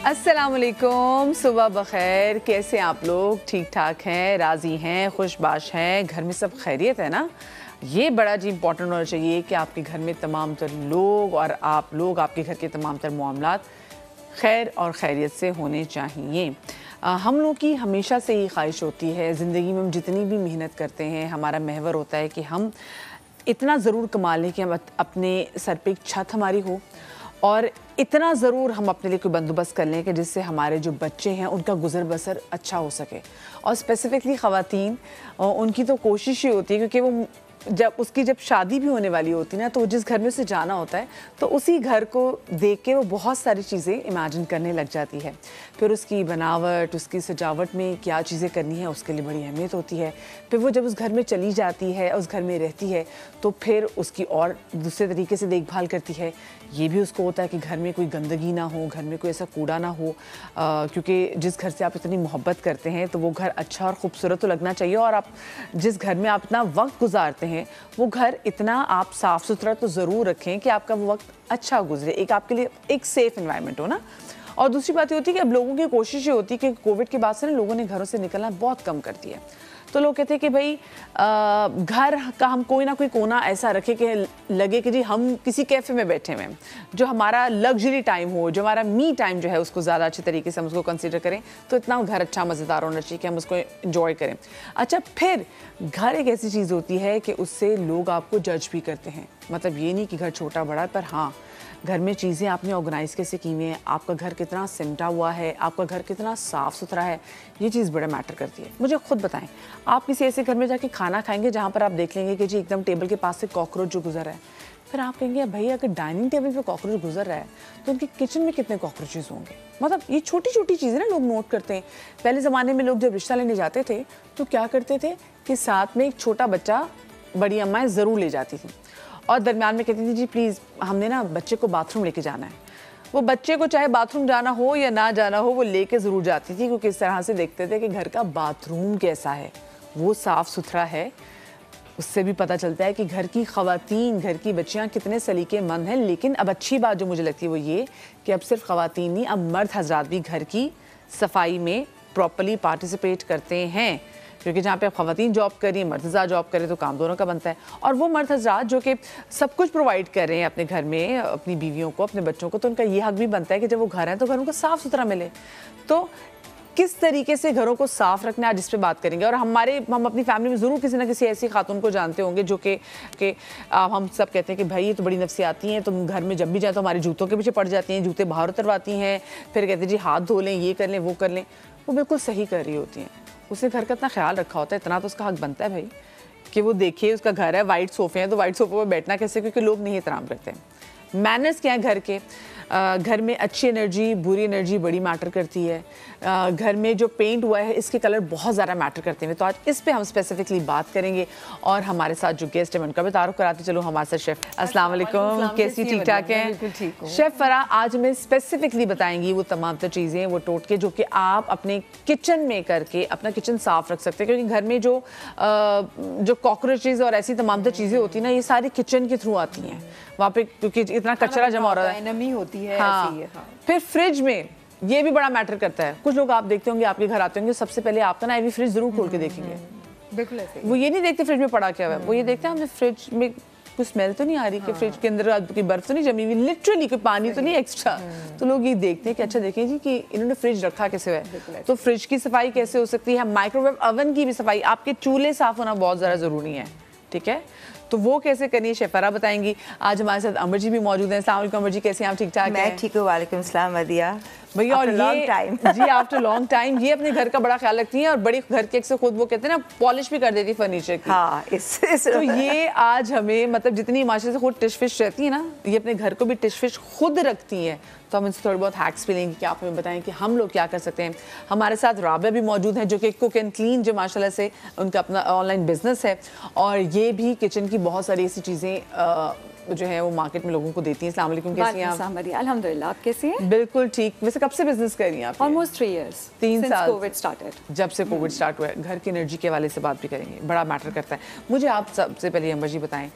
अस्सलामुअलैकुम, सुबह बखैर। कैसे आप लोग? ठीक ठाक हैं, राज़ी हैं, खुशबाश हैं, घर में सब खैरियत है ना? ये बड़ा जी इम्पोर्टेंट होना चाहिए कि आपके घर में तमाम तर लोग और आप लोग, आपके घर के तमाम तर मामलात खैर और खैरियत से होने चाहिए। हम लोग की हमेशा से ये ख्वाहिश होती है, ज़िंदगी में हम जितनी भी मेहनत करते हैं, हमारा महवर होता है कि हम इतना ज़रूर कमा लें कि हम अपने सर पे एक छत हमारी हो, और इतना ज़रूर हम अपने लिए कोई बंदोबस्त कर लें कि जिससे हमारे जो बच्चे हैं उनका गुज़र बसर अच्छा हो सके। और स्पेसिफ़िकली ख़वातीन, उनकी तो कोशिश ही होती है, क्योंकि वो जब शादी भी होने वाली होती है ना, तो जिस घर में उसे जाना होता है तो उसी घर को देख के वो बहुत सारी चीज़ें इमेजिन करने लग जाती है। फिर उसकी बनावट, उसकी सजावट में क्या चीज़ें करनी है, उसके लिए बड़ी अहमियत होती है। फिर वो जब उस घर में चली जाती है, उस घर में रहती है, तो फिर उसकी और दूसरे तरीके से देखभाल करती है। ये भी उसको होता है कि घर में कोई गंदगी ना हो, घर में कोई ऐसा कूड़ा ना हो, क्योंकि जिस घर से आप इतनी मोहब्बत करते हैं तो वो घर अच्छा और ख़ूबसूरत तो लगना चाहिए, और आप जिस घर में आप इतना वक्त गुजारते हैं वो घर इतना आप साफ़ सुथरा तो ज़रूर रखें कि आपका वो वक्त अच्छा गुजरे, एक आपके लिए एक सेफ़ एनवायरनमेंट हो ना। और दूसरी बात ये होती है कि अब लोगों की कोशिश ये होती है कि कोविड के बाद से ना लोगों ने घरों से निकलना बहुत कम कर दिया है। तो लोग कहते हैं कि भाई घर का हम कोई ना कोई कोना ऐसा रखें कि लगे कि जी हम किसी कैफ़े में बैठे हुए हैं, जो हमारा लग्जरी टाइम हो, जो हमारा मी टाइम जो है उसको ज़्यादा अच्छे तरीके से हम उसको कंसिडर करें। तो इतना घर अच्छा मज़ेदार होना चाहिए कि हम उसको एंजॉय करें। अच्छा, फिर घर एक ऐसी चीज़ होती है कि उससे लोग आपको जज भी करते हैं। मतलब ये नहीं कि घर छोटा बड़ा है, पर हाँ, घर में चीज़ें आपने ऑर्गेनाइज़ कैसे की हुई हैं, आपका घर कितना सिमटा हुआ है, आपका घर कितना साफ़ सुथरा है, ये चीज़ बड़ा मैटर करती है। मुझे खुद बताएं, आप किसी ऐसे घर में जाके खाना खाएंगे जहाँ पर आप देख लेंगे कि जी एकदम टेबल के पास से कॉकरोच जो गुजर रहा है, फिर आप कहेंगे भाई अगर डाइनिंग टेबल पे कॉकरोच गुजर रहा है तो उनके किचन में कितने कॉकरोचेस होंगे। मतलब ये छोटी छोटी चीज़ें ना लोग नोट करते हैं। पहले ज़माने में लोग जब रिश्ता लेने जाते थे तो क्या करते थे कि साथ में एक छोटा बच्चा बड़ी अम्माएँ ज़रूर ले जाती थी, और दरमियान में कहती थी जी प्लीज़ हमने ना बच्चे को बाथरूम लेके जाना है। वो बच्चे को चाहे बाथरूम जाना हो या ना जाना हो, वो लेके ज़रूर जाती थी, क्योंकि इस तरह से देखते थे कि घर का बाथरूम कैसा है, वो साफ़ सुथरा है। उससे भी पता चलता है कि घर की ख़वातीन, घर की बच्चियाँ कितने सलीकेमंद हैं। लेकिन अब अच्छी बात जो मुझे लगती है वो ये कि अब सिर्फ ख़वातीन नहीं, अब मर्द हज़रात भी घर की सफाई में प्रॉपर्ली पार्टिसिपेट करते हैं, क्योंकि जहाँ पे आप ख़वातीन जॉब कर रही हैं, मर्द हज़रात जॉब करें, तो काम दोनों का बनता है। और वो मर्द हज़रात जो कि सब कुछ प्रोवाइड कर रहे हैं अपने घर में अपनी बीवियों को, अपने बच्चों को, तो उनका ये हक भी बनता है कि जब वो घर हैं तो घर उनको साफ़ सुथरा मिले। तो किस तरीके से घरों को साफ़ रखना, आज इस पर बात करेंगे। और हम अपनी फैमिली में ज़रूर किसी ना किसी ऐसी खातून को जानते होंगे जो कि हम सब कहते हैं कि भाई ये तो बड़ी नफसियाती हैं, तुम घर में जब भी जाए तो हमारे जूतों के पीछे पड़ जाती हैं, जूते बाहर उतरवाती हैं, फिर कहते हैं जी हाथ धो लें, ये कर लें, वो कर लें। वो बिल्कुल सही कर रही होती हैं, उसने घर का इतना ख्याल रखा होता है, इतना तो उसका हक बनता है भाई कि वो देखिए उसका घर है, वाइट सोफ़े हैं, तो वाइट सोफ़े पर बैठना कैसे, क्योंकि लोग नहीं एहतराम करते। मैनर्स क्या है घर के, घर में अच्छी एनर्जी बुरी एनर्जी बड़ी मैटर करती है। घर में जो पेंट हुआ है इसके कलर बहुत ज़्यादा मैटर करते हैं। तो आज इस पे हम स्पेसिफिकली बात करेंगे, और हमारे साथ जो गेस्ट है उनका भी तारुफ कराते चलो। हमारे साथ शेफ़, अस्सलाम वालेकुम, कैसी ठीक ठाक हैं? शेफ़ फ़रा आज हमें स्पेसिफिकली बताएंगी वो तमाम तर चीज़ें, वो टोटके जो कि आप अपने किचन में करके अपना किचन साफ़ रख सकते हैं, क्योंकि घर में जो कॉकरोचेज़ और ऐसी तमाम तर चीज़ें होती हैं ना, ये सारी किचन के थ्रू आती हैं वहाँ पे, क्योंकि इतना कचरा जमा हो रहा है, नमी होती है। हाँ। ऐसी है, हाँ। फिर फ्रिज में ये भी बड़ा मैटर करता है। कुछ लोग आप देखते होंगे, आपके घर आते होंगे, सबसे पहले आपका ना ये फ्रिज जरूर खोल के देखेंगे। बिल्कुल ऐसे वो ये नहीं देखते फ्रिज में पड़ा क्या है, वो ये देखते हैं हमें फ्रिज में कुछ स्मेल तो नहीं आ रही, कि फ्रिज के अंदर कोई बर्फ तो नहीं जमी हुई, लिटरली कोई पानी तो नहीं एक्स्ट्रा। तो लोग ये देखते हैं कि अच्छा देखें जी कि इन्होंने फ्रिज रखा कैसे है, तो फ्रिज की सफाई कैसे हो सकती है, माइक्रोवेव ओवन की भी सफाई, आपके चूल्हे साफ होना बहुत ज़्यादा ज़रूरी है, ठीक है, तो वो कैसे करनी है शेफ़ फ़रा बताएंगी। आज हमारे साथ अमर जी भी मौजूद हैं। अस्सलाम वालेकुम अमर जी, कैसे हैं आप? ठीक ठाक हैं? मैं ठीक हूँ, वालेकुम सलाम वदिया भैया। और ये जी आफ्टर लॉन्ग टाइम ये अपने घर का बड़ा ख्याल रखती हैं, और बड़ी घर के अक्सर खुद वो कहते हैं ना पॉलिश भी कर देती फर्नीचर की। हाँ, तो ये आज हमें मतलब जितनी माशा से खुद टिश फिश रहती है ना, ये अपने घर को भी टिश फिश खुद रखती हैं, तो हम इनसे थोड़ी बहुत हैक्स भी लेंगे कि आप हमें बताएं कि हम लोग क्या कर सकते हैं। हमारे साथ राबिया भी मौजूद हैं जो कि कुक एंड क्लीन जो माशाल्लाह से उनका अपना ऑनलाइन बिजनेस है, और ये भी किचन की बहुत सारी ऐसी चीज़ें जो है वो मार्केट में लोगों को देती हैं। अस्सलाम वालेकुम, कैसी हैं आप? अल्हम्दुलिल्लाह, आप कैसी हैं? बिल्कुल ठीक। वैसे कब से बिजनेस कर रही हैं आप? ऑलमोस्ट 3 years, 3 साल कोविड स्टार्टेड। जब से कोविड स्टार्ट हुआ है। घर की एनर्जी के वाले से बात भी करेंगे, बड़ा मैटर करता है। मुझे आप सबसे पहले अमर जी बताएं,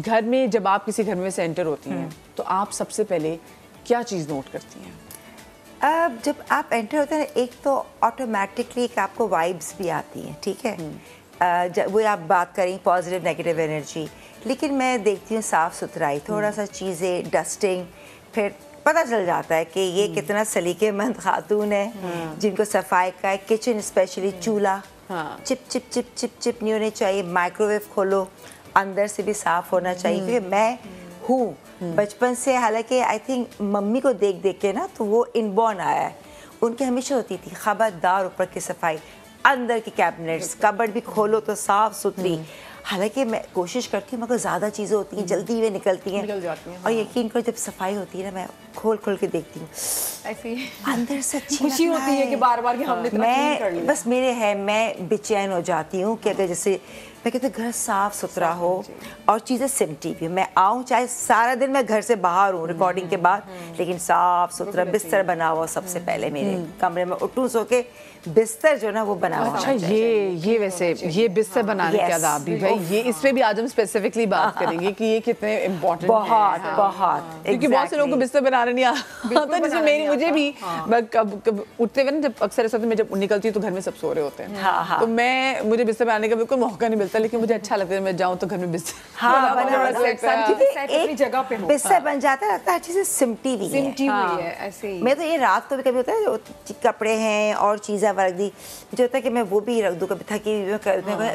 घर में जब आप किसी घर में से एंटर होती हैं तो आप सबसे पहले क्या चीज़ नोट करती हैं? अब जब आप एंटर होते हैं एक तो ऑटोमेटिकली एक आपको वाइब्स भी आती हैं, ठीक है। वो आप बात करें पॉजिटिव नेगेटिव एनर्जी, लेकिन मैं देखती हूँ साफ़ सुथराई, थोड़ा सा चीज़ें डस्टिंग, फिर पता चल जाता है कि ये कितना सलीकेमंद खातून है जिनको सफाई का है। किचन स्पेशली चूल्हा chip chip chip chip chip नहीं होने चाहिए, माइक्रोवेव खोलो अंदर से भी साफ़ होना चाहिए। क्योंकि मैं हूँ बचपन से, हालांकि आई थिंक मम्मी को देख देख के ना तो वो इनबॉर्न आया है, उनकी हमेशा होती थी खबरदार ऊपर की सफाई, अंदर की कैबिनेट्स कबर्ड भी खोलो तो साफ़ सुथरी। हालांकि मैं कोशिश करती हूँ, मगर ज़्यादा चीज़ें होती हैं जल्दी में निकल जाती हैं। और यकीन करो जब सफाई होती है ना, मैं खोल खोल के देखती हूँ, ऐसे अंदर से खुशी होती है कि बार-बार कि हमने इतना क्लीन कर लिया। बस मेरे है, मैं बेचैन हो जाती हूँ कि अगर जैसे मैं कहते घर साफ सुथरा हो और चीज़ें सिमटी भी, मैं आऊँ चाहे सारा दिन मैं घर से बाहर हूँ रिकॉर्डिंग के बाद, लेकिन साफ सुथरा बिस्तर बना हुआ सबसे पहले मेरे कमरे में उठूँ सो के बिस्तर जो ना वो बना हुआ। अच्छा, ये वैसे ये बिस्तर बनाने के आदाब भी भाई, ये इस पे भी आज हम स्पेसिफिकली बात करेंगे कि ये कितने इम्पोर्टेंट बहुत बहुत, क्योंकि बहुत से लोगों को बिस्तर बनाने नहीं आता। जैसे मुझे भी कब उठते हुए ना, जब अक्सर ऐसा मैं जब निकलती हूँ तो घर में सब सो रहे होते हैं, तो मुझे बिस्तर बनाने का बिल्कुल मौका नहीं मिलता, लेकिन मुझे अच्छा लगता है मैं जाऊँ तो घर में बिस्तर बिस्तर बन जाता है, लगता है चीजें सिमटी हुई है ऐसे ही। मैं तो ये रात को भी कभी होता है कपड़े हैं और चीजें रख दी, मुझे होता है कि मैं वो भी रख दूं, कभी थकी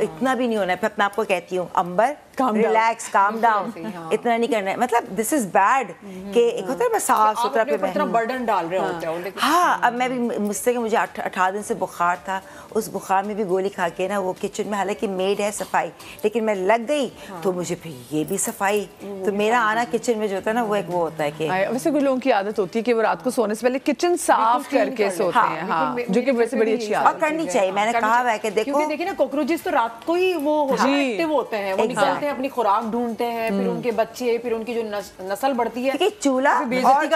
इतना भी नहीं होना है। फिर अपने आपको कहती हूँ अंबर रिलैक्स, काम डाउन, इतना नहीं करना है। मतलब दिस इज बैड कि एक होता है मैं साफ सुथरा पे इतना बर्डन डाल रहे होते हो। हाँ, अब मैं भी मुझसे कि मुझे 18 दिन से बुखार था, उस बुखार में भी गोली खा के ना वो किचन में, हालांकि मेड है सफाई, लेकिन मैं लग गई तो मुझे फिर ये भी सफाई, तो मेरा आना किचन में जो होता है ना वो एक वो होता है कि वैसे कुछ लोगों की आदत होती है कि वो रात को सोने से पहले किचन साफ करके सोते हैं, हाँ, जो कि वैसे बड़ी अच्छी आदत और करनी चाहिए। मैंने कहा है कि देखो देखिए ना, कॉकरोचेस तो रात को ही वो एक्टिव होते हैं, वो निकलते हैं, अपनी खुराक ढूंढते हैं, फिर उनके बच्चे, फिर उनकी जो नस्ल बढ़ती है। चूल्हा और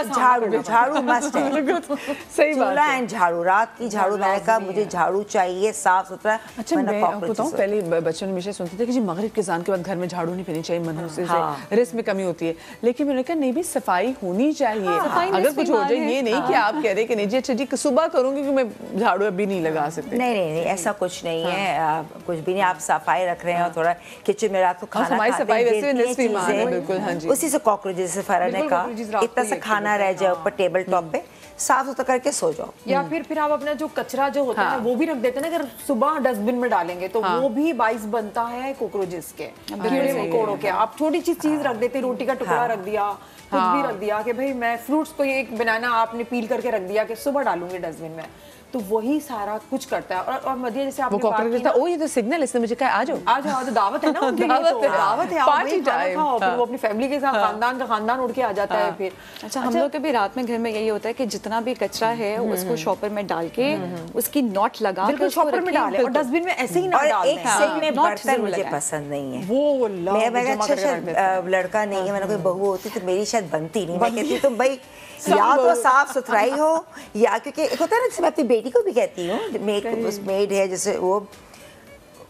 झाड़ू मस्ट है। सही बात चूल्हा एंड झाड़ू, रात की झाड़ू, मैंने कहा मुझे झाड़ू चाहिए साफ सुथरा। अच्छा, मैं आपको बताऊं, पहले बच्चों ने हमेशा सुनते थे कि जी मगरिब के अज़ान के बाद घर में झाड़ू नहीं पीनी चाहिए, मनहूस से रिस्क में कमी होती है, लेकिन मैंने कहा नहीं भी सफाई होनी चाहिए। अगर कुछ हो जाए, ये नहीं कि आप कह रहे कि नहीं जी अच्छा जी सुबह करूंगी कि मैं झाड़ू अभी नहीं लगा सकती। नहीं, ऐसा कुछ नहीं है, कुछ भी नहीं। आप सफाई रख रहे हैं और थोड़ा किचन में रात को खाना हमारी सफाई वैसे निस्फ ईमान है, बिल्कुल, हाँ जी। उसी से कॉकरोचेस से फर्क है का इतना सा खाना रह जाए ऊपर टेबल टॉप पे, साफ सुथरा करके सो जाओ। या फिर आप अपना जो कचरा जो होता है वो भी रख देते हैं ना, अगर सुबह डस्टबिन में डालेंगे तो वो भी बाइस बनता है कॉकरोचेस के, कीड़े मकोड़ों के। आप छोटी चीज रख देते, रोटी का टुकड़ा रख दिया, कुछ भी रख दिया कि भाई मैं फ्रूट्स को एक बनाना आपने पील करके रख दिया कि सुबह डालूंगी डस्टबिन में, तो वही सारा कुछ करता है। और मध्य जैसे आपने बात की ना, ओ ये तो सिग्नल, इसने मुझे कहा आ जाओ, तो दावत है ना उनके लिए, दावत है, पार्टी टाइम, फिर वो अपनी फैमिली के साथ खानदान का खानदान उड़ के आ जाता है फिर। अच्छा, हम लोग के भी रात में घर में यही होता है कि जितना भी कचरा है उसको शॉपर में डाल के उसकी नॉट लगा के शॉपर में डालें और डस्टबिन में ऐसे ही ना डालें। एक सिंक में बर्तन मुझे पसंद नहीं है, वो अच्छा लड़का नहीं है, मैंने कोई बहू होती तो मेरी शायद बनती नहीं। मैं कहती तुम भाई या तो साफ सुथराई हो, या क्योंकि होता है ना, जैसे मैं अपनी बेटी को भी कहती हूँ, मेड है जैसे वो,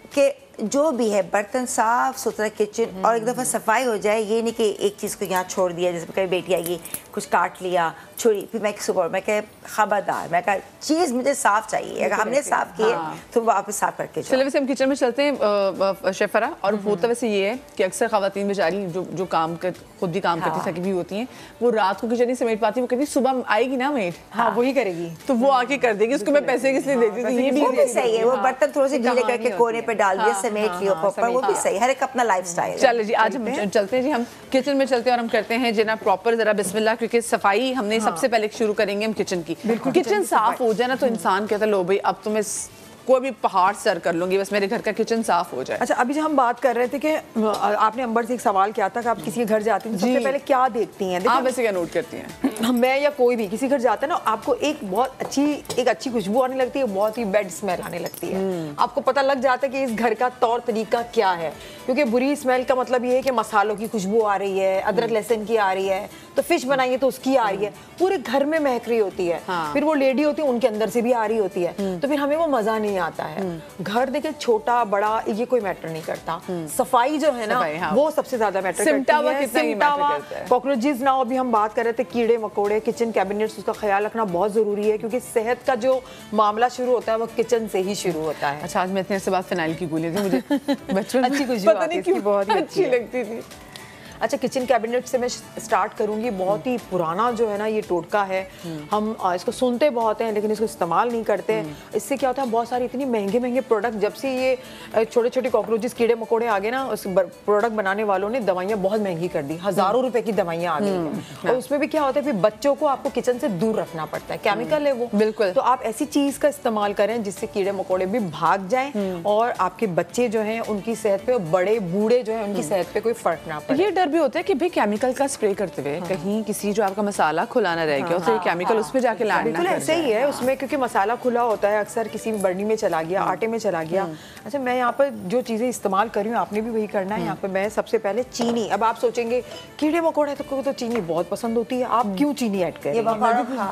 कि जो भी है बर्तन साफ सुथरा किचन, और एक दफ़ा सफाई हो जाए, ये नहीं कि एक चीज़ को यहाँ छोड़ दिया। जैसे कभी बेटी आएगी कुछ काट लिया छोड़ी, फिर मैं सुबह मैं कह खबरदार, मैं कहा चीज़ मुझे साफ चाहिए, अगर हमने साफ किए तो वापस साफ करके चलिए। वैसे हम किचन में चलते हैं शेफरा, और होता वैसे ये है कि अक्सर खवातीन बेचारी जो काम कर खुद भी काम करती थकी भी होती हैं, वो रात को किचन नहीं समेट पाती, वो कहती सुबह आएगी ना मेड, हाँ वही करेगी, तो वो आके कर देगी, उसको मैं पैसे किस लिए देती हूँ। ये भी सही है, वो बर्तन थोड़े से गीले करके कोने पे डाल दिया, समेट लियो प्रॉपर, वो भी सही, हर एक अपना लाइफस्टाइल। चलो जी, आज हम चलते हैं जी, हम किचन में चलते हैं और हम करते हैं जना प्रॉपर जरा बिस्मिल्लाह, क्योंकि सफाई हमने सबसे पहले शुरू करेंगे हम किचन की। किचन साफ हो जाए ना तो इंसान कहता है लो भाई अब तो मैं कोई भी पहाड़ सर कर लूंगी, बस मेरे घर का किचन साफ हो जाए। अच्छा, अभी जो हम बात कर रहे थे कि आपने अंबर से एक सवाल किया था कि आप किसी के घर जाती हैं सबसे पहले क्या देखती हैं? आप वैसे क्या नोट करती हैं? मैं या कोई भी किसी घर जाता है ना, आपको एक बहुत अच्छी खुशबू आने लगती है, बहुत ही बैड स्मेल आने लगती है। आपको पता लग जाता है कि इस घर का तौर तरीका क्या है, क्योंकि बुरी स्मेल का मतलब ये है कि मसालों की खुशबू आ रही है, अदरक लहसुन की आ रही है, तो फिश बनाइए तो उसकी आ रही है, पूरे घर में महक रही होती है। फिर वो लेडी होती है उनके अंदर से भी आ रही होती है, तो फिर हमें वो मजा नहीं नहीं आता है। घर देखिए छोटा बड़ा ये कोई मैटर नहीं करता, सफाई जो है ना हाँ। वो सबसे ज्यादा मैटर सिमटा हुआ करती है। कितना ही सिमटा मैटर हुआ, करता है। कॉकरोचेस ना, अभी हम बात कर रहे थे कीड़े मकोड़े, किचन कैबिनेट्स, उसका ख्याल रखना बहुत जरूरी है क्योंकि सेहत का जो मामला शुरू होता है वो किचन से ही शुरू होता है। अच्छा, आज मैं इतने से बाद फिनाइल की गोली थी, मुझे बचपन में अच्छी खुशबू पता आती नहीं है इसकी, क्यों बहुत ही अच्छी लगती थी। अच्छा, किचन कैबिनेट से मैं स्टार्ट करूंगी। बहुत ही पुराना जो है ना ये टोटका है, हम इसको सुनते बहुत हैं लेकिन इसको इस्तेमाल नहीं करते। इससे क्या होता है, बहुत सारी इतनी महंगे महंगे प्रोडक्ट, जब से ये छोटे छोटे कॉकरोचेस कीड़े मकोड़े आ गए ना, उस प्रोडक्ट बनाने वालों ने दवाइयाँ बहुत महंगी कर दी, हजारों रुपए की दवाइयाँ आ गई हैं। और उसमें भी क्या होता है, फिर बच्चों को आपको किचन से दूर रखना पड़ता है, केमिकल है वो। बिल्कुल। तो आप ऐसी चीज का इस्तेमाल करें जिससे कीड़े मकोड़े भी भाग जाएं और आपके बच्चे जो हैं उनकी सेहत पे, बड़े बूढ़े जो हैं उनकी सेहत पे कोई फर्क ना पड़े। ये डर भी होता है कि भाई केमिकल का स्प्रे करते हुए कहीं किसी जो आपका मसाला खुला ना रह गया, फिर केमिकल उसमें जाके लैंड ना बिल्कुल कर ऐसे ही है उसमें, क्योंकि मसाला खुला होता है, अक्सर किसी भी बर्नी में चला गया, आटे में चला गया। अच्छा, मैं यहाँ पर जो चीजें इस्तेमाल कर रही हूँ आपने भी वही करना है। यहाँ पर मैं सबसे पहले चीनी, अब आप सोचेंगे कीड़े मकोड़े तो चीनी बहुत पसंद होती है, आप क्यों चीनी ऐड करें?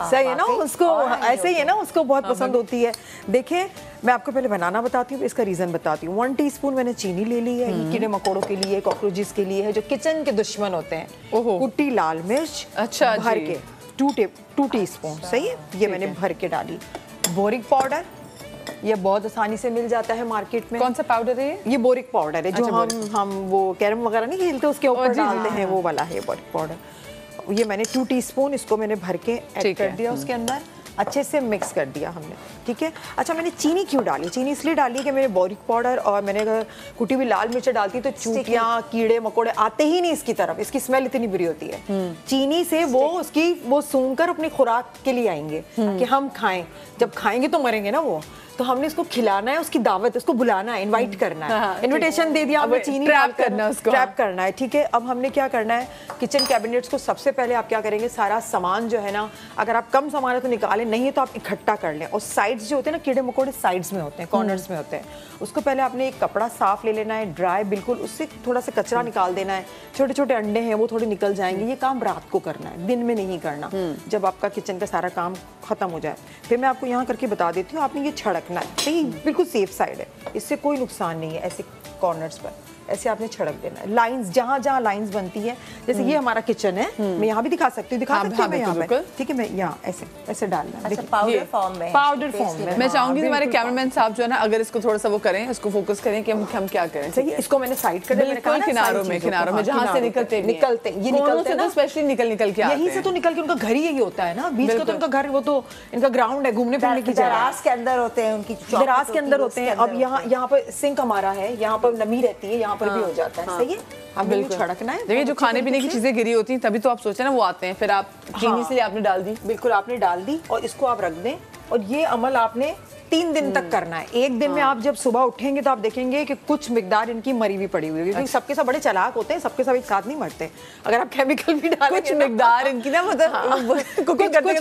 सही है ना, उसको ऐसे ही है ना, उसको बहुत पसंद होती है। देखिए, मैं आपको पहले बनाना बताती हूँ, इसका रीजन बताती हूँ। 1 टीस्पून मैंने चीनी ले ली है, ये कीड़े मकोड़ों के लिए, कॉकरोचेस के लिए है, जो किचन के दुश्मन होते हैं। कुटी लाल मिर्च, अच्छा भर जी। के 2 टीस्पून, सही है, ये मैंने भर के डाली। बोरिक पाउडर, ये बहुत आसानी से मिल जाता है मार्केट में। कौन सा पाउडर है ये बोरिक पाउडर है, जो हम वो कैरम वगैरह नहीं खेलते उसके ऊपर डालते हैं, वो वाला है बोरिक पाउडर। ये मैंने 2 टीस्पून इसको मैंने भर के ऐड कर दिया उसके अंदर, अच्छे से मिक्स कर दिया हमने, ठीक है। अच्छा, मैंने चीनी क्यों डाली? चीनी इसलिए डाली कि मैंने बोरिक पाउडर और मैंने अगर कुटी हुई लाल मिर्च डालती तो चूतियाँ कीड़े मकोड़े आते ही नहीं इसकी तरफ, इसकी स्मेल इतनी बुरी होती है। चीनी से वो सूंघकर अपनी खुराक के लिए आएंगे कि हम खाएं, जब खाएंगे तो मरेंगे ना वो, तो हमने इसको खिलाना है, उसकी दावत, उसको बुलाना है, इनवाइट करना है, इनविटेशन दे दिया हमने, चीनी ट्रैप करना, उसको ट्रैप करना है, ठीक है। अब हमने क्या करना है, किचन कैबिनेट्स को सबसे पहले आप क्या करेंगे, सारा सामान जो है ना, अगर आप कम सामान है तो निकालें, नहीं है तो आप इकट्ठा कर लें। और साइड्स जो होते हैं ना, कीड़े मकोड़े साइड्स में होते हैं, कॉर्नर्स में होते हैं, उसको पहले आपने एक कपड़ा साफ ले लेना है, ड्राई बिल्कुल, उससे थोड़ा सा कचरा निकाल देना है। छोटे छोटे अंडे हैं वो थोड़े निकल जाएंगे। ये काम रात को करना है, दिन में नहीं करना, जब आपका किचन का सारा काम खत्म हो जाए। फिर मैं आपको यहाँ करके बता देती हूँ, आपने ये छिड़कना है, सही, बिल्कुल सेफ साइड है, इससे कोई नुकसान नहीं है। ऐसे कॉर्नर्स पर ऐसे आपने छिड़क देना है, लाइंस जहाँ जहाँ लाइंस बनती है, जैसे ये हमारा किचन है, मैं यहाँ भी दिखा सकती हूँ, दिखा सकती हूँ मैं यहाँ पे, ठीक है, मैं यहाँ ऐसे ऐसे डालना है, पाउडर फॉर्म में, पाउडर फॉर्म में। मैं चाहूंगी हमारे कैमरामैन साहब जो है ना, अगर इसको थोड़ा सा वो करें, इसको फोकस करें कि हम क्या करें। सही, इसको मैंने साइड कर दिया, मैंने कहा ना किनारों में जहाँ से निकलते ये निकलते हैं ना, स्पेशली निकल के यहीं से तो निकल के, उनका घर ही यही होता है ना, बीच का तो उनका घर, वो तो इनका ग्राउंड है, घूमने फिरने की जगह, दराज के अंदर होते हैं, उनकी दराज के अंदर होते हैं। अब यहाँ पर सिंक हमारा है, यहाँ पर नमी रहती है, यहाँ पर भी हो जाता है, सही है। अब बिल्कुल छिड़कना है। देखिए, जो खाने पीने की चीजें गिरी होती हैं तभी तो आप सोचे ना वो आते हैं, फिर आप चीनी से आपने डाल दी, बिल्कुल आपने डाल दी, और इसको आप रख दें। और ये अमल आपने 3 दिन तक करना है। एक दिन में आप जब सुबह उठेंगे तो आप देखेंगे कि कुछ मिकदार इनकी मरी भी पड़ी हुई है, क्योंकि सबके सब बड़े चालाक होते हैं, सबके सब एक साथ नहीं मरते। अगर आप केमिकल भी डालेंगे, कुछ मिकदार इनकी ना, मतलब कुकिंग करते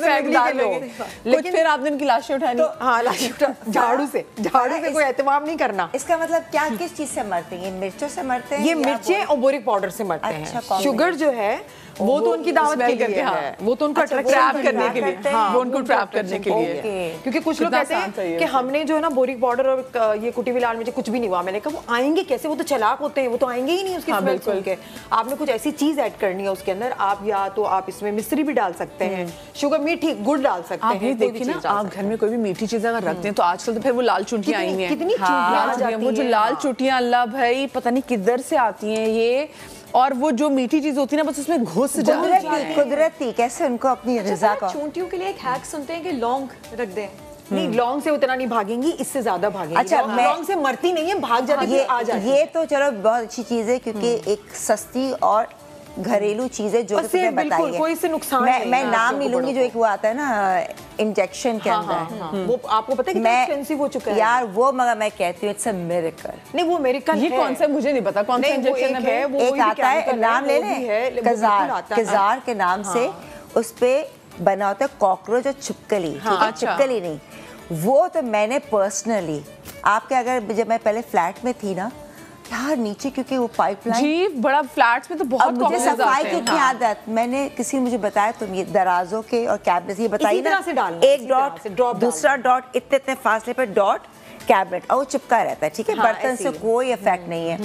लेकिन फिर आपने इनकी लाशें उठानी, तो हाँ, लाशें झाड़ू से कोई एहतमाम नहीं करना। इसका मतलब क्या, किस चीज से मरते हैं? मिर्चों से मरते हैं? ये मिर्चें और बोरिक पाउडर से मरते हैं। शुगर जो है वो तो उनकी दावत के लिए है, वो तो उनका ट्रैप करने के लिए, वो उनको ट्रैप करने के लिए, क्योंकि कुछ लोग कहते हैं कि हमने जो है ना बोरिक पाउडर और ये कुटी हुई लाल मिर्च कुछ भी नहीं हुआ। मैंने कहा वो आएंगे कैसे, वो तो चालाक होते हैं, वो तो आएंगे ही नहीं उसकी स्मेल सुन के। आपने कुछ ऐसी चीज ऐड करनी है उसके अंदर, आप या तो आप इसमें मिश्री भी डाल सकते हैं, शुगर, मीठी, गुड़ डाल सकते हैं। ये देखिए ना, आप घर में कोई भी मीठी चीज अगर रखते हैं तो आजकल तो फिर वो लाल चुटियां आई हैं, कितनी चुटियां, वो जो लाल चुटियां, अल्लाह भाई पता नहीं किधर से आती हैं ये, और वो जो मीठी चीज होती है ना बस उसमें घुस जाती है। कुदरती कैसे उनको अपनी रज़ा का। चूंटियों के लिए एक हैक सुनते हैं कि लौंग रख दें। नहीं, लौंग से उतना नहीं भागेंगी, इससे ज्यादा भागेंगी। अच्छा, लौंग से मरती नहीं है, भाग जाती है, आ जाती है। ये तो चलो बहुत अच्छी चीज है, क्योंकि एक सस्ती और घरेलू चीजें जो तुमने बताई है, कोई इससे नुकसान मैं नाम नहीं लूंगी, जो एक वो आता है ना इंजेक्शन के अंदर, वो आपको पता है कितना एक्सपेंसिव हो चुका है यार वो, मगर मैं कहती हूँ इट्स अ मिरेकल। नहीं, वो मिरेकल ये कौन सा मुझे नहीं पता, कौन सा इंजेक्शन है? वो एक आता है, नाम ले लें, कजार के नाम से, उस पे बना होता है कॉकरोच और छिपकली, ठीक है, छिपकली नहीं, वो तो मैंने पर्सनली आपके, अगर जब मैं पहले फ्लैट में थी ना यार, नीचे क्योंकि वो पाइपलाइन जी बड़ा फ्लैट्स में तो बहुत मुझे सफाई की क्या आदत, मैंने किसी ने मुझे बताया, तुम ये दराजों के और कैबिनेट ये बताइए ना, एक डॉट दूसरा डॉट, इतने फासले पर डॉट, कैबिनेट और वो चिपका रहता है, ठीक है, बर्तन से कोई इफेक्ट नहीं है।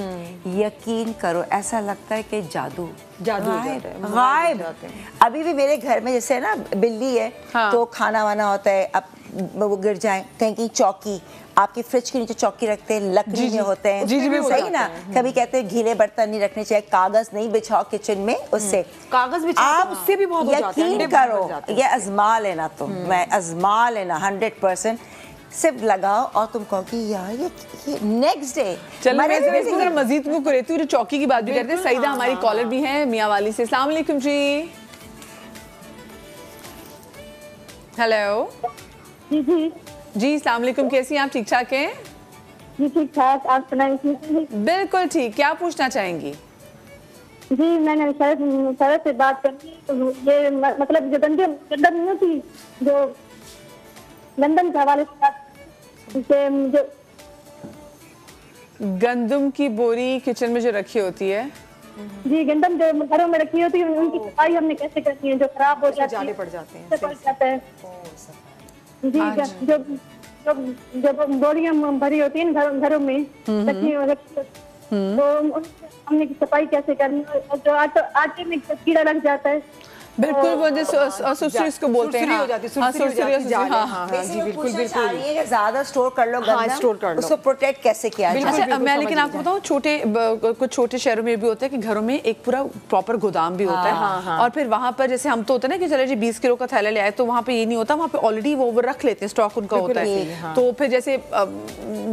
यकीन करो ऐसा लगता है कि जादू गायब। अभी भी मेरे घर में जैसे ना बिल्ली है, तो खाना वाना होता है, अब वो गिर जाए कहीं चौकी, आपकी फ्रिज के नीचे चौकी रखते हैं, लकड़ी में होते हैं, सही ना, कभी कहते हैं गीले बर्तन नहीं रखने चाहिए, कागज नहीं बिछाओ किचन में, उससे कागज बिछाओ तो उससे भी बहुत हो जाता है। यकीन करो ये आजमा लेना, तुम मैं आजमा लेना 100%, सिर्फ लगाओ और तुम कहो कि यार ये नेक्स्ट डे। चलो मैं इसको जरा मजीद बुक रहती हूँ, चौकी की बात भी करते हैं। सईदा हमारी कॉलर भी हैं मियाँ वाली से। अस्सलाम वालेकुम जी। हेलो जी, अस्सलाम वालेकुम, कैसी हैं आप? ठीक ठाक हैं? जी ठीक ठाक, आप सुनाइए। बिल्कुल ठीक, क्या पूछना चाहेंगी? जी मैंने शरद से बात करनी, तो ये मतलब जो गंदम नहीं होती जो लंदन के हवाले से जो गंदम की बोरी किचन में जो रखी होती है, जी गंदम जो घरों में रखी होती है उनकी सफाई हमने कैसे करनी है, जो खराब हो जाती है, जाले पड़ जाते हैं। जी जो जो जो बोरियां भरी होती है घरों में रखी तो हमने की सफाई कैसे करनी है, और जो आटे में कीड़ा लग जाता है बिल्कुल वो सुरसुरी इसको बोलते हैं, हो जाती है, जी बिल्कुल बिल्कुल, ज्यादा स्टोर कर लो गंदम, स्टोर कर लो, उसको प्रोटेक्ट कैसे किया जाए। अच्छा मैं लेकिन आपको बताऊं, कुछ छोटे शहरों में भी होता है कि घरों में एक पूरा प्रॉपर गोदाम भी होता है, और फिर वहां पर जैसे हम तो होता है ना कि चलो जी 20 किलो का थैला ले आए, तो वहां पे ये नहीं होता, वहां पे ऑलरेडी वो रख लेते हैं, स्टॉक उनका होता है। तो फिर जैसे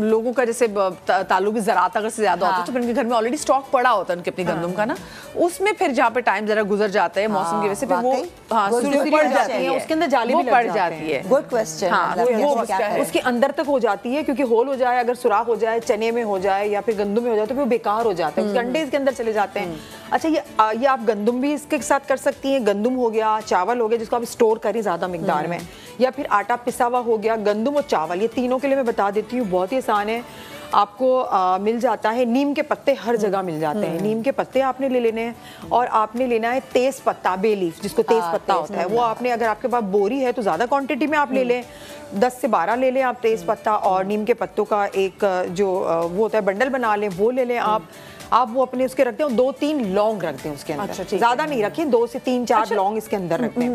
लोगों का जैसे ताल्लुक भी ज़राअत अगर से ज्यादा होता है, तो फिर उनके घर में ऑलरेडी स्टॉक पड़ा होता है उनके अपनी गंदम का ना, उसमें फिर जहाँ पे टाइम जरा गुजर जाता है मौसम की वजह से, वो पड़ जाती है, उसके अंदर जाली भी पड़ जाती है। Good question. उसके अंदर तक हो जाती है, क्योंकि होल हो जाए, अगर सुराख हो जाए, चने में हो जाए या फिर गंदम में हो जाए, तो वो बेकार हो जाता है, उसके अंडे इसके अंदर चले जाते हैं। अच्छा ये आप गंदम भी इसके साथ कर सकती हैं, गंदम हो गया, चावल हो गया जिसको आप स्टोर करें ज्यादा मिकदार में, या फिर आटा पिसा हुआ हो गया, गंदम और चावल, ये तीनों के लिए मैं बता देती हूँ, बहुत ही आसान है। आपको मिल जाता है नीम के पत्ते, हर जगह मिल जाते हैं, नीम के पत्ते आपने ले लेने हैं, और आपने लेना है तेज पत्ता, बे लीफ जिसको तेज पत्ता होता है, वो आपने, अगर आपके पास बोरी है तो ज्यादा क्वांटिटी में आप ले लें, 10 से 12 ले लें आप तेज पत्ता, और नीम के पत्तों का एक जो वो होता है बंडल बना लें, वो ले लें आप वो अपने उसके रखते हैं, 2-3 लौंग रख दें उसके अंदर। अच्छा, ज्यादा नहीं रखें, 2 से 3-4 लौंग इसके अंदर रख दें।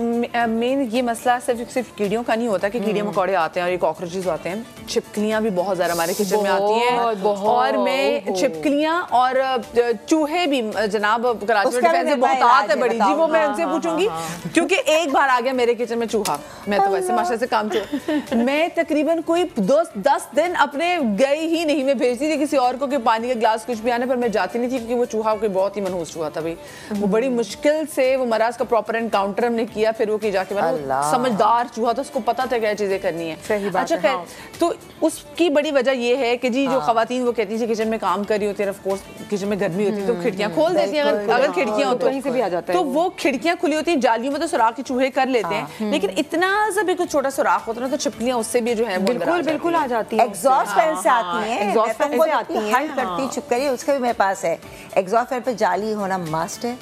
मेन ये मसला सिर्फ कीड़ियों का नहीं होता कि कीड़े मकोड़े आते हैं और ये कॉकरोचेस आते हैं, छिपकलियां भी बहुत ज्यादा हमारे किचन में आती हैं, और मैं छिपकलियां और चूहे भी जनाब कराची में बहुत आते हैं बड़ी जी, वो मैं उनसे पूछूंगी, क्योंकि एक बार आ गया मेरे किचन में चूहा, मैं तो वैसे माशा से काम मैं तकरीबन कोई 10 दिन अपने गई ही नहीं, मैं भेजती थी किसी और को कि पानी का गिलास कुछ भी आने पर मैं जाती नहीं थी, क्योंकि वो चूहा कोई बहुत ही मनहूस चूहा था भाई, वो बड़ी मुश्किल से वो मराज का प्रॉपर एनकाउंटर हमने किया, फिर वो की जाके समझदार चूहा था, उसको पता था क्या चीजें करनी है। सही बात अच्छा खैर, तो उसकी बड़ी वजह ये है कि जी जो खवातीन वो कहती है किचन में काम कर रही होती है, ऑफ कोर्स किचन में गर्मी होती है तो खिड़कियां खोल देती हैं, अगर खिड़कियां हो तो कहीं से भी आ जाता है, तो वो खिड़कियां खुली होती हैं, जालियों में तो सुराख के चूहे कर लेते हैं, लेकिन इतना सा भी कुछ छोटा सुराख होता है ना, तो छिपकलियां उससे भी जो है बिल्कुल आ जाती है, एग्जॉस्ट फैन से आती हैं, एग्जॉस्ट फैन से आती है, हल्ड करती छिपकली, उसका भी मेरे पास है, एग्जॉस्ट फैन पे जाली होना मस्ट है,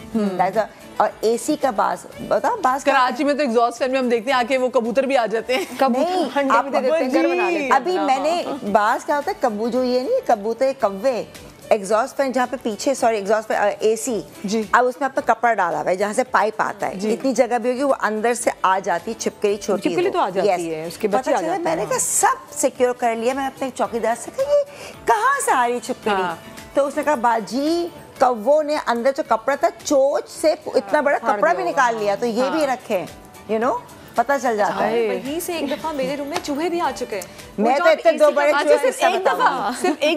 और एसी का बास बताओ, बास कराची में तो एग्जॉस्ट फैन में हम देखते हैं आके वो कबूतर भी आ जाते हैं, अभी मैंने बास क्या होता है, कबू जो ये नहीं कबूतर, कव्वे, एग्जॉस्ट फैन जहाँ पे पीछे, सॉरी एग्जॉस्ट फैन एसी, अब उसमें आपने कपड़ा डाला हुआ है जहाँ से पाइप आता है, इतनी जगह भी होगी वो अंदर से आ जाती है, छिपकली छोटी तो आ जाती है, उसके बच्चे आ जाते हैं। मैंने कहा सब सिक्योर कर लिया, मैं अपने चौकीदार से कहा ये कहाँ से आ रही छिपकली, तो उसने कहा बाजी कव्वों ने अंदर जो कपड़ा था चोच से इतना बड़ा कपड़ा भी निकाल लिया, तो ये भी रखे, यू नो पता चल जाता है। वहीं से एक दफा मेरे रूम में चूहे भी आ चुके हैं, मैं तो इतने 2 बड़े चूहे सिर्फ एक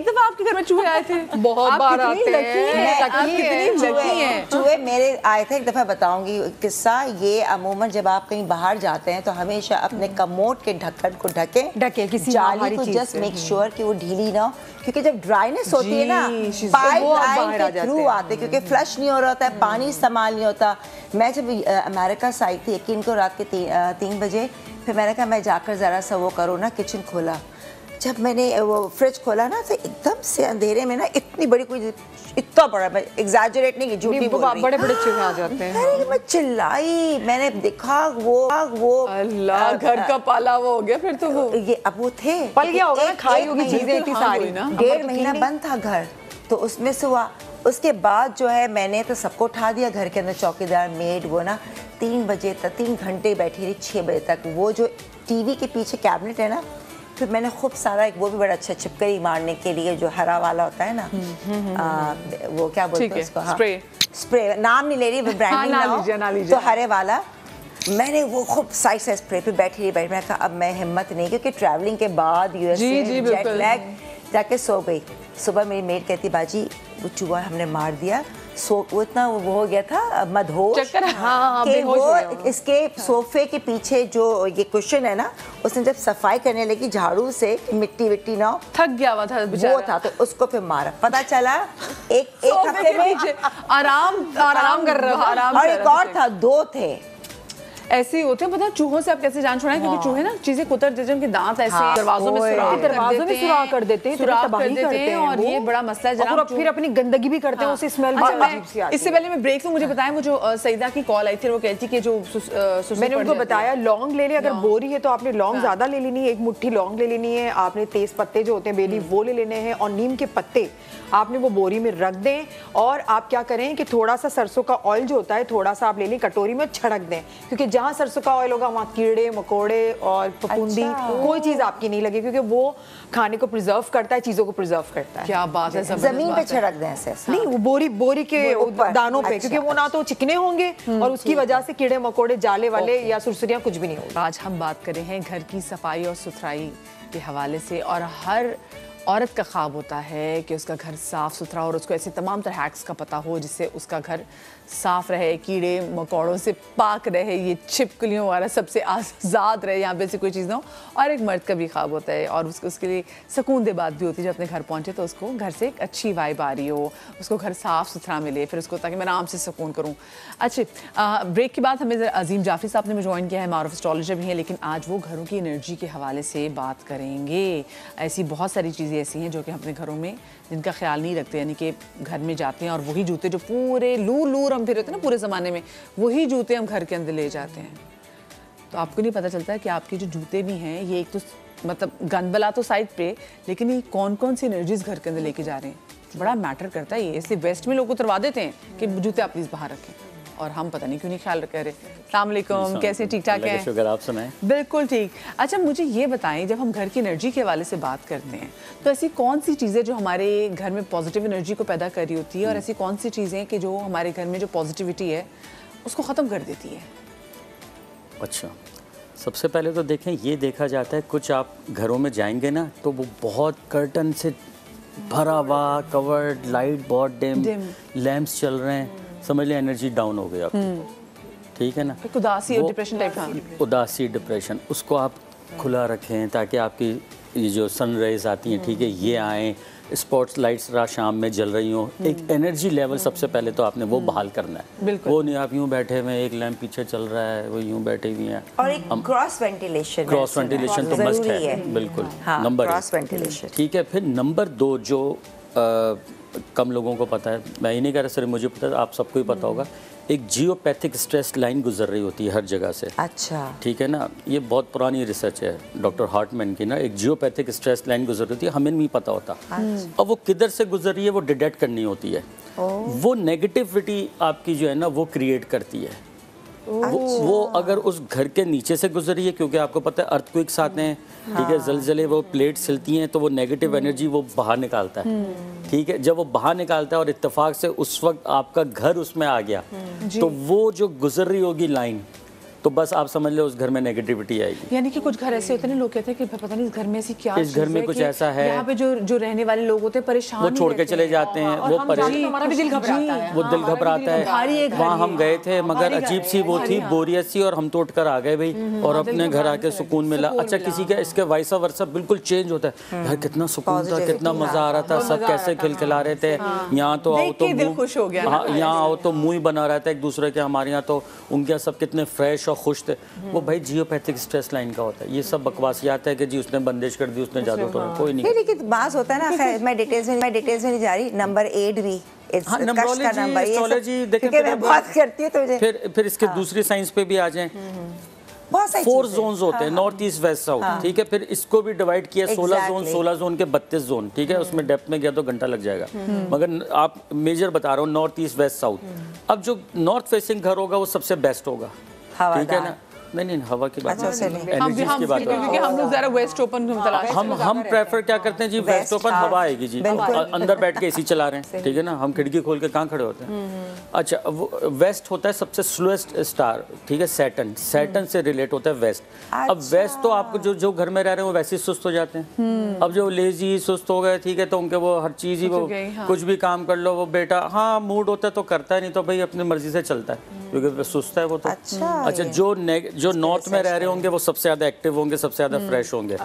दफा आपके घर में चूहे आए थे, बहुत बार आते हैं, चूहे मेरे आए थे, एक दफा बताऊंगी किस्सा, ये अमूमन जब आप कहीं बाहर जाते हैं तो हमेशा अपने कमोड के ढक्कन को ढके किसी जाली को, जस्ट मेक श्योर कि वो ढीली ना हो, क्योंकि जब ड्राइनेस होती है ना पाइप लाइन के थ्रू आते, क्योंकि फ्लश नहीं हो रहा होता है, पानी इस्तेमाल नहीं होता। मैं जब अमेरिका से आई थी यकीन को रात के 3 बजे, फिर मैंने कहा मैं जाकर ज़रा सा वो करूँ ना, किचन खोला, जब मैंने वो फ्रिज खोला ना तो एकदम से अंधेरे में ना इतनी बड़ी कोई इतना बड़ा, मैं एग्जैजरेट नहीं की, झूठी बोल रही, बड़े बड़े चूहे आ जाते हैं। अरे मैं चिल्लाई, मैंने देखा वो अल्लाह, घर का पाला वो हो गया फिर तो वो ये अब वो थे पल गया होगा ना, खाई होगी चीजें इतनी सारी ना। 1.5 महीना बंद था घर, तो उसमें से हुआ। उसके बाद जो है मैंने तो सबको उठा दिया घर के अंदर, चौकीदार, मेड, वो ना 3 बजे तक 3 घंटे बैठी रही, 6 बजे तक। वो जो टीवी के पीछे कैबिनेट है ना, फिर मैंने खूब सारा एक वो भी बड़ा अच्छा छिपकली मारने के लिए जो हरा वाला होता है ना, वो क्या बोलते हैं उसको, हाँ, स्प्रे, नाम नहीं ले रही, ब्रांडिंग ना हो, तो हरे वाला मैंने वो खूब साइड से स्प्रे पे बैठी रही। मैं कहा अब मैं हिम्मत नहीं, क्योंकि ट्रैवलिंग के बाद यूएसए जेट लैग, जाके सो गई। सुबह मेरी मेड कहती बाजी वो चूहा हमने मार दिया, सो वो इतना वो हो गया था मदहोश कि वो इसके सोफे के पीछे जो ये कुशन है ना, उसने जब सफाई करने लगी झाड़ू से, मिट्टी विट्टी ना, थक गया हुआ था वो था, तो उसको फिर मारा। पता चला एक हफ्ते में आराम कर रहा था, और एक और था, 2 थे। ऐसे ही होते हैं। पता है चूहों से आप कैसे जान छुड़ाएं, क्योंकि चूहे ना चीजें कुतर देते हैं, उनके दांत ऐसे दरवाजों में सुराख कर देते हैं, सुराख कर देते हैं, और ये बड़ा मसला है जनाब। फिर अपनी गंदगी भी करते हैं, उसे स्मेल भी अजीब सी आती है। इससे पहले मैं ब्रेक लूं, मुझे बताएं, वो जो सईदा की कॉल आई थी, वो कहती कि जो मैंने उनको बताया लौंग ले ले, अगर बोरी है तो आपने लौंग ज्यादा ले लेनी है, 1 मुट्ठी लौंग ले लेनी है, आपने तेज पत्ते जो होते हैं बेली वो ले लेने हैं, और नीम के पत्ते आपने वो बोरी में रख दें। और आप क्या करें कि थोड़ा सा सरसों का ऑयल जो होता है, थोड़ा सा आप ले लें, कटोरी में छिड़क दें, क्योंकि जहाँ सरसों का ऑयल होगा वहाँ कीड़े मकोड़े और फफूंदी कोई चीज आपकी नहीं लगे, क्योंकि वो खाने को प्रिजर्व करता है, चीजों को प्रिजर्व करता है। क्या बात है, जमीन पे छिड़क दें ऐसे, नहीं वो बोरी के दानों पे, क्योंकि वो ना तो चिकने होंगे और उसकी वजह से कीड़े मकोड़े, जाले वाले या सुरसुरियां कुछ भी नहीं होगी। आज हम बात कर रहे हैं घर की सफाई और सुथराई के हवाले से, और हर औरत का ख्वाब होता है कि उसका घर साफ़ सुथरा और उसको ऐसे तमाम तरह हैक्स का पता हो जिससे उसका घर साफ़ रहे, कीड़े मकोड़ों से पाक रहे, ये छिपकलियों वाला सबसे आज़ाद रहे, यहाँ पे से कोई चीज़ ना हो। और एक मर्द का भी ख्वाब होता है, और उसके लिए सुकून दे बात भी होती है जब अपने घर पहुँचे तो उसको घर से एक अच्छी वाइब आ रही हो, उसको घर साफ़ सुथरा मिले, फिर उसको ताकि मैं आराम से सुकून करूँ। अच्छा, ब्रेक के बाद हमें अजीम जाफरी साहब ने ज्वाइन किया है, मारूफ एस्ट्रोलॉजर भी हैं, लेकिन आज वो घरों की एनर्जी के हवाले से बात करेंगे। ऐसी बहुत सारी चीज़ें ऐसी हैं जो कि अपने घरों में जिनका ख्याल नहीं रखते, यानी कि घर में जाते हैं और वही जूते जो पूरे लूर हम फिर होते हैं ना पूरे ज़माने में, वही जूते हम घर के अंदर ले जाते हैं। तो आपको नहीं पता चलता है कि आपके जो जूते भी हैं ये एक तो मतलब गंदबला तो साइड पे, लेकिन ये कौन कौन सी एनर्जीज घर के अंदर लेके जा रहे हैं, बड़ा मैटर करता है ये। इसलिए वेस्ट में लोग उतरवा देते हैं कि जूते आप प्लीज़ बाहर रखें, और हम पता नहीं क्यों नहीं ख्याल रख रहे। अस्सलाम वालेकुम, कैसे, ठीक ठाक हैं? शुक्र, आप सुनाएं। बिल्कुल ठीक। अच्छा, मुझे ये बताएं, जब हम घर की एनर्जी के हवाले से बात करते हैं तो ऐसी कौन सी चीज़ें जो हमारे घर में पॉजिटिव एनर्जी को पैदा कर रही होती है, और ऐसी कौन सी चीज़ें कि जो हमारे घर में जो पॉजिटिविटी है उसको ख़त्म कर देती है? अच्छा, सबसे पहले तो देखें, ये देखा जाता है कुछ आप घरों में जाएंगे ना तो वो बहुत कर्टन से भरा हुआ, कवर्ड, लाइट बहुत डिम, लैंप्स चल रहे हैं, समझ लें एनर्जी डाउन हो गई आपकी, ठीक है ना। उदासी और डिप्रेशन टाइप का, उदासी डिप्रेशन, उसको आप खुला रखें ताकि आपकी ये जो सन रेज आती हैं, ठीक है, ये आएँ, स्पॉट्स लाइट्स शाम में जल रही हो, एक एनर्जी लेवल सबसे पहले तो आपने वो बहाल करना है। वो नहीं आप यूं बैठे हुए, एक लैंप पीछे चल रहा है, वो यूं बैठे हुए हैं। और एक क्रॉस वेंटिलेशन तो मस्ट है, बिल्कुल। नंबर क्रॉस वेंटिलेशन, ठीक है। फिर नंबर 2 जो कम लोगों को पता है, मैं ही नहीं कह रहा सिर्फ मुझे पता है, आप सबको ही पता होगा, एक जियोपैथिक स्ट्रेस लाइन गुजर रही होती है हर जगह से। अच्छा, ठीक है ना, ये बहुत पुरानी रिसर्च है डॉक्टर हार्टमैन की ना, एक जियोपैथिक स्ट्रेस लाइन गुजर रही होती है, हमें नहीं पता होता। अब वो किधर से गुजर रही है वो डिटेक्ट करनी होती है। वो नेगेटिविटी आपकी जो है ना वो क्रिएट करती है। वो अगर उस घर के नीचे से गुजर रही है, क्योंकि आपको पता है अर्थक्वेक्स आते हैं, ठीक है, जलजले, वो प्लेट हिलती हैं तो वो नेगेटिव एनर्जी वो बाहर निकालता है, ठीक है। जब वो बाहर निकालता है और इत्तेफाक से उस वक्त आपका घर उसमें आ गया, तो वो जो गुजर रही होगी लाइन, तो बस आप समझ लो उस घर में नेगेटिविटी आएगी। यानी कि कुछ घर ऐसे होते हैं, लोग कहते हैं कि पता नहीं इस घर में ऐसी क्या, इस घर में कुछ ऐसा है, यहाँ पे जो रहने वाले लोग होते हैं परेशान, वो छोड़ के चले जाते हैं, वो हमारा भी दिल घबराता है, वो दिल घबराता है। वहाँ हम गए थे, मगर अजीब सी वो थी, बोरियत सी, और हम तो उठकर आ गए भाई, और अपने घर आके सुकून मिला। अच्छा, किसी का इसके वाइसा वर्सा बिल्कुल चेंज होता है, यार कितना सुकून था, कितना मजा आ रहा था, सब कैसे खिलखिला रहे थे, यहाँ तो आओ तो दिल खुश हो गया, यहाँ आओ तो मुंह ही बना रहा था एक दूसरे के, हमारे यहाँ तो उनके सब कितने फ्रेश हमेशा खुश थे, वो भाई जियोपैथिक स्ट्रेस लाइन का होता है। ये सब बकवासियात है कि जी उसने बंदिश कर दी, उसने जादू तोड़ा, कोई नहीं। लेकिन बात होता है ना, खैर मैं डिटेल्स में नहीं जा रही। नंबर 8 भी हाँ, न्यूमरोलॉजी देखिए, मैं बात करती हूँ तो मुझे फिर इसके दूसरी साइंस पे भी आ जाएं। बहुत सारी 4 जोन्स होते हैं, नॉर्थ ईस्ट वेस्ट साउथ, ठीक है। फिर इसको भी डिवाइड किया 16 जोन, 16 जोन के 32 जोन, ठीक है। उसमें डेप्थ में गया तो घंटा लग जाएगा, मगर आप मेजर बता रहा हूँ, नॉर्थ ईस्ट वेस्ट साउथ। अब जो नॉर्थ फेसिंग घर होगा वो सबसे बेस्ट होगा, ठीक है ना। नहीं हवा की बात नहीं, एनर्जी की बात है, क्योंकि हम लोग जरा वेस्ट ओपन तलाश हम प्रेफर क्या करते हैं जी, वेस्ट ओपन हवा आएगी जी, अंदर बैठ के एसी चला रहे हैं, ठीक है ना। हम खिड़की खोल के कहाँ खड़े होते हैं। अच्छा, वेस्ट होता है सबसे स्लोएस्ट स्टार, ठीक है, सैटर्न से रिलेट होता है वेस्ट। अब वेस्ट तो आपको जो घर में रह रहे हैं वो वैसे ही सुस्त हो जाते हैं। अब जो लेजी सुस्त हो गए, ठीक है, तो उनके वो हर चीज ही वो कुछ भी काम कर लो, वो बेटा हाँ मूड होता है तो करता है, नहीं तो भाई अपनी मर्जी से चलता है, क्योंकि सुस्त है वो तो। अच्छा, जो नॉर्थ में रह रहे होंगे वो सबसे ज्यादा एक्टिव होंगे, सबसे ज्यादा फ्रेश होंगे,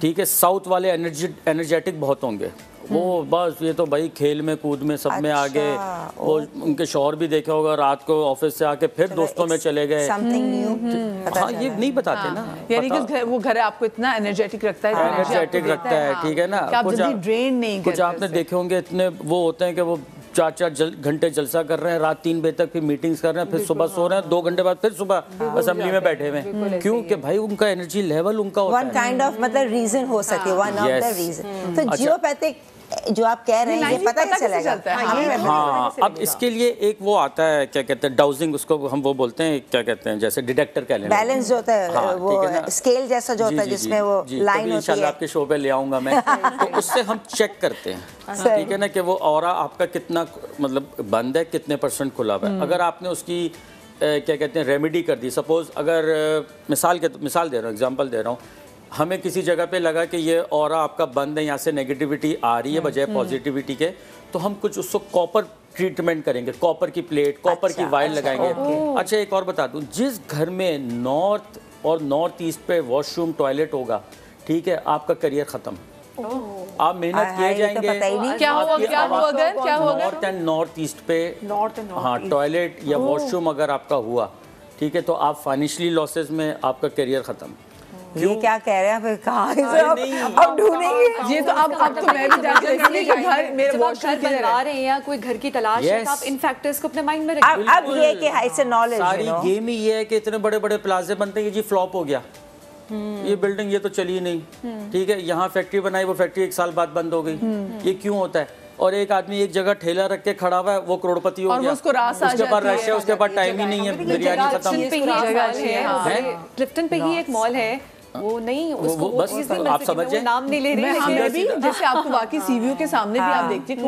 ठीक है। साउथ वाले एनर्जेटिक बहुत होंगे, वो बस ये तो भाई खेल में कूद में सब में आगे। वो उनके शौहर भी देखे होगा, रात को ऑफिस से आके फिर दोस्तों में चले गए। हाँ, ये नहीं बताते ना, यानी कि वो घर आपको इतना एनर्जेटिक रखता है, ठीक है ना। कुछ आपने देखे होंगे, इतने वो होते हैं कि वो 4 घंटे जलसा कर रहे हैं, रात 3 बजे तक फिर मीटिंग्स कर रहे हैं, फिर सुबह सो रहे हैं, 2 घंटे बाद फिर सुबह असेंबली में बैठे हुए हैं। क्यों कि भाई उनका एनर्जी लेवल उनका होता है। वन काइंड ऑफ मतलब रीजन हो सकती है, वन ऑफ द रीजन। तो जियोपैथिक जो आप कह रहे हैं, ये पता कैसे चलेगा? हाँ, अब इसके लिए एक वो आता है, क्या कहते हैं, डाउजिंग, उसको हम वो बोलते हैं, क्या कहते हैं, जैसे डिटेक्टर कह लें, बैलेंस जो होता है, वो स्केल जैसा जो होता है जिसमें वो लाइन होती है। इंशाल्लाह आपके शो पे ले आऊंगा मैं। तो उससे हम चेक करते हैं, ठीक है ना, कि वो ऑरा आपका कितना मतलब बंद है, कितने % खुला हुआ है। अगर आपने उसकी क्या कहते हैं रेमेडी कर दी, सपोज अगर मिसाल दे रहा हूँ, एग्जांपल दे रहा हूँ, हमें किसी जगह पे लगा कि ये ऑरा आपका बंद है, यहाँ से नेगेटिविटी आ रही है बजाय पॉजिटिविटी के, तो हम कुछ उसको कॉपर ट्रीटमेंट करेंगे, कॉपर की प्लेट, कॉपर की वायर लगाएंगे। अच्छा, एक और बता दूं, जिस घर में नॉर्थ और नॉर्थ ईस्ट पे वॉशरूम टॉयलेट होगा, ठीक है, आपका करियर खत्म। आप मेहनत किए जाएंगे, क्या होगा नॉर्थ एंड नॉर्थ ईस्ट पे, हाँ, टॉयलेट या वॉशरूम अगर आपका हुआ, ठीक है, तो आप फाइनेंशियली लॉसेस में, आपका करियर खत्म। ये क्या कह रहे हैं, फिर कहाँ अब ढूंढेंगे? ये तो अब तो मैं भी जानती हूँ कि घर मेरे वॉशरूम बनवा रहे हैं या कोई घर की तलाश है, तो आप इन फैक्टर्स को अपने माइंड में रखिए। अब ये कि हाई से नॉलेज, सारी गेम ही ये है कि इतने बड़े बड़े प्लाजे बनते हैं, ये जी फ्लॉप हो गया, ये बिल्डिंग ये तो चली नहीं, ठीक है, यहाँ फैक्ट्री बनाई, वो फैक्ट्री 1 साल बाद बंद हो गई। ये क्यों होता है? और एक आदमी एक जगह ठेला रख के खड़ा हुआ है, वो करोड़पति हो गया, उसके पास रश है, उसके पास टाइम ही नहीं है, बिरयानी खत्म। क्लिफ्टन पे ही एक मॉल है, वो नहीं, उसको बस आप समझे, नाम नहीं ले रहे, भी जैसे आपको बाकी सीवीओ के सामने भी आप देखते हैं,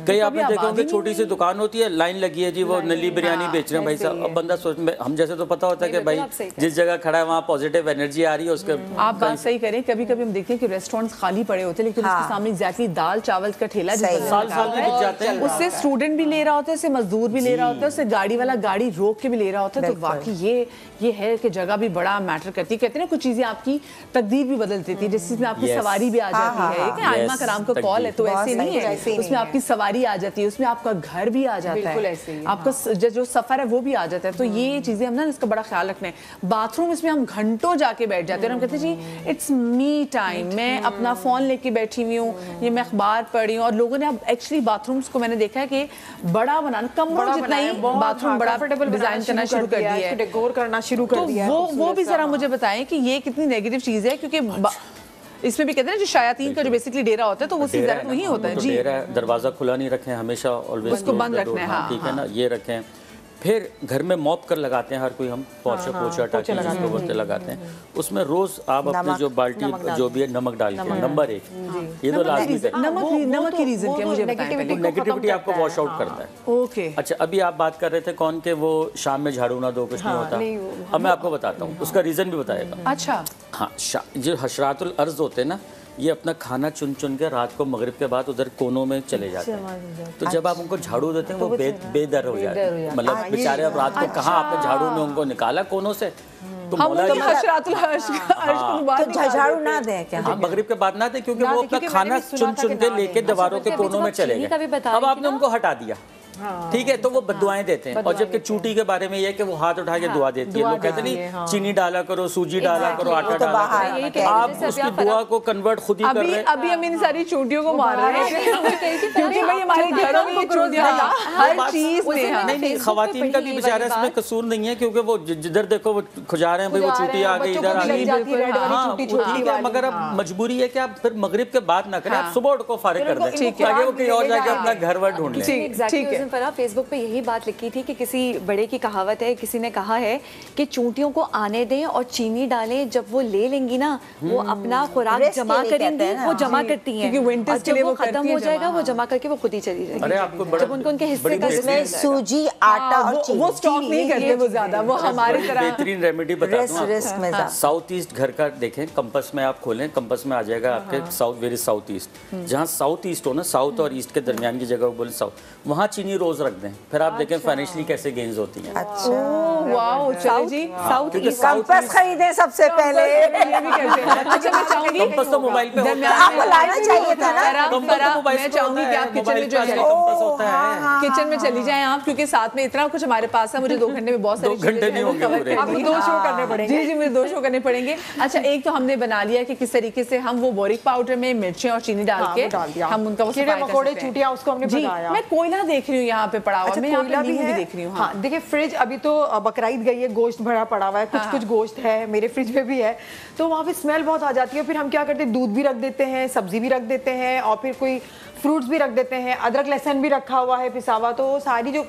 कहीं आपने देखे होंगे छोटी सी दुकान होती है, लाइन लगी है जी, वो नली बिरयानी बेच रहे हैं भाई साहब। अब बंदा सोच, हम जैसे तो पता होता है कि भाई जिस जगह खड़ा है वहाँ पॉजिटिव एनर्जी आ रही है उसके। आप बात सही करें, कभी कभी हम देखते हैं कि रेस्टोरेंट्स खाली पड़े होते हैं, लेकिन उसके सामने एग्जैक्टली दाल चावल का ठेला साल में बिक जाते हैं, उससे स्टूडेंट भी ले रहा होता है, उससे मजदूर भी ले रहा होता है, उससे गाड़ी वाला गाड़ी रोक के भी ले रहा होता है। तो वाकई ये है कि जगह भी बड़ा मैटर करती है। कहते हैं ना, कुछ चीजें आपकी तकदीर भी बदल देती है, जिसमें आपकी सवारी भी आ जाती है। कि आइमा कराम का कॉल है तो ऐसे नहीं है, उसमें आपकी सवारी आ जाती है, उसमें आपका घर भी आ जाता है, आपका जो सफर है वो भी आ जाता है। तो ये चीजें हम ना इसका बड़ा ख्याल रखना है। बाथरूम इसमें हम घंटों जाके बैठ जाते हैं, हम कहते हैं जी इट्स मी टाइम, मैं अपना फोन लेके बैठी हुई हूँ, ये मैं अखबार पढ़ी हूँ। और लोगों ने अब एक्चुअली बाथरूम्स को मैंने देखा है कि बड़ा बनाना, कमरों जितना ही बाथरूम बड़ा डिजाइन करना शुरू कर दिया है, डेकोर करना शुरू कर दिया है। वो भी जरा मुझे बताएं कि ये कितनी नेगेटिव चीज है, क्योंकि इसमें भी कहते हैं ना, जो शायातीन का जो बेसिकली डेरा होता है, तो वो ज़्यादा वही होता है जी। दरवाजा खुला नहीं रखें हमेशा, ऑलवेज उसको बंद रखना है, ठीक है ना, ये रखें। फिर घर में मॉप कर लगाते हैं हर कोई, हम पोछा टाकी जिसको बोलते लगाते हैं, उसमें रोज आप अपने जो बाल्टी जो भी है नमक डाल के, नंबर 1 ये तो लाजमी है। नमक की रीजन क्या मुझे बताएं? नेगेटिविटी आपको वॉश आउट करता है। ओके, अच्छा, अभी आप बात कर रहे थे कौन के वो शाम में झाड़ू ना दो, कुछ नहीं होता। अब मैं आपको बताता हूँ, उसका रीजन भी बताएगा। अच्छा, हाँ, जो हशरातुल अर्ज होते हैं ना, ये अपना खाना चुन चुन के रात को मगरिब के बाद उधर कोनों में चले जाते हैं। तो जब आप उनको झाड़ू देते हैं वो बेदर हो जाते हैं, मतलब बेचारे अब रात को कहाँ आपने झाड़ू में उनको निकाला कोनों से, तो झाड़ू ना दें क्या? हाँ, मगरिब के बाद ना दें, क्योंकि वो अपना खाना चुन चुन के लेके दीवारों के कोनों में चले गए। अब आपने उनको हटा दिया, ठीक है, तो वो बदुआएं देते हैं। और जबकि चूटी के बारे में ये है कि वो हाथ उठा के दुआ देती है। लोग कहते नहीं चीनी डाला करो, सूजी डाला करो, आटा डाला करो, आप उसकी दुआ को कन्वर्ट खुद ही कर रहे हैं। अभी हम इन सारी चूटियों को मार रहे हैं क्योंकि भाई हमारे घरों में चूटियां हर चीज में। नहीं, खवातीन का भी बेचारा इसमें कसूर नहीं है, क्योंकि वो जिधर देखो वो खुजा रहे हैं, भाई वो चूटी आ गई, इधर आ गई, मगर अब मजबूरी है कि आप फिर मगरिब के बाद ना करें, आप सुबह उठ को फारिग कर दें ताकि वो कहीं और जाके अपना घर वर ढूंढ लें। ठीक है। फेसबुक पे यही बात लिखी थी कि किसी बड़े की कहावत है, किसी ने कहा है कि चूंटियों को आने दें और चीनी डालें, जब वो ले लेंगी ना वो अपना खुराक जमा करेंगी, वो जमा करती हैं, क्योंकि विंटर्स के लिए वो खत्म हो जाएगा वो जमा करके वो खुद ही चली जाएगी। अरे आपको बड़ा जब उनके हिस्से का इसमें सूजी, आटा और चीनी, वो स्टॉक नहीं करते वो ज्यादा, वो हमारी तरह बेहतरीन रेमेडी बता दूं आपको। साउथ ईस्ट घर का देखें, कंपस में आप खोलें, कंपस में आ जाएगा आपके साउथ, वेरी साउथ ईस्ट, जहाँ साउथ ईस्ट हो ना, साउथ और ईस्ट के दरमियान की जगह बोले साउथ, वहाँ चीनी रोज रख दें, फिर आप देखें फाइनेंशियली कैसे गेन्स होती हैं। वाओ, चलो जी, साउथ ईस्ट कंपास खरीदे सबसे पहले। ये भी करते हैं। अच्छा, मैं चाहूंगी कंपास तो मोबाइल पे होता है, आपको लाना चाहिए था ना। मैं चाहूंगी कि आप किचन में जो है कंपास होता है, किचन में चली जाएं आप, क्योंकि साथ में इतना कुछ हमारे पास है, मुझे 2 घंटे में बहुत सारी 2 घंटे नहीं होंगे पूरे। आपको 2 शो करने पड़ेंगे। जी जी, मुझे 2 शो करने पड़ेंगे। अच्छा, एक तो हमने बना लिया कि किस तरीके से हम वो बोरिक पाउडर में मिर्चें और चीनी डाल के हम उनका कीड़े मकोड़े चूटियां उसको हमने बनाया। मैं कोयला देख रही हूँ यहाँ पे पड़ा हुआ, मैं यहाँ पे नींबू भी देख रही हूँ। हाँ, देखिए फ्रिज अभी तो बकरीद गई है, गोश्त भरा पड़ा हुआ है, कुछ गोश्त है, मेरे फ्रिज में भी है, तो वहाँ पे स्मेल बहुत आ जाती है। फिर हम क्या करते हैं, दूध भी रख देते हैं, सब्जी भी रख देते हैं, और फिर कोई फ्रूट्स भी रख देते हैं, अदरक लहसुन भी रखा हुआ है पिसा हुआ, तो सारी जो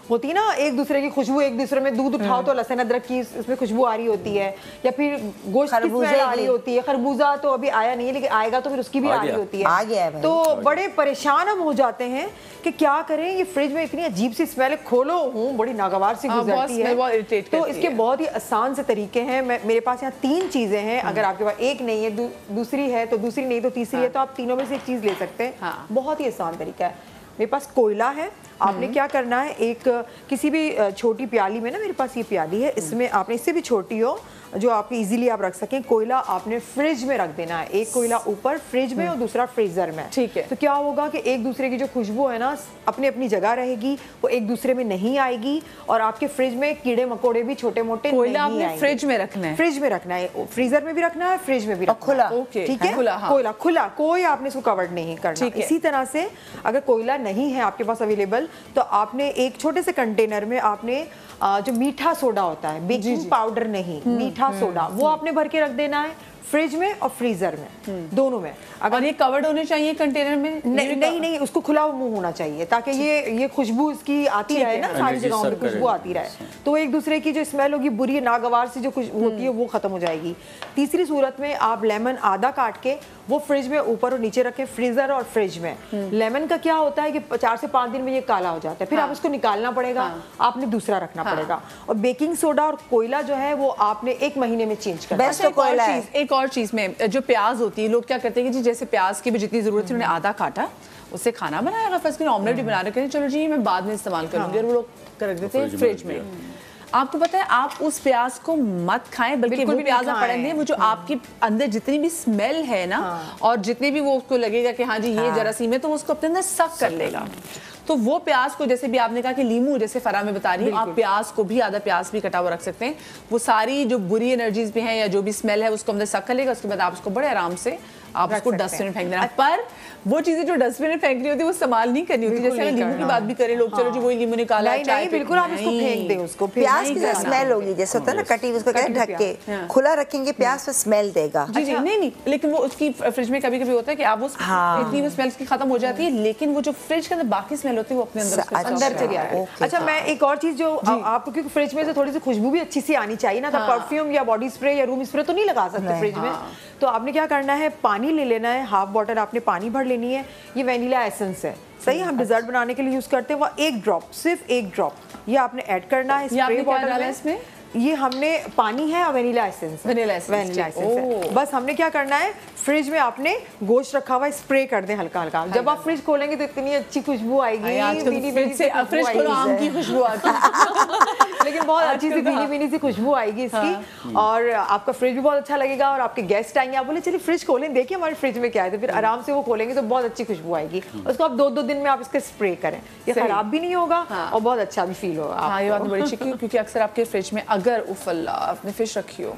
होती है ना एक दूसरे की खुशबू, एक दूसरे में दूध उठाओ तो लहसुन अदरक की इसमें खुशबू आ रही होती है, या फिर गोश्त की स्मेल आ रही होती है। खरबूजा तो अभी आया नहीं है, लेकिन आएगा तो फिर उसकी भी आ रही होती है। आ गया है भाई। तो बड़े परेशान हम हो जाते हैं कि क्या करें, ये फ्रिज में इतनी अजीब सी स्मेल, खोलो हूँ बड़ी नागवार सी गुजरती है। तो इसके बहुत ही आसान से तरीके हैं। मेरे पास यहाँ 3 चीजें हैं, अगर आपके पास एक नहीं है, दूसरी है तो दूसरी नहीं तो तीसरी है, तो आप तीनों में से एक चीज ले सकते हैं। बहुत ही आसान तरीका है। मेरे पास कोयला है, आपने क्या करना है, एक किसी भी छोटी प्याली में ना, मेरे पास ये प्याली है, इसमें आपने, इससे भी छोटी हो जो आपकी इजीली आप रख सकें, कोयला आपने फ्रिज में रख देना है। एक कोयला ऊपर फ्रिज में और दूसरा फ्रीजर में। ठीक है। तो क्या होगा कि एक दूसरे की जो खुशबू है ना अपनी अपनी जगह रहेगी, वो एक दूसरे में नहीं आएगी, और आपके फ्रिज में कीड़े मकोड़े भी छोटे मोटे कोयला आपने फ्रिज में रखना है, फ्रिज में रखना है, फ्रीजर में भी रखना है, फ्रिज में भी रखना खुला। है। ठीक है, कोयला खुला, कोई आपने इसको कवर्ड नहीं करना। इसी तरह से अगर कोयला नहीं है आपके पास अवेलेबल, तो आपने एक छोटे से कंटेनर में आपने जो मीठा सोडा होता है, बेकिंग पाउडर नहीं, मीठा सोडा, वो आपने भर के रख देना है फ्रिज में और फ्रीजर में, दोनों में। अगर ये कवर्ड होने चाहिए कंटेनर में? नहीं, उसको खुला मुंह होना चाहिए, ताकि ये खुशबू इसकी आती रहे ना, सारी जगहों में खुशबू आती रहे, तो एक दूसरे की जो स्मेल होगी बुरी नागवार सी जो खुशबू होती है वो खत्म हो जाएगी। तीसरी सूरत में आप लेमन आधा काट के वो फ्रिज में ऊपर और नीचे रखें, फ्रीजर और फ्रिज में। लेमन का क्या होता है कि 4 से 5 दिन में ये काला हो जाता है, फिर आप उसको निकालना पड़ेगा, आपने दूसरा रखना पड़ेगा। और बेकिंग सोडा और कोयला जो है वो आपने 1 महीने में चेंज करना है। एक और चीज में जो प्याज होती है, लोग क्या करते हैं कि जी जैसे प्याज की भी जितनी जरूरत है उन्होंने आधा काटा, उससे खाना बनाया, फर्स्ट दिन ऑमलेट भी बना रहे, चलो जी मैं बाद में इस्तेमाल करूंगी, और वो लोग कर देते हैं फ्रिज में। आपको पता है आप उस प्याज को मत खाएं, बल्कि वो प्याज आप पड़ेंगे, वो जो आपकी अंदर जितनी भी स्मेल है ना, और जितने भी वो उसको लगेगा कि हाँ जी ये जरासीम है, तो उसको अपने अंदर सक कर लेगा। तो वो प्याज को, जैसे भी आपने कहा कि लीमू, जैसे फरा में बता रही हूँ, आप प्याज को भी, आधा प्याज भी कटा हुआ रख सकते हैं, वो सारी जो बुरी एनर्जीज भी हैं या जो भी स्मेल है उसको अंदर सक कर लेगा। उसके बाद आप उसको बड़े आराम से आप उसको डस्टबिन में फेंक देना। पर वो चीजें जो डस्टबिन में फेंकनी होती है वो इस्तेमाल नहीं करनी होती। जैसे लीमू की बात भी करें लोग, चलो जी वही लीमू निकाला, नहीं बिल्कुल आप इसको फेंक दें, उसको प्याज की स्मेल होगी, जैसे होता है ना कटी, उसको ढक के खुला रखेंगे, प्याज पे स्मेल देगा। जी जी, नहीं, लेकिन वो उसकी फ्रिज में कभी कभी होता है कि आप इतनी वो स्मेल उसकी खत्म हो जाती है, लेकिन वो जो फ्रिज के अंदर बाकी स्मेल होती है वो अपने अंदर चली आती है। अच्छा, मैं एक और चीज जो आपको, क्योंकि फ्रिज में से थोड़ी सी खुशबू भी अच्छी सी आनी चाहिए ना, तो परफ्यूम या बॉडी स्प्रे या रूम स्प्रे तो नहीं लगा सकते फ्रिज में। तो आपने क्या करना है, पानी ले लेना है, हाफ बॉटल आपने पानी भर लेनी है। ये वेनिला एसेंस है, सही, हम डिजर्ट बनाने के लिए यूज करते हैं, वो 1 ड्रॉप, सिर्फ 1 ड्रॉप ये आपने ऐड करना है स्प्रे बॉटल में। ये हमने पानी है और वेनिला एसेंस है। बस हमने क्या करना है, फ्रिज में आपने गोश्त रखा हुआ है, स्प्रे कर दें हल्का हल्का। जब आप फ्रिज खोलेंगे तो इतनी अच्छी खुशबू आएगी, फ्रिज खोलो आम की खुशबू आती है। लेकिन बहुत अच्छी सी भीनी भीनी सी खुशबू आएगी इसकी, और आपका फ्रिज भी बहुत अच्छा लगेगा, और आपके गेस्ट आएंगे, आप बोले चलिए फ्रिज खोलें, देखिए हमारे फ्रिज में क्या है, तो फिर आराम से वो खोलेंगे तो बहुत अच्छी खुशबू आएगी। उसको आप 2-2 दिन में आप इसके स्प्रे करें, ये खराब भी नहीं होगा और बहुत अच्छा भी फील होगा। हाँ, ये बात बड़ी अच्छी, क्योंकि अक्सर आपके फ्रिज में अगर उफल्ला आपने फिश रखी हो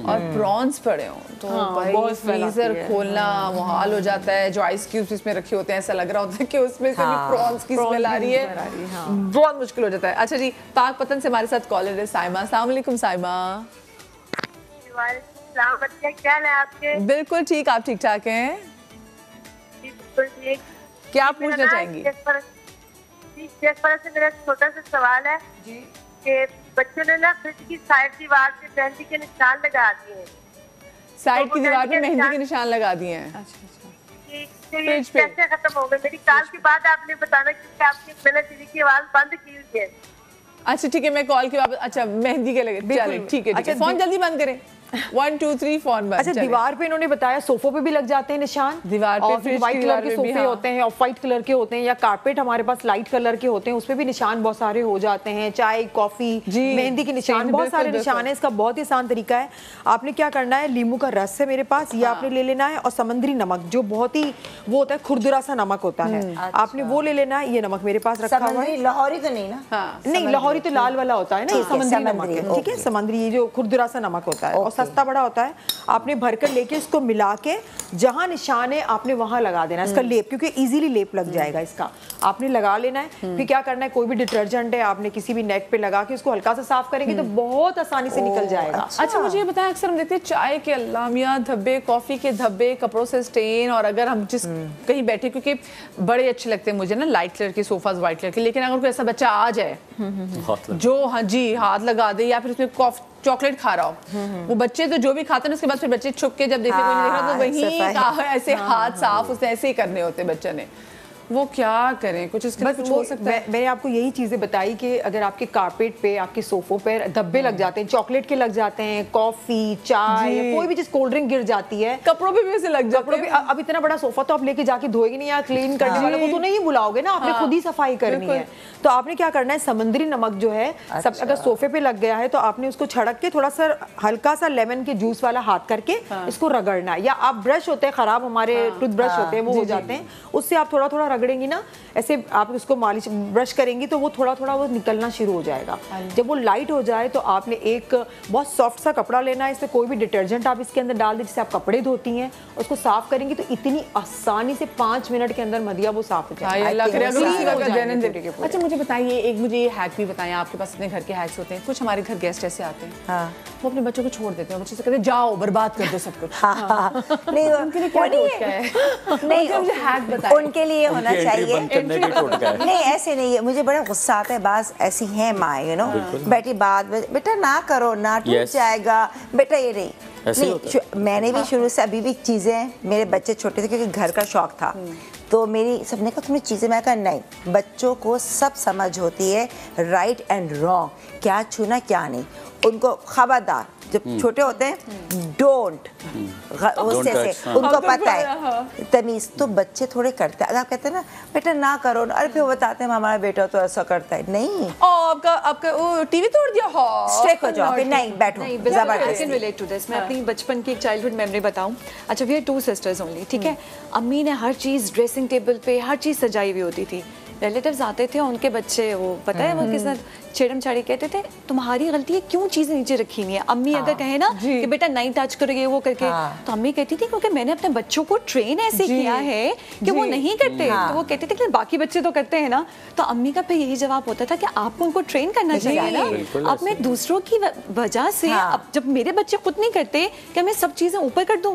और प्रॉन्स पड़े हो तो भाई फ्रीजर खोलना मुहाल हो जाता है। जो आइस क्यूब्स इसमें रखे होते हैं ऐसा लग रहा होता है कि उसमें से भी प्रॉन्स की स्मेल आ रही है, बहुत मुश्किल हो जाता है। अच्छा जी, पाक पतन से हमारे साथ कॉलर है साइमा। अस्सलाम वालेकुम साइमा। क्या है आपके? बिल्कुल ठीक, आप ठीक ठाक हैं? बिल्कुल ठीक। क्या आप पूछना चाहेंगी? जिस पर से मेरा छोटा सा सवाल है कि बच्चों ने ना फ्रिज की साइड दीवार पे मेहंदी के निशान लगा दिए हैं। साइड की दीवार पे मेहंदी के निशान लगा दिए हैं? अच्छा। ये कैसे खत्म हो गए? मेरी कॉल के बाद आपने बताना क्योंकि आपकी मैंने टीवी की आवाज बंद की हुई है। अच्छा ठीक है, मैं कॉल के बाद, अच्छा मेहंदी के लगे, चलिए ठीक है, अच्छा फोन जल्दी बंद करें। 1 2 3 फोन बंद। अच्छा, दीवार पे इन्होंने बताया सोफों पे भी लग जाते हैं निशान, दीवार पे व्हाइट कलर के सोफे होते हैं, ऑफ व्हाइट कलर के होते हैं, या कारपेट हमारे पास लाइट कलर के होते हैं, उसपे भी निशान बहुत सारे हो जाते हैं, चाय कॉफी मेहंदी के निशान, बहुत सारे निशान है। इसका बहुत ही आसान तरीका है, आपने क्या करना है, नींबू का रस है मेरे पास, ये आपने ले लेना है, और समुद्री नमक जो बहुत ही वो होता है खुरदुरा सा नमक होता है, आपने वो ले लेना है। ये नमक मेरे पास रखा हुआ है, लाहौरी तो नहीं ना? नहीं, लाहौरी तो लाल वाला होता है ना, समुद्री नमक है, ठीक है, समुद्री ये जो खुरदुरा सा नमक होता है और सस्ता बड़ा होता है। आपने भरकर लेके इसको मिला के जहां निशान है आपने वहां लगा देना इसका लेप, क्योंकि इजीली लेप लग जाएगा इसका, आपने लगा लेना है। फिर क्या करना है, कोई भी डिटर्जेंट है आपने किसी भी नेक पे लगा के उसको हल्का सा साफ करेंगे तो बहुत आसानी से निकल जाएगा। अच्छा मुझे ये बताएं, अक्सर हम देखते हैं चाय के अल्लामिया धब्बे, कॉफी के धब्बे, कपड़ों से स्टेन, और अगर हम जिस कहीं बैठे, क्योंकि बड़े अच्छे लगते हैं मुझे ना लाइट कलर के सोफाज व्हाइट कलर के, लेकिन अगर कोई ऐसा बच्चा आ जाए जो हाँ जी हाथ लगा दे या फिर उसमें चॉकलेट खा रहा हो, वो बच्चे तो जो भी खाते हैं उसके बाद फिर बच्चे छुप के जब देखे कोई नहीं देख रहा तो वही ऐसे हाथ साफ उसने ऐसे ही करने होते बच्चे ने, वो क्या करें, कुछ इसके लिए कुछ हो सकता है? मैंने आपको यही चीजें बताई कि अगर आपके कारपेट पे, आपके सोफों पे धब्बे लग जाते हैं, चॉकलेट के लग जाते हैं, कॉफी चाय कोई भी चीज, कोल्ड ड्रिंक गिर जाती है, कपड़ों पे भी ऐसे लग जाते हैं। अब इतना बड़ा सोफा तो आप लेके जाके धोएगी नहीं या क्लीन करने वाले को तो नहीं बुलाओगे ना, आपने खुद ही सफाई करनी है। तो आपने क्या करना है, समुद्री नमक जो है सब अगर सोफे पे लग गया है तो आपने उसको छड़क के थोड़ा सा हल्का सा लेमन के जूस वाला हाथ करके इसको रगड़ना है, या आप ब्रश होते हैं खराब, हमारे टूथब्रश होते हैं वो हो जाते हैं, उससे आप थोड़ा थोड़ा रगड़ेंगी ना, ऐसे आप उसको मालिश ब्रश करेंगी तो वो थोड़ा थोड़ा वो निकलना शुरू हो जाएगा। जब वो लाइट हो जाए तो आपने एक बहुत सॉफ्ट सा कपड़ा लेना है, इसमें कोई भी डिटर्जेंट आप इसके अंदर डाल दें, जिससे आप कपड़े धोती हैं, उसको साफ करेंगी तो इतनी आसानी से 5 मिनट के अंदर मदिया वो साफ हो जाएगा। अच्छा मुझे बताइए, एक मुझे ये हैक भी बताएं, आपके पास इतने घर के हैक्स होते हैं, कुछ हमारे घर गेस्ट ऐसे आते हैं वो अपने बच्चों को छोड़ देते हैं, बच्चे से कहते हैं जाओ बर्बाद कर दो सब कुछ। नहीं उनके लिए क्या टोटका है? नहीं मुझे हैक बताएं, उनके लिए होना चाहिए। नहीं ऐसे नहीं है, मुझे बड़ा गुस्सा आता है, बात ऐसी है माँ, यू नो बेटी बात बेटा ना करो ना टूट जाएगा बेटा, ये नहीं। मैंने भी शुरू से अभी भी चीजें, मेरे बच्चे छोटे थे क्योंकि घर का शौक था, तो मेरी सबने कहा तुम्हें चीजें, मैं कहा नहीं, बच्चों को सब समझ होती है, राइट एंड रॉन्ग, क्या छूना क्या नहीं, उनको खबरदार जब छोटे होते हैं डोंट उससे से उनको पता है तमीज, तो बच्चे थोड़े करते हैं। अगर आप कहते हैं ना बेटा ना करो, अरे फिर वो बताते हैं हमारा बेटा तो ऐसा करता है, नहीं आपका वो टीवी तोड़ दिया, स्ट्रेक हो जाओ, नहीं बैठो, जबरदस्ती। रिलेट टू दिस, मैं अपनी बचपन की एक चाइल्डहुड मेमोरी बताऊं। अच्छा वी आर 2 सिस्टर्स ओनली, ठीक है, अम्मी ने हर चीज ड्रेसिंग टेबल पे हर चीज सजाई हुई होती थी, रिलेटिव्स आते थे उनके बच्चे, वो पता है वो किस छेड़म छाड़ी कहते थे तुम्हारी गलती है, क्यों चीजें नीचे रखी हुई है। अम्मी अगर कहे ना कि बेटा नहीं टच करोगे वो करके, तो अम्मी कहती थी क्योंकि मैंने अपने बच्चों को ट्रेन ऐसे किया है कि वो नहीं करते, तो वो कहते थे कि बाकी बच्चे तो करते हैं ना, तो अम्मी का फिर यही जवाब होता था कि आपको उनको ट्रेन करना चाहिए ना। अब मैं दूसरों की वजह से अब जब मेरे बच्चे खुद नहीं करते कि मैं सब चीजें ऊपर कर दूं,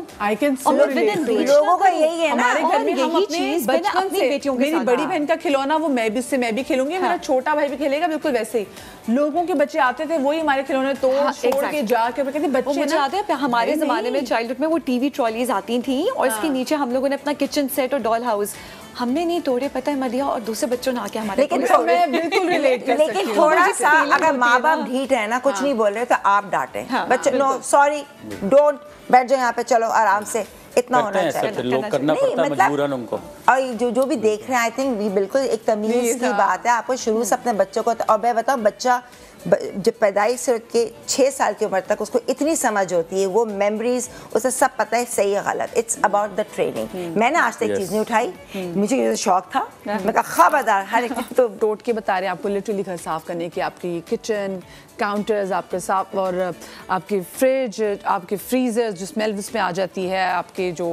लोगों का यही है ना, हमारे घर में हम अपने बचपन से बेटियों के, मेरी बड़ी बहन का खिलौना वो मैं भी खेलूंगी, मेरा छोटा भाई भी खेलेगा, बिल्कुल वैसे ही लोगों के बच्चे आते थे वही हमारे खिलौने तोड़ छोड़ के जाके कहते बच्चे ना आते हैं। हमारे जमाने में चाइल्डहुड में वो टीवी ट्रॉलीज आती थी और इसके नीचे हम लोगों ने अपना किचन सेट और डॉल हाउस हमने नहीं तोड़े, पता है मदिया, और दूसरे बच्चों ने आके हमारे, लेकिन मैं बिल्कुल रिलेट कर सकती हूं, लेकिन थोड़ा सा अगर माँ बाप ढीठ है ना, कुछ नहीं बोल रहे तो आप डांटे बच्चे, नो सॉरी डोंट बैठ जाओ यहाँ पे, चलो आराम से, इतना होना चाहिए, लोग करना पड़ता है मजबूरन उनको। और जो भी देख रहे हैं आई थिंक बिल्कुल एक तमीज की बात है, आपको शुरू से अपने बच्चों को, और मैं बताऊं बच्चा जब पैदाइश से के 6 साल की उम्र तक उसको इतनी समझ होती है, वो मेमोरीज उसे सब पता है सही है गलत। It's about the training. मैंने आज तक चीज़ नहीं उठाई, मुझे ये शौक था, मैं कहा खबरदार हर एक तो टोट के बता रहे हैं आपको लिटरली घर साफ करने की, आपकी किचन काउंटर्स आपके साफ, और आपकी फ्रिज, आपके फ्रीजर जो स्मेल उसमें आ जाती है, आपके जो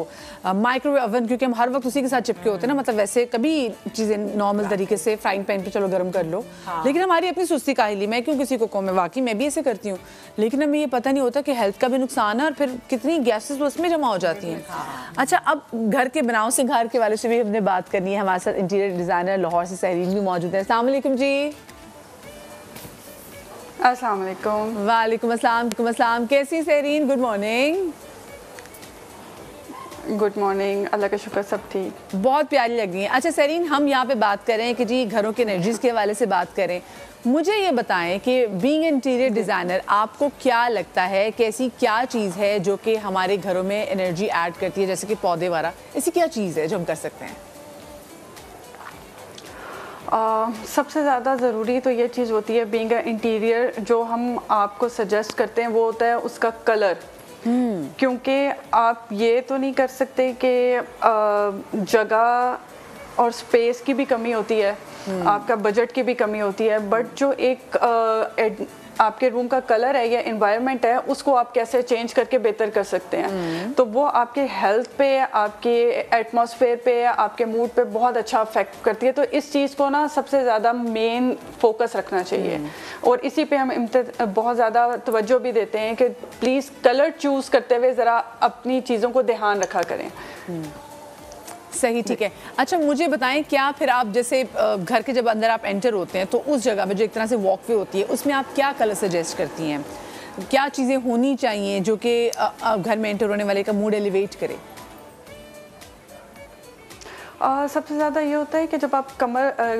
माइक्रोवेव ओवन, क्योंकि हम हर वक्त उसी के साथ चिपके होते हैं ना, मतलब वैसे कभी चीज़ें नॉर्मल तरीके से फ्राइंग पैन पे चलो गर्म कर लो, लेकिन हमारी अपनी सुस्ती काहिली, मैं क्यों किसी को कहूँ, मैं वाकई मैं भी ऐसे करती हूँ, लेकिन हमें ये पता नहीं होता कि हेल्थ का भी नुकसान है और फिर कितनी गैसेस उसमें जमा हो जाती हैं। अच्छा, अब घर के बनाओ सिंगार के वाले से भी हमने बात करनी है। हमारे साथ इंटीरियर डिज़ाइनर लाहौर से सहरीन भी मौजूद है। अस्सलाम वालेकुम जी। अस्सलाम वालेकुम। वालेकुम अस्सलाम। कैसी Sahreen? Good morning. Good morning, Allah का शुक्र सब ठीक। बहुत प्यारी लग रही है। अच्छा सहरीन, हम यहाँ पे बात कर रहे हैं कि जी घरों के एनर्जीज के हवाले से बात करें। मुझे ये बताएं कि बीइंग इंटीरियर डिज़ाइनर आपको क्या लगता है कि ऐसी क्या चीज़ है जो कि हमारे घरों में एनर्जी ऐड करती है, जैसे कि पौधे वाला, ऐसी क्या चीज़ है जो हम कर सकते हैं? सबसे ज़्यादा ज़रूरी तो ये चीज़ होती है बीइंग इंटीरियर, जो हम आपको सजेस्ट करते हैं वो होता है उसका कलर। क्योंकि आप ये तो नहीं कर सकते कि जगह और स्पेस की भी कमी होती है, आपका बजट की भी कमी होती है, बट जो एक आपके रूम का कलर है या एनवायरनमेंट है उसको आप कैसे चेंज करके बेहतर कर सकते हैं, तो वो आपके हेल्थ पे, आपके एटमॉस्फेयर पे, आपके मूड पे बहुत अच्छा अफेक्ट करती है। तो इस चीज़ को ना सबसे ज़्यादा मेन फोकस रखना चाहिए, और इसी पे हम बहुत ज़्यादा तवज्जो भी देते हैं कि प्लीज़ कलर चूज़ करते हुए ज़रा अपनी चीज़ों को ध्यान रखा करें। सही, ठीक है। अच्छा मुझे बताएं, क्या फिर आप जैसे घर के जब अंदर आप एंटर होते हैं तो उस जगह में जो एक तरह से वॉकवे होती है उसमें आप क्या कलर सजेस्ट करती हैं? क्या चीज़ें होनी चाहिए जो कि घर में एंटर होने वाले का मूड एलिवेट करे? सबसे ज़्यादा ये होता है कि जब आप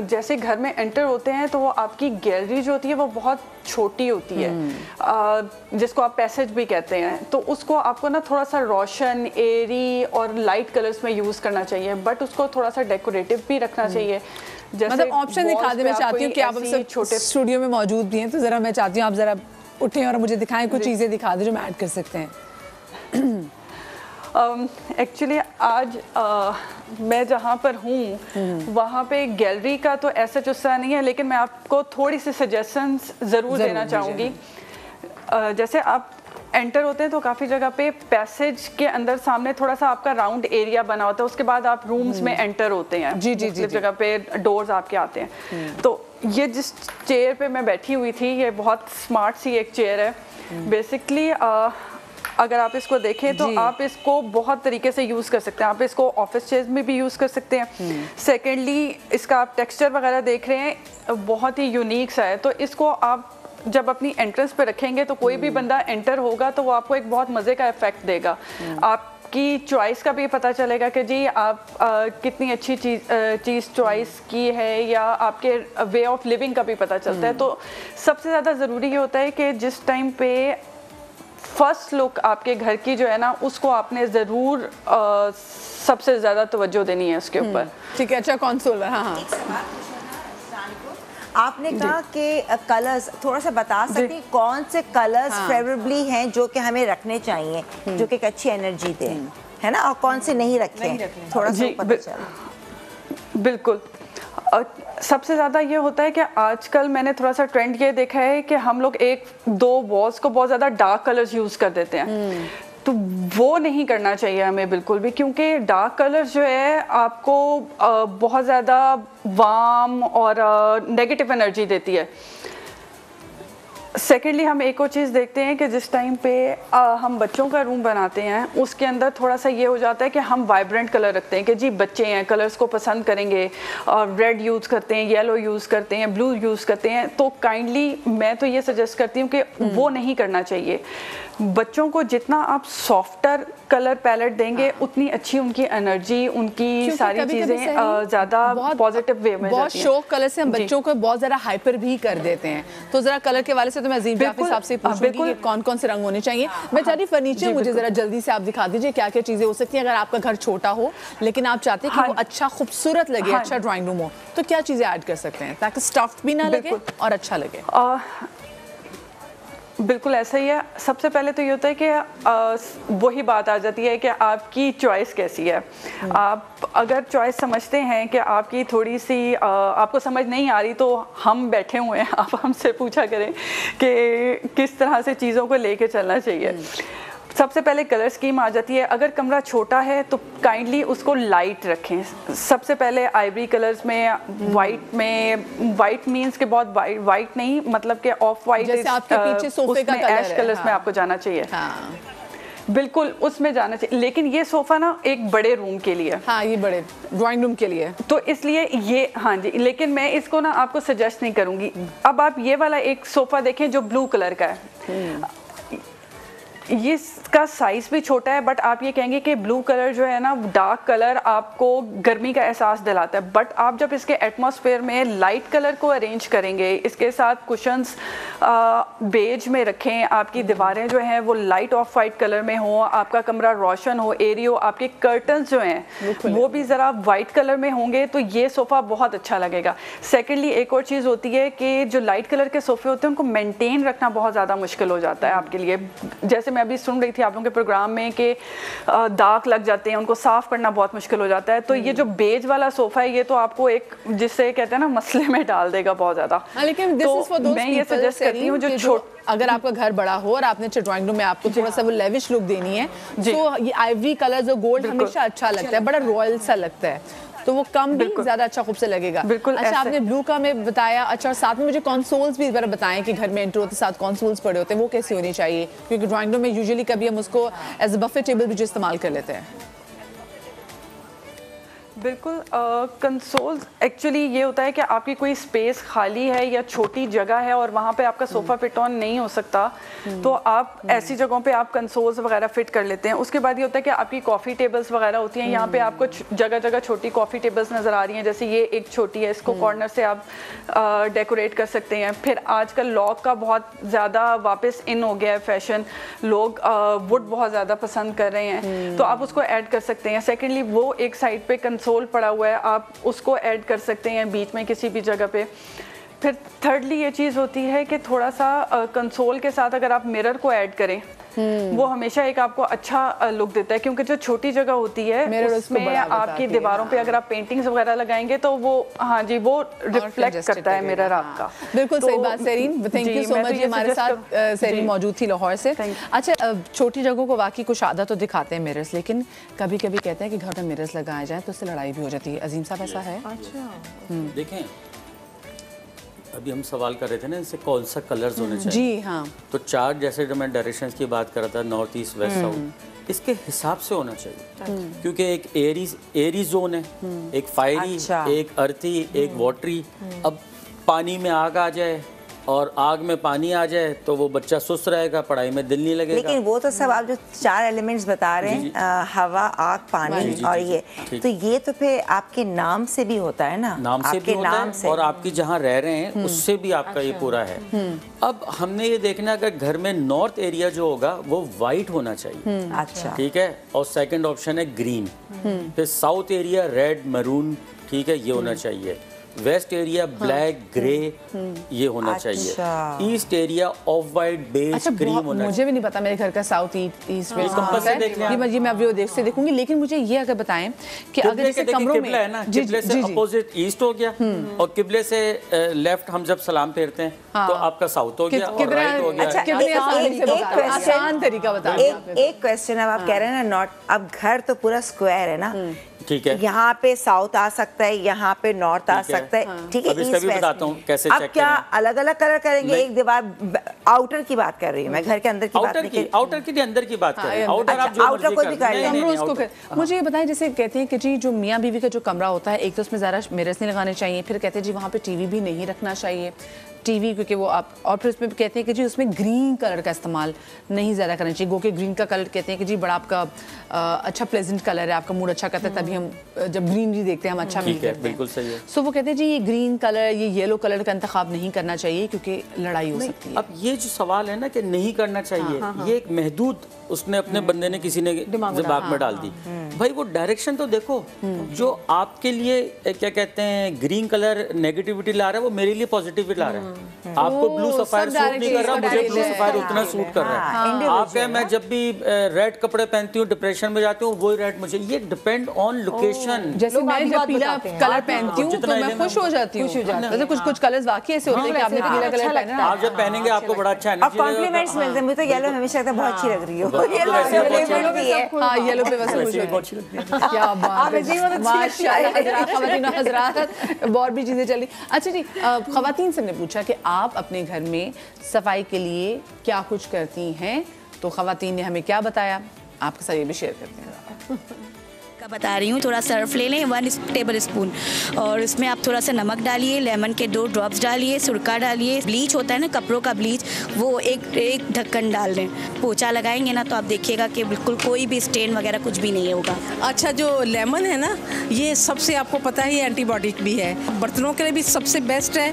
जैसे घर में एंटर होते हैं तो वो आपकी गैलरी जो होती है वो बहुत छोटी होती है, जिसको आप पैसेज भी कहते हैं, तो उसको आपको ना थोड़ा सा रोशन, एरी और लाइट कलर्स में यूज़ करना चाहिए, बट उसको थोड़ा सा डेकोरेटिव भी रखना चाहिए। जैसे मतलब ऑप्शन दिखा दें। मैं चाहती हूँ कि आप सब छोटे स्टूडियो में मौजूद भी हैं, तो ज़रा मैं चाहती हूँ आप ज़रा उठें और मुझे दिखाएं, कुछ चीज़ें दिखा दें जो मैं ऐड कर सकते हैं। एक्चुअली आज मैं जहाँ पर हूँ वहाँ पे गैलरी का तो ऐसा जुस्सा नहीं है, लेकिन मैं आपको थोड़ी सी सजेशंस ज़रूर देना चाहूँगी। जैसे आप एंटर होते हैं तो काफ़ी जगह पे पैसेज के अंदर सामने थोड़ा सा आपका राउंड एरिया बना होता है, उसके बाद आप रूम्स में एंटर होते हैं, जी जगह पे डोर्स आपके आते हैं। तो ये जिस चेयर पे मैं बैठी हुई थी, ये बहुत स्मार्ट सी एक चेयर है। बेसिकली अगर आप इसको देखें तो आप इसको बहुत तरीके से यूज़ कर सकते हैं। आप इसको ऑफिस चेयर्स में भी यूज़ कर सकते हैं। सेकेंडली इसका आप टेक्सचर वगैरह देख रहे हैं, बहुत ही यूनिक सा है, तो इसको आप जब अपनी एंट्रेंस पे रखेंगे तो कोई भी बंदा एंटर होगा तो वो आपको एक बहुत मज़े का इफेक्ट देगा। आपकी चॉइस का भी पता चलेगा कि जी आप कितनी अच्छी चीज़ चॉइस की है, या आपके वे ऑफ लिविंग का भी पता चलता है। तो सबसे ज़्यादा ज़रूरी ये होता है कि जिस टाइम पे फर्स्ट लुक आपके घर की जो है ना, उसको आपने ज़रूर सबसे ज़्यादा तवज्जो देनी है उसके ऊपर। ठीक है। अच्छा कंसोल, हाँ आपने कहा कि कलर्स थोड़ा सा बता सकते हैं कौन से कलर्स फेवरेबली हैं जो कि हमें रखने चाहिए, जो कि एक अच्छी एनर्जी दें, है ना, और कौन से नहीं रखें, थोड़ा सा पता चले। बिल्कुल। सबसे ज़्यादा ये होता है कि आजकल मैंने थोड़ा सा ट्रेंड ये देखा है कि हम लोग एक दो वॉल्स को बहुत ज़्यादा डार्क कलर्स यूज़ कर देते हैं, तो वो नहीं करना चाहिए हमें बिल्कुल भी, क्योंकि डार्क कलर्स जो है आपको बहुत ज़्यादा वार्म और नेगेटिव एनर्जी देती है। सेकेंडली हम एक और चीज़ देखते हैं कि जिस टाइम पे हम बच्चों का रूम बनाते हैं उसके अंदर थोड़ा सा ये हो जाता है कि हम वाइब्रेंट कलर रखते हैं कि जी बच्चे हैं, कलर्स को पसंद करेंगे, और रेड यूज़ करते हैं, येलो यूज़ करते हैं, ब्लू यूज़ करते हैं। तो काइंडली मैं तो ये सजेस्ट करती हूँ कि वो नहीं करना चाहिए। बच्चों को जितना आप सॉफ्टर कलर पैलेट देंगे उतनी अच्छी उनकी एनर्जी, उनकी सारी चीज़ें ज़्यादा पॉजिटिव वे में बहुत शौक कलर से हम बच्चों को बहुत ज़्यादा हाइपर भी कर देते हैं। तो ज़रा कलर के वाले से तो मैं अजीम जाफी साहब से पूछूंगी कि कौन कौन से रंग होने चाहिए। मैं चाहती फर्नीचर मुझे ज़रा जल्दी से आप दिखा दीजिए क्या क्या चीज़ें हो सकती हैं। अगर आपका घर छोटा हो लेकिन आप चाहते हैं कि वो अच्छा खूबसूरत लगे, अच्छा ड्राइंग रूम हो, तो क्या चीज़ें ऐड कर सकते हैं ताकि स्टफ्ड भी ना लगे और अच्छा लगे? बिल्कुल ऐसा ही है। सबसे पहले तो ये होता है कि वही बात आ जाती है कि आपकी चॉइस कैसी है। आप अगर चॉइस समझते हैं कि आपकी थोड़ी सी आपको समझ नहीं आ रही, तो हम बैठे हुए हैं, आप हमसे पूछा करें कि किस तरह से चीज़ों को लेके चलना चाहिए। सबसे पहले कलर स्कीम आ जाती है। अगर कमरा छोटा है तो काइंडली उसको लाइट रखें। सबसे पहले आइवरी कलर्स में, वाइट मींस के बहुत वाइट नहीं, मतलब कि ऑफ वाइट, जैसे आपके पीछे सोफे का कलर ऐश कलर्स है। में आपको जाना चाहिए। हाँ। बिल्कुल उसमें जाना चाहिए। लेकिन ये सोफा ना एक बड़े रूम के लिए, हाँ, ये बड़े ड्राइंग रूम के लिए, तो इसलिए ये, हाँ जी, लेकिन मैं इसको ना आपको सजेस्ट नहीं करूंगी। अब आप ये वाला एक सोफा देखें जो ब्लू कलर का है, ये इसका साइज भी छोटा है, बट आप ये कहेंगे कि ब्लू कलर जो है ना, डार्क कलर आपको गर्मी का एहसास दिलाता है। बट आप जब इसके एटमॉस्फेयर में लाइट कलर को अरेंज करेंगे, इसके साथ कुशन्स बेज में रखें, आपकी दीवारें जो हैं वो लाइट ऑफ वाइट कलर में हो, आपका कमरा रोशन हो, एरी हो, आपके कर्टन्स जो हैं वो भी ज़रा वाइट कलर में होंगे, तो ये सोफ़ा बहुत अच्छा लगेगा। सेकेंडली एक और चीज़ होती है कि जो लाइट कलर के सोफ़े होते हैं उनको मेनटेन रखना बहुत ज़्यादा मुश्किल हो जाता है आपके लिए। जैसे मैं अभी सुन रही थी आप लोगों के प्रोग्राम में कि दाग लग जाते हैं, उनको साफ करना बहुत मुश्किल हो जाता है। तो ये जो बेज वाला सोफा है, ये तो आपको एक, जिससे कहते हैं ना, मसले में डाल देगा बहुत ज्यादा। लेकिन मैं ये सजेस्ट करती हूँ जो अगर आपका घर बड़ा हो और आपने ड्राइंग रूम में आपको थोड़ा सा वो लेविश लुक देनी है, तो ये आइवरी कलर जो गोल्ड हमेशा अच्छा लगता है, बड़ा रॉयल सा लगता है, तो वो कम भी ज्यादा अच्छा खूबसूरत लगेगा। बिल्कुल। अच्छा, आपने ब्लू का में बताया। अच्छा, और साथ में मुझे कंसोल्स भी जरा बताएं कि घर में एंटर होते साथ कंसोल्स पड़े होते हैं, वो कैसी होनी चाहिए? क्योंकि ड्राइंग रूम में यूजुअली कभी हम उसको एज अ बफे टेबल भी जो इस्तेमाल कर लेते हैं। बिल्कुल। कंसोल्स एक्चुअली ये होता है कि आपकी कोई स्पेस खाली है या छोटी जगह है और वहाँ पे आपका सोफ़ा फिट ऑन नहीं हो सकता, तो आप ऐसी जगहों पे आप कंसोल्स वगैरह फिट कर लेते हैं। उसके बाद ये होता है कि आपकी कॉफ़ी टेबल्स वगैरह होती हैं, यहाँ पे आपको जगह जगह छोटी कॉफ़ी टेबल्स नज़र आ रही हैं, जैसे ये एक छोटी है, इसको कॉर्नर से आप डेकोरेट कर सकते हैं। फिर आजकल लॉग का बहुत ज़्यादा वापस इन हो गया है फैशन, लोग वुड बहुत ज़्यादा पसंद कर रहे हैं, तो आप उसको ऐड कर सकते हैं। सेकेंडली वो एक साइड पे कंसोल पड़ा हुआ है, आप उसको ऐड कर सकते हैं बीच में किसी भी जगह पे। फिर थर्डली ये चीज़ होती है कि थोड़ा सा कंसोल के साथ अगर आप मिरर को ऐड करें, वो हमेशा एक आपको अच्छा लुक देता है, क्योंकि जो छोटी जगह होती है उसमें आपकी दीवारों पे अगर आप पेंटिंग्स वगैरह लगाएंगे तो वो, हाँ जी, वो रिफ्लेक्ट करता है मिरर आपका। बिल्कुल सही बात serine, thank you so much. हमारे साथ सेरीन मौजूद थी लाहौर से। अच्छा, छोटी जगहों को वाकई कुछ आदत तो दिखाते हैं मिरर्स, लेकिन कभी कभी कहते हैं कि घर में मिरर्स लगाए जाए तो उससे लड़ाई भी हो जाती है। अजीम साहब, ऐसा है? अच्छा, देखें, अभी हम सवाल कर रहे थे ना, इनसे कौन सा कलर्स होने चाहिए। जी हाँ। तो चार, जैसे जो मैं डायरेक्शंस की बात कर रहा था, नॉर्थ ईस्ट वेस्ट साउथ, इसके हिसाब से होना चाहिए, क्योंकि एक एरी जोन है, एक फायरी, एक अर्थी, एक वाटरी। अब पानी में आग आ जाए और आग में पानी आ जाए तो वो बच्चा सुस्त रहेगा, पढ़ाई में दिल नहीं लगेगा। लेकिन वो तो सब आप जो चार एलिमेंट्स बता रहे हैं, हवा, आग, पानी और ये, तो ये तो फिर आपके नाम से भी होता है ना, नाम से भी होता है, और आपकी जहाँ रह रहे हैं उससे भी आपका ये पूरा है। अब हमने ये देखना, अगर घर में नॉर्थ एरिया जो होगा वो वाइट होना चाहिए। अच्छा, ठीक है। और सेकंड ऑप्शन है ग्रीन। फिर साउथ एरिया रेड, मरून, ठीक है, ये होना चाहिए। वेस्ट एरिया ब्लैक, ग्रे, ये होना चाहिए। East area off white, beige, cream होना चाहिए। मुझे भी नहीं पता मेरे घर का साउथ ईस्ट में कंपास से देख लें, ये मैं अभी देख से देखूंगी। लेकिन मुझे ये अगर बताएं कि अगर जैसे कमरों में है ना, किबले से अपोजिट ईस्ट हो गया और किबले से लेफ्ट हम जब सलाम फेरते हैं तो आपका साउथ हो गया और राइट हो गया। आसान तरीका बता। एक क्वेश्चन, अब आप कह रहे हैं ना नॉर्थ, अब घर तो पूरा स्क्वायर है ना, ठीक है, यहाँ पे साउथ आ सकता है, यहाँ पे नॉर्थ आ सकता है, ठीक है। इसका भी बताता हूँ कैसे अब चेक क्या अलग अलग कलर करेंगे? एक दीवार, आउटर की बात कर रही हूँ मैं, घर के अंदर की बात नहीं। आउटर की अंदर की बात कर रहे हैं। आउटर को भी कर लें। मुझे ये बताएं, जैसे कहते हैं कि जी जो मियाँ बीवी का जो कमरा होता है, एक तो उसमें ज़्यादा मिरर्स नहीं लगाने चाहिए, फिर कहते हैं जी वहाँ पे टीवी भी नहीं रखना चाहिए, टीवी, क्योंकि वो आप, और फिर उसमें कहते हैं कि जी उसमें ग्रीन कलर का इस्तेमाल नहीं ज़्यादा करना चाहिए। गो के ग्रीन का कलर कहते हैं कि जी बड़ा आपका अच्छा प्लेजेंट कलर है, आपका मूड अच्छा करता है, तभी हम जब ग्रीनरी देखते हैं हम अच्छा फील करते हैं। बिल्कुल सही है। सो वो कहते हैं जी ये ग्रीन कलर, ये येलो कलर का इंतखाब नहीं करना चाहिए क्योंकि लड़ाई हो सकती है। अब ये जो सवाल है ना कि नहीं करना चाहिए, ये एक महदूद उसने अपने बंदे ने, किसी ने दिमाग में डाल दी। भाई वो डायरेक्शन तो देखो, जो आपके लिए क्या कहते हैं ग्रीन कलर नेगेटिविटी ला रहा है, वो मेरे लिए पॉजिटिविटी ला रहा है। आपको ब्लू सफायर सूट नहीं कर रहा, मुझे ब्लू सफायर उतना सूट कर रहा है। आप कहें मैं जब भी रेड कपड़े पहनती हूँ डिप्रेशन में जाती हूँ, वही रेड मुझे, ये डिपेंड ऑन लोकेशन। जैसे मैं जब पीला कलर पहनती हूँ तो मैं खुश हो जाती हूँ। जैसे कुछ कलर्स वाकई ऐसे होते हैं कि आपने पीला कलर पहना है, आप जब पहनेंगे आपको बड़ा अच्छा और कॉम्प्लीमेंट्स मिलते हैं। मुझे तो येलो हमेशा लगता है बहुत अच्छी लग रही हो, येलो भी है। हाँ येलो पे वैसे खुश होती है। क्या बात है, माशाल्लाह हज़रात, ख़वातीन और हज़रात, और भी चीज़ें चल रही। अच्छा जी, ख़वातीन से ने पूछा कि आप अपने घर में सफाई के लिए क्या कुछ करती हैं, तो ख़वातीन ने हमें क्या बताया, आपके साथ ये भी शेयर करते हैं। का बता रही हूँ। थोड़ा सर्फ ले लें 1 टेबल स्पून, और इसमें आप थोड़ा सा नमक डालिए, लेमन के 2 ड्रॉप्स डालिए, सुरका डालिए, ब्लीच होता है ना कपड़ों का ब्लीच, वो एक ढक्कन डाल दें। पोछा लगाएंगे ना तो आप देखिएगा कि बिल्कुल कोई भी स्टेन वगैरह कुछ भी नहीं होगा। अच्छा, जो लेमन है ना, ये सबसे आपको पता है ये एंटीबायोटिक भी है, बर्तनों के लिए भी सबसे बेस्ट है।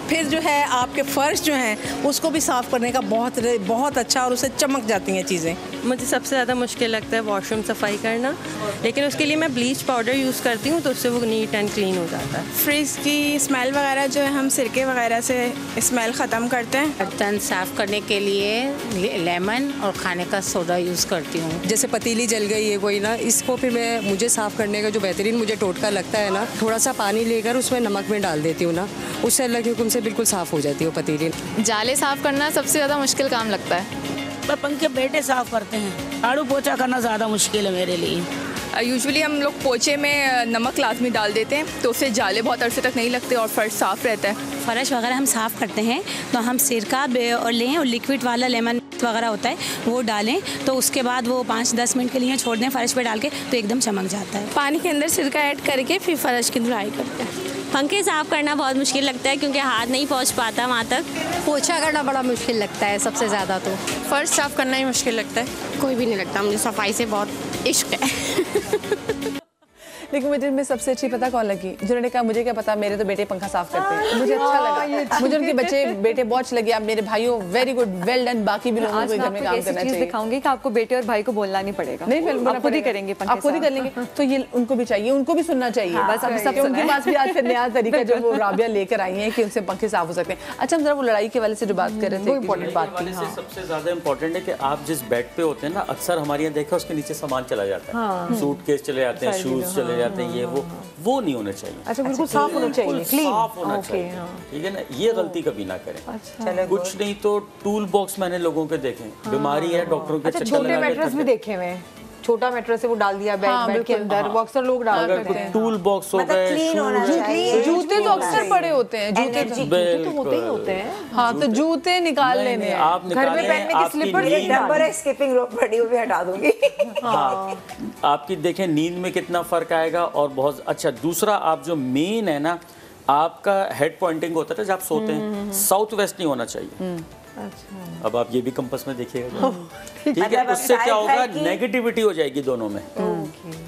फिर जो है आपके फर्श जो हैं उसको भी साफ़ करने का बहुत अच्छा, और उससे चमक जाती हैं चीज़ें। मुझे सबसे ज़्यादा मुश्किल लगता है वॉशरूम सफाई करना, लेकिन उसके लिए मैं ब्लीच पाउडर यूज़ करती हूँ तो उससे वो नीट एंड क्लीन हो जाता है। फ्रिज की स्मेल वगैरह जो है हम सिरके वगैरह से स्मेल ख़त्म करते हैं। बर्तन साफ़ करने के लिए लेमन और खाने का सोडा यूज़ करती हूँ। जैसे पतीली जल गई है कोई ना, इसको फिर मुझे साफ़ करने का जो बेहतरीन मुझे टोटका लगता है ना, थोड़ा सा पानी लेकर उसमें नमक में डाल देती हूँ ना, उससे अल्लाह के हुक्म से बिल्कुल साफ़ हो जाती है वो पतीली। जाले साफ़ करना सबसे ज़्यादा मुश्किल काम लगता है। पंखे बेटे साफ़ करते हैं, झाड़ू पोछा करना ज़्यादा मुश्किल है मेरे लिए। यूजुअली हम लोग पोछे में नमक लाजमी डाल देते हैं तो उससे जाले बहुत अरसे तक नहीं लगते और फर्श साफ़ रहता है। फर्श वगैरह हम साफ़ करते हैं तो हम सिरका और लें और लिक्विड वाला लेमन वगैरह होता है वो डालें, तो उसके बाद वो 5-10 मिनट के लिए छोड़ दें फर्श पे डाल के, तो एकदम चमक जाता है। पानी के अंदर सिरका ऐड करके फिर फर्श की धुलाई करते हैं। पंखे साफ़ करना बहुत मुश्किल लगता है क्योंकि हाथ नहीं पहुंच पाता वहाँ तक। पोछा करना बड़ा मुश्किल लगता है सबसे ज़्यादा, तो फर्श साफ़ करना ही मुश्किल लगता है। कोई भी नहीं लगता, मुझे सफाई से बहुत इश्क है। लेकिन मुझे में सबसे अच्छी पता कौन लगी, जिन्होंने कहा मुझे क्या पता, मेरे तो बेटे पंखा साफ करते हैं। मुझे अच्छा लगा, मुझे उनके बच्चे बेटे बहुत अच्छे लगे। आप मेरे भाइयों वेरी गुड, वेल डन। बाकी भी लोगों को घर में काम करना चाहिए। दिखाऊंगी कि आपको बेटे और भाई को बोलना नहीं पड़ेगा, नहीं आप खुद ही करेंगे, आप खुद ही कर लेंगे। तो ये उनको भी चाहिए, उनको भी सुनना चाहिए। बस हम सब उनके पास भी आज नया तरीका जो वो राबिया लेकर आई है कि उनसे पंखे साफ हो सकते हैं। अच्छा, हम जरा वो लड़ाई के वाले से जो बात कर रहे थे, इम्पोर्टेंट बात थी। सबसे ज्यादा इम्पोर्टेंट है कि आप जिस बेड पे होते हैं ना, अक्सर हमारे यहाँ देखा उसके नीचे सामान चला जाता है, सूटकेस चले जाते हैं, शूज चले जाते हैं, ये वो नहीं होना चाहिए। अच्छा, बिल्कुल साफ होना चाहिए, क्लीन साफ होना चाहिए, ठीक है ना, ये गलती कभी ना करें। अच्छा, कुछ नहीं तो टूल बॉक्स मैंने लोगों के देखे, बीमारी है डॉक्टरों के चक्कर छोटे मैट्रेस भी देखे हुए, छोटा मैट्रेस है वो डाल दिया बेड के अंदर, वो अक्सर लोग डाल देते हैं। टूल बॉक्स हो गए, जूते तो अक्सर पड़े होते हैं, जूते तो होते ही होते हैं। हाँ, तो जूते निकाल लेने, आप घर में पहनने की स्लीपर नंबर है, स्किपिंग रोप पड़ी हुई हटा दूंगी। हाँ, आपकी देखें नींद में कितना फर्क आएगा। और बहुत अच्छा, दूसरा आप जो मेन है ना, आपका हेड पॉइंटिंग होता है जब आप सोते हैं, साउथ वेस्ट नहीं होना चाहिए। अच्छा। अब आप ये भी कंपास में देखिएगा, ठीक है, उससे क्या होगा, नेगेटिविटी हो जाएगी दोनों में,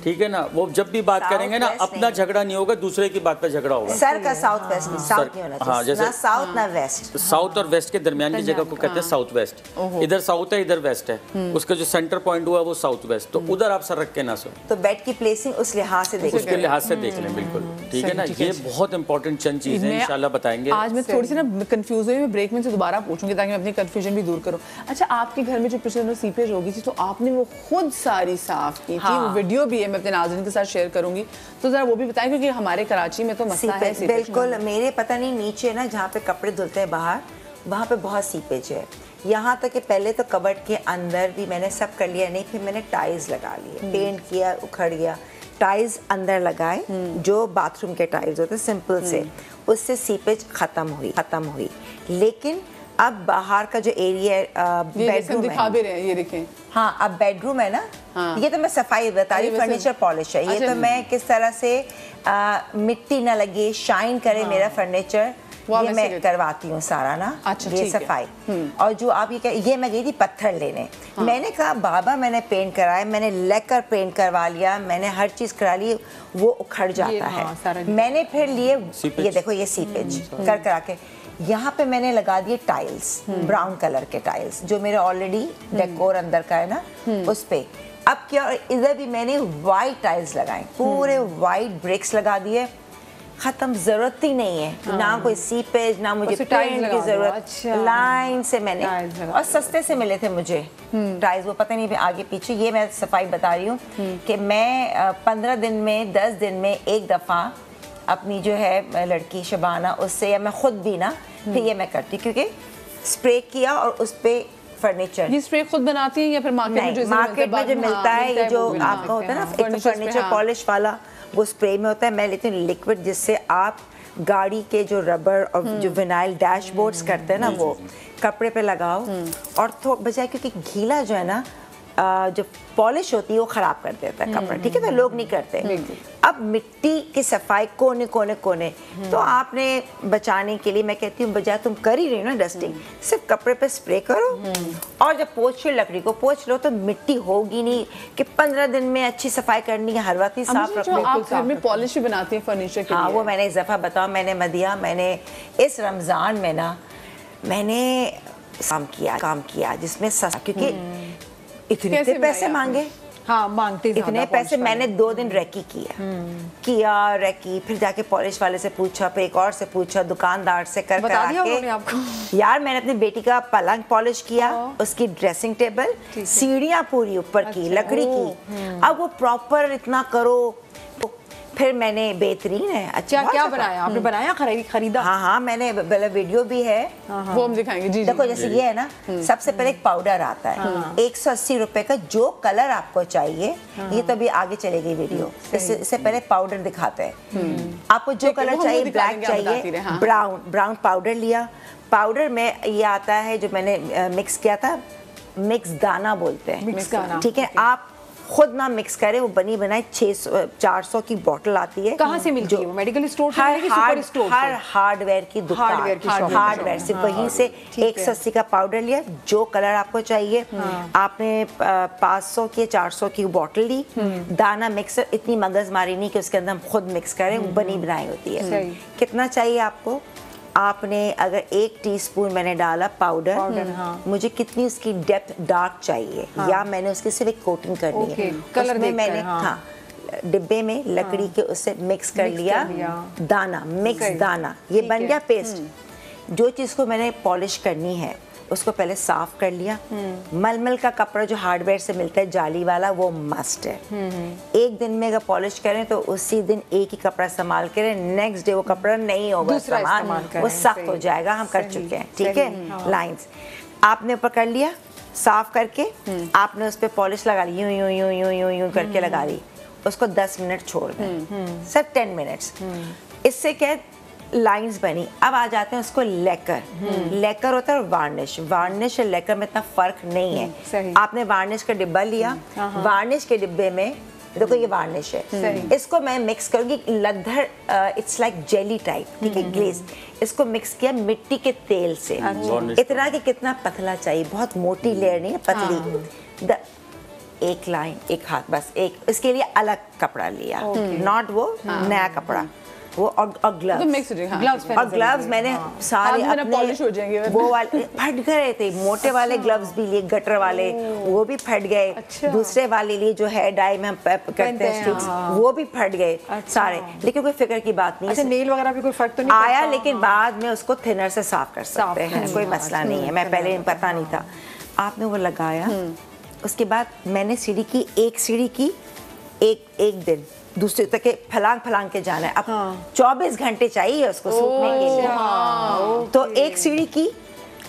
ठीक है ना। वो जब भी बात करेंगे ना, अपना झगड़ा नहीं होगा, दूसरे की बात पे झगड़ा होगा। सर का साउथ वेस्ट नहीं, साउथ नहीं होना चाहिए। हाँ, जैसे ना साउथ ना वेस्ट, साउथ और वेस्ट के दरमियान की जगह को कहते हैं साउथ वेस्ट। इधर साउथ है, इधर वेस्ट है, उसका जो सेंटर पॉइंट हुआ वो साउथ वेस्ट, तो उधर आप सर रख के ना सो। तो बेड की प्लेसिंग उस लिहाज से देखें, उसके लिहाज से देख लें, बिल्कुल ठीक है ना। ये बहुत इंपॉर्टेंट चंद चीजें हैं, इंशाल्लाह बताएंगे। आज मैं थोड़ी सी ना कंफ्यूज हुई, मैं ब्रेक में से दोबारा पूछूंगी ताकि मैं अपनी कंफ्यूजन भी दूर करूं। अच्छा, आपके घर में जो पिछले दिनों सीपेज होगी थी, तो आपने वो खुद सारी साफ की थी, वो वीडियो भी है, मैं अपने नाज़रीन के साथ शेयर करूंगी, तो जरा वो भी बताएं, क्योंकि हमारे कराची में तो मसला है सीपेज। बिल्कुल, मेरे पता नहीं नीचे ना जहाँ पे कपड़े धुलते हैं बाहर, वहाँ पे बहुत सीपेज है। यहाँ तक कि पहले तो कबर्ड के अंदर भी मैंने सब कर लिया, नहीं फिर मैंने टाइल्स लगा लिए, पेंट किया, उखड़ गया, टाइल्स अंदर लगाए, जो बाथरूम के टाइल्स होते हैं सिंपल से, उससे सीपेज खत्म हुई। लेकिन अब बाहर का जो एरिया बेडरूम दिखा भी रहे हैं, ये देखें। हाँ, अब बेडरूम है ना, हाँ। ये तो मैं सफाई बता रही, फर्नीचर पॉलिश है। ये तो मैं किस तरह से मिट्टी ना लगे, शाइन करे मेरा फर्नीचर, ये मैं करवाती हूँ सारा ना। अच्छा, ये सफाई। और जो आप ये मैं गई थी पत्थर लेने, मैंने कहा बाबा मैंने पेंट कराया, मैंने लेकर पेंट करवा लिया, मैंने हर चीज करा ली, वो उखड़ जाता है। मैंने फिर लिए, ये देखो ये सीपेज करा के, यहाँ पे मैंने लगा दिए टाइल्स, ब्राउन कलर के टाइल्स, जो मेरे ऑलरेडी डेकोर अंदर का है ना, उस पे। अब क्या, इधर भी मैंने वाइट टाइल्स लगाए, पूरे वाइट ब्रिक्स लगा दिए, खत्म, जरूरत ही नहीं है। ना कोई सीपेज, ना मुझे पेंट की जरूरत। लाइन से मैंने, और सस्ते से मिले थे मुझे टाइल्स, वो पता नहीं आगे पीछे। ये मैं सफाई बता रही हूँ कि मैं 15 दिन में 10 दिन में एक दफ़ा अपनी जो है लड़की शबाना उससे, या मैं खुद भी ना, फिर ये मैं करती, क्योंकि स्प्रे किया और उस पर फर्नीचर। ये स्प्रे खुद बनाती है या फिर मार्केट में जो मिलता है, ये जो आपका होता है ना एक फर्नीचर पॉलिश वाला, वो स्प्रे में होता है। मैं लेती हूँ लिक्विड, जिससे आप गाड़ी के जो रबर और जो विनाइल डैशबोर्ड्स करते हैं ना, वो कपड़े पे लगाओ। और थोड़ा बजाय, क्योंकि गीला जो है ना, जो पॉलिश होती है वो ख़राब कर देता है कपड़ा, ठीक है, तो लोग नहीं करते। अब मिट्टी की सफाई कोने कोने कोने, तो आपने बचाने के लिए मैं कहती हूँ, बजाय तुम कर ही रही हो ना डस्टिंग, सिर्फ कपड़े पे स्प्रे करो, और जब पोंछ लो लकड़ी को पोंछ लो, तो मिट्टी होगी नहीं कि 15 दिन में अच्छी सफाई करनी है, हर वक्त ही साफ रखो। आप घर में पॉलिश भी बनाती है फर्नीचर के लिए? हाँ, वो मैंने इस दफ़ा बताओ, मैंने मदिया, मैंने इस रमज़ान में ना, मैंने काम किया जिसमें सस्ता, क्योंकि इतने पैसे मांगे। हाँ, मांगते इतने पैसे। मैंने 2 दिन रेकी किया रेकी, फिर जाके पॉलिश वाले से पूछा, फिर एक और से पूछा, दुकानदार से कर के यार मैंने अपनी बेटी का पलंग पॉलिश किया, उसकी ड्रेसिंग टेबल, सीढ़ियाँ पूरी ऊपर की लकड़ी की। अब वो प्रॉपर इतना करो, फिर मैंने बेहतरीन है। अच्छा, क्या बनाया आपने? बनाया, खरीदा? हाँ, मैंने वीडियो भी है, वो हम दिखाएंगे। जी, देखो जैसे ये है ना, सबसे पहले एक पाउडर आता है 180 रुपए का, जो कलर आपको चाहिए, ये तो भी आगे चलेगी वीडियो। इससे पहले पाउडर दिखाते हैं आपको, जो कलर चाहिए, ब्लैक चाहिए, ब्राउन पाउडर लिया। पाउडर में ये आता है जो मैंने मिक्स किया था, मिक्स दाना बोलते हैं, ठीक है। आप खुद ना मिक्स करें, वो बनी बनाई 400 की बोतल आती है। कहाँ से मिलती है वो? मेडिकल स्टोर से, सुपर स्टोर से? हर हार्डवेयर की दुकान, हार्डवेयर से, वहीं से 180 का पाउडर लिया, जो कलर आपको चाहिए। आपने 500 की 400 की बोतल ली, दाना मिक्सर, इतनी मगजमारी नहीं कि उसके अंदर हम खुद मिक्स करें, वो बनी बनाई होती है। कितना चाहिए आपको? आपने अगर 1 टीस्पून मैंने डाला पाउडर, मुझे कितनी उसकी डेप्थ डार्क चाहिए, या मैंने उसकी सिर्फ एक कोटिंग करनी है, कलर में मैंने डिब्बे में लकड़ी के उससे मिक्स कर लिया दाना, मिक्स दाना, ये बन गया पेस्ट। जो चीज़ को मैंने पॉलिश करनी है उसको पहले साफ कर लिया। मलमल का कपड़ा जो हार्डवेयर से मिलता है जाली वाला, वो मस्ट है। एक दिन में अगर पॉलिश करें तो उसी दिन एक ही कपड़ा इस्तेमाल करें, नेक्स्ट डे वो कपड़ा नहीं होगा इस्तेमाल, वो सख्त हो जाएगा। हम कर चुके हैं, ठीक है। लाइंस आपने ऊपर कर लिया, साफ करके आपने उस पर पॉलिश लगा ली, यूं यूं यूं यूं यूं यूं करके लगा ली, उसको 10 मिनट छोड़ दें, सिर्फ 10 मिनट्स। इससे क्या लाइंस बनी। अब आ जाते हैं उसको लेकर। लेकर होता है वार्निश। वार्निश और लेकर में इतना फर्क नहीं है। आपने वार्निश का डिब्बा लिया, वार्निश के डिब्बे में देखो ये वार्निश है, इसको मैं मिक्स करूंगी लद्दर, इट्स लाइक जेली टाइप, ठीक है, ग्लेज। इसको मिक्स किया मिट्टी के तेल से, इतना कि कितना पतला चाहिए, बहुत मोटी लेयर नहीं है, पतली। एक लाइन, एक हाथ, बस एक। इसके लिए अलग कपड़ा लिया, नॉट वो नया कपड़ा, वो और ग्लव्स, और ग्लव्स मैंने सारे अपने वो वाले फट गए थे, मोटे वाले ग्लव्स भी लिए, गटर वाले वो भी फट गए। दूसरे वाले लिए जो है डाई में हम करते हैं स्टिक्स, वो भी फट गए सारे। लेकिन कोई फिक्र की बात नहीं, नेल वगैरह भी कोई फर्क तो नहीं आया, लेकिन बाद में उसको थिनर से साफ कर सकते हैं, कोई मसला नहीं है। मैं पहले पता नहीं था। आपने वो लगाया, उसके बाद मैंने सीढ़ी की, एक सीढ़ी की एक दिन, दूसरे तक के फलांग के जाना है। अब 24 घंटे चाहिए उसको सूखने के लिए, तो एक सीढ़ी की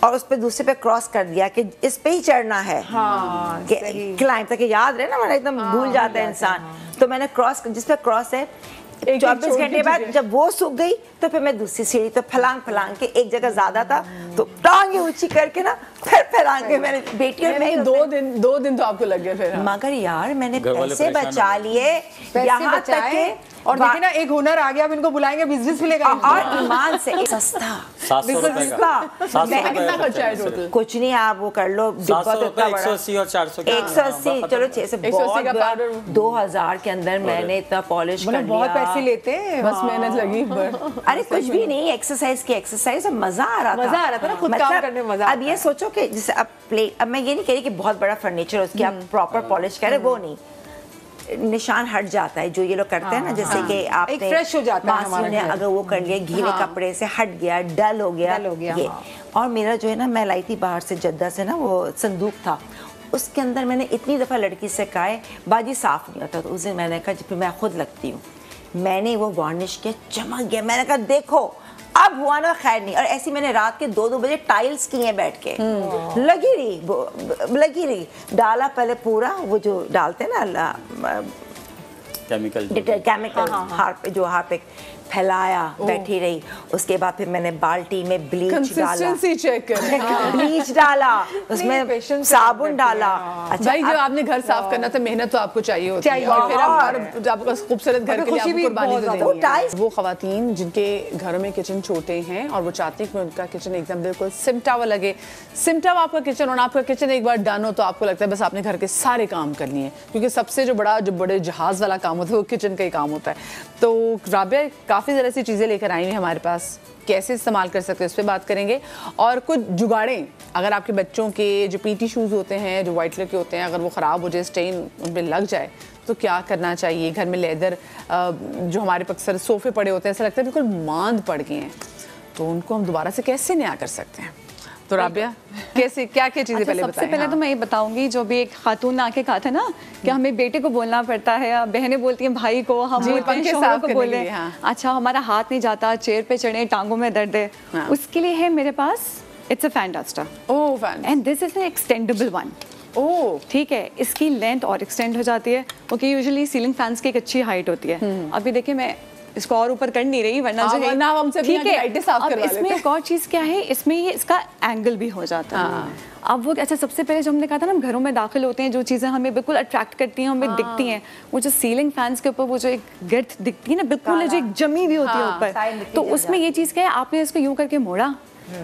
और उस पे दूसरे पे क्रॉस कर दिया कि इस पे ही चढ़ना है, क्लाइंब तक याद रहे ना, मैंने एकदम भूल जाता है इंसान। तो मैंने क्रॉस, जिस पे क्रॉस है, 24 घंटे बाद जब वो सूख गई तो फिर मैं दूसरी सीढ़ी, तो फलांग के एक जगह ज्यादा था तो टांगे ऊंची करके ना फिर फैलांग के मैंने बेटी और मैं 2 दिन तो आपको लग गए फिर। मगर यार मैंने पैसे बचा लिए यहाँ तक के, और देखिए ना एक हुनर आ गया, अब इनको बुलाएंगे बिजनेस मिलेगा और ईमान से सस्ता, बिल्कुल सस्ता। कितना खर्चा है टोटल? कुछ नहीं, आप वो कर लो, 180 और 400, 180 चलो 600, 2000 के अंदर मैंने इतना पॉलिश कर लिया। बहुत पैसे लेते हैं, बस मेहनत लगी। अरे कुछ भी नहीं, एक्सरसाइज की एक्सरसाइज, मजा आ रहा था ना, खुद काम करने में मजा। अब ये सोचो कि जैसे अब मैं ये नहीं कह रही कि बहुत बड़ा फर्नीचर उसकी आप प्रॉपर पॉलिश करें, वो नहीं, निशान हट जाता है जो ये लोग करते हैं ना, जैसे कि आपने एक फ्रेश हो जाता है हमारा ने अगर वो कर लिया गीले कपड़े से हट गया, डल हो गया ये। और मेरा जो है ना, मैं लाई थी बाहर से जद्दा से ना, वो संदूक था, उसके अंदर मैंने इतनी दफ़ा लड़की से कहा है बाजी साफ़ नहीं होता, तो उस दिन मैंने कहा फिर मैं खुद लगती हूँ, मैंने वो वार्निश किया, चमक गया। मैंने कहा देखो अब हुआ ना, खैर नहीं। और ऐसी मैंने रात के 2-2 बजे टाइल्स की हैं बैठ के, लगी रही डाला पहले पूरा वो जो डालते हैं ना केमिकल हार्पिक फैलाया, बैठी रही। उसके बाद फिर मैंने बाल्टी में ब्लीच डाला, ब्लीच डाला, उसमें साबुन डाला। अच्छा भाई, जब आपने घर साफ करना था, मेहनत तो आपको चाहिए होती है, और फिर आप आपका खूबसूरत घर के लिए आपको कुर्बानी तो देनी है। वो खवातीन जिनके घरों में किचन छोटे हैं और वो चाहती हैं कि उनका किचन एकदम बिल्कुल सिमटा हुआ लगे, सिमटा हुआ आपका किचन, और आपका किचन एक बार डन हो तो आपको लगता है बस आपने घर के सारे काम कर लिए, क्योंकि सबसे जो बड़े जहाज वाला काम होता है वो किचन का ही काम होता है। तो राबिया काफ़ी ज़रा सी चीज़ें लेकर आई हैं हमारे पास, कैसे इस्तेमाल कर सकते हैं उस पर बात करेंगे, और कुछ जुगाड़ें अगर आपके बच्चों के जो पीटी शूज़ होते हैं जो वाइट कलर के होते हैं, अगर वो ख़राब हो जाए, स्टेन उन पर लग जाए तो क्या करना चाहिए। घर में लेदर जो हमारे पास अक्सर सोफ़े पड़े होते हैं, ऐसा लगता है बिल्कुल मांद पड़ गए हैं, तो उनको हम दोबारा से कैसे नया कर सकते हैं। तो राबिया कैसे क्या चीज़ें पहले सबसे पहले तो मैं ये बताऊंगी, जो भी एक खातून ने आके कहा था ना कि हमें बेटे को बोलना पड़ता है, बहनें बोलती हैं भाई को, हम बोलते हैं शौहरों को बोले, अच्छा हमारा हाथ नहीं जाता, चेयर पे चढ़े, टांगों में दर्द है, उसके लिए है मेरे पास it's a fan duster, and this is an extendable one. ठीक है, इसकी लेंथ और एक्सटेंड हो जाती है, ओके। यूजुअली सीलिंग फैंस की एक अच्छी हाइट होती है, अभी देखिए मैं इसको और ऊपर कर नहीं रही, वरना जो है हमसे ठीक है। अब इसमें एक और चीज़ क्या है, इसमें ये इसका एंगल भी हो जाता है। अब वो अच्छा, सबसे पहले जो हमने कहा था ना, हम घरों में दाखिल होते हैं, जो चीज़ें हमें बिल्कुल अट्रैक्ट करती हैं, हमें दिखती हैं, वो जो सीलिंग फैंस के ऊपर वो जो एक गर्द दिखती है ना, बिल्कुल जो एक जमी हुई होती है ऊपर, तो उसमें ये चीज़ क्या है, आपने इसको यूँ करके मोड़ा,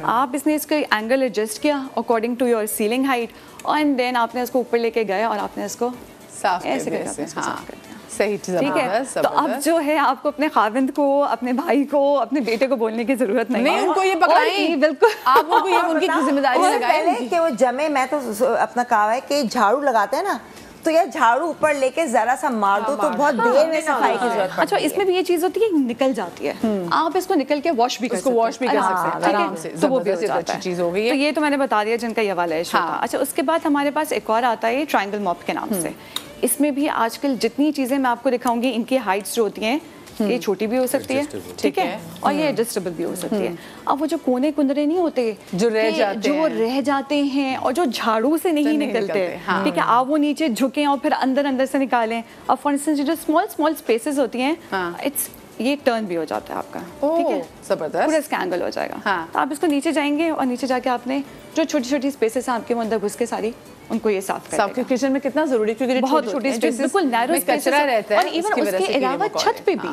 आप इसने इसका एंगल एडजस्ट किया according to your ceiling height, and then आपने इसको ऊपर लेके गए और आपने इसको साफ कर दिया। सही चीज़, ठीक है। तो अब जो है आपको अपने खाविंद को, अपने भाई को, अपने बेटे को बोलने की जरूरत नहीं है, उनको ये पकड़ाएं, बिल्कुल आप उनको ये उनकी जिम्मेदारी लगाएं कि वो जमे। मैं तो अपना कहा है कि झाड़ू लगाते हैं ना, तो यार झाड़ू ऊपर लेके जरा सा मार दो तो बहुत देर में सफाई की जरूरत पड़ती है। अच्छा, इसमें भी ये चीज होती है कि निकल जाती है, आप इसको निकल के वॉश भी कर सकते हैं आराम से, तो वो भी अच्छी चीज हो गई है। तो ये तो मैंने बता दिया जिनका ये वाला इशू था। अच्छा, उसके बाद हमारे पास एक और आता है ट्रायंगल मॉप के नाम से। इसमें भी आजकल जितनी चीजें मैं आपको दिखाऊंगी, इनकी हाइट्स जो होती हैं, ये छोटी भी हो सकती है, ठीक है, और ये एडजस्टेबल भी हो सकती है। अब वो जो कोने कुंदरे नहीं होते जो रह जाते हैं और जो झाड़ू से नहीं निकलते, ठीक है, आप वो नीचे झुके और फिर अंदर से निकालें। अब फॉर इंस्टेंस जो स्मॉल स्पेसेस होती हैं, इट्स ये टर्न भी हो जाता है आपका, ठीक है, जबरदस्त, पूरा इसका एंगल हो जाएगा। तो आप इसको नीचे जाएंगे और नीचे जाके आपने जो छोटी स्पेसेस हैं आपके अंदर घुस के सारी उनको ये साफ कर किचन में कितना जरूरी है, क्योंकि बहुत छोटी स्पेस, बिल्कुल नैरो कचरा रहता है, और इवन उसके अलावा छत पे भी,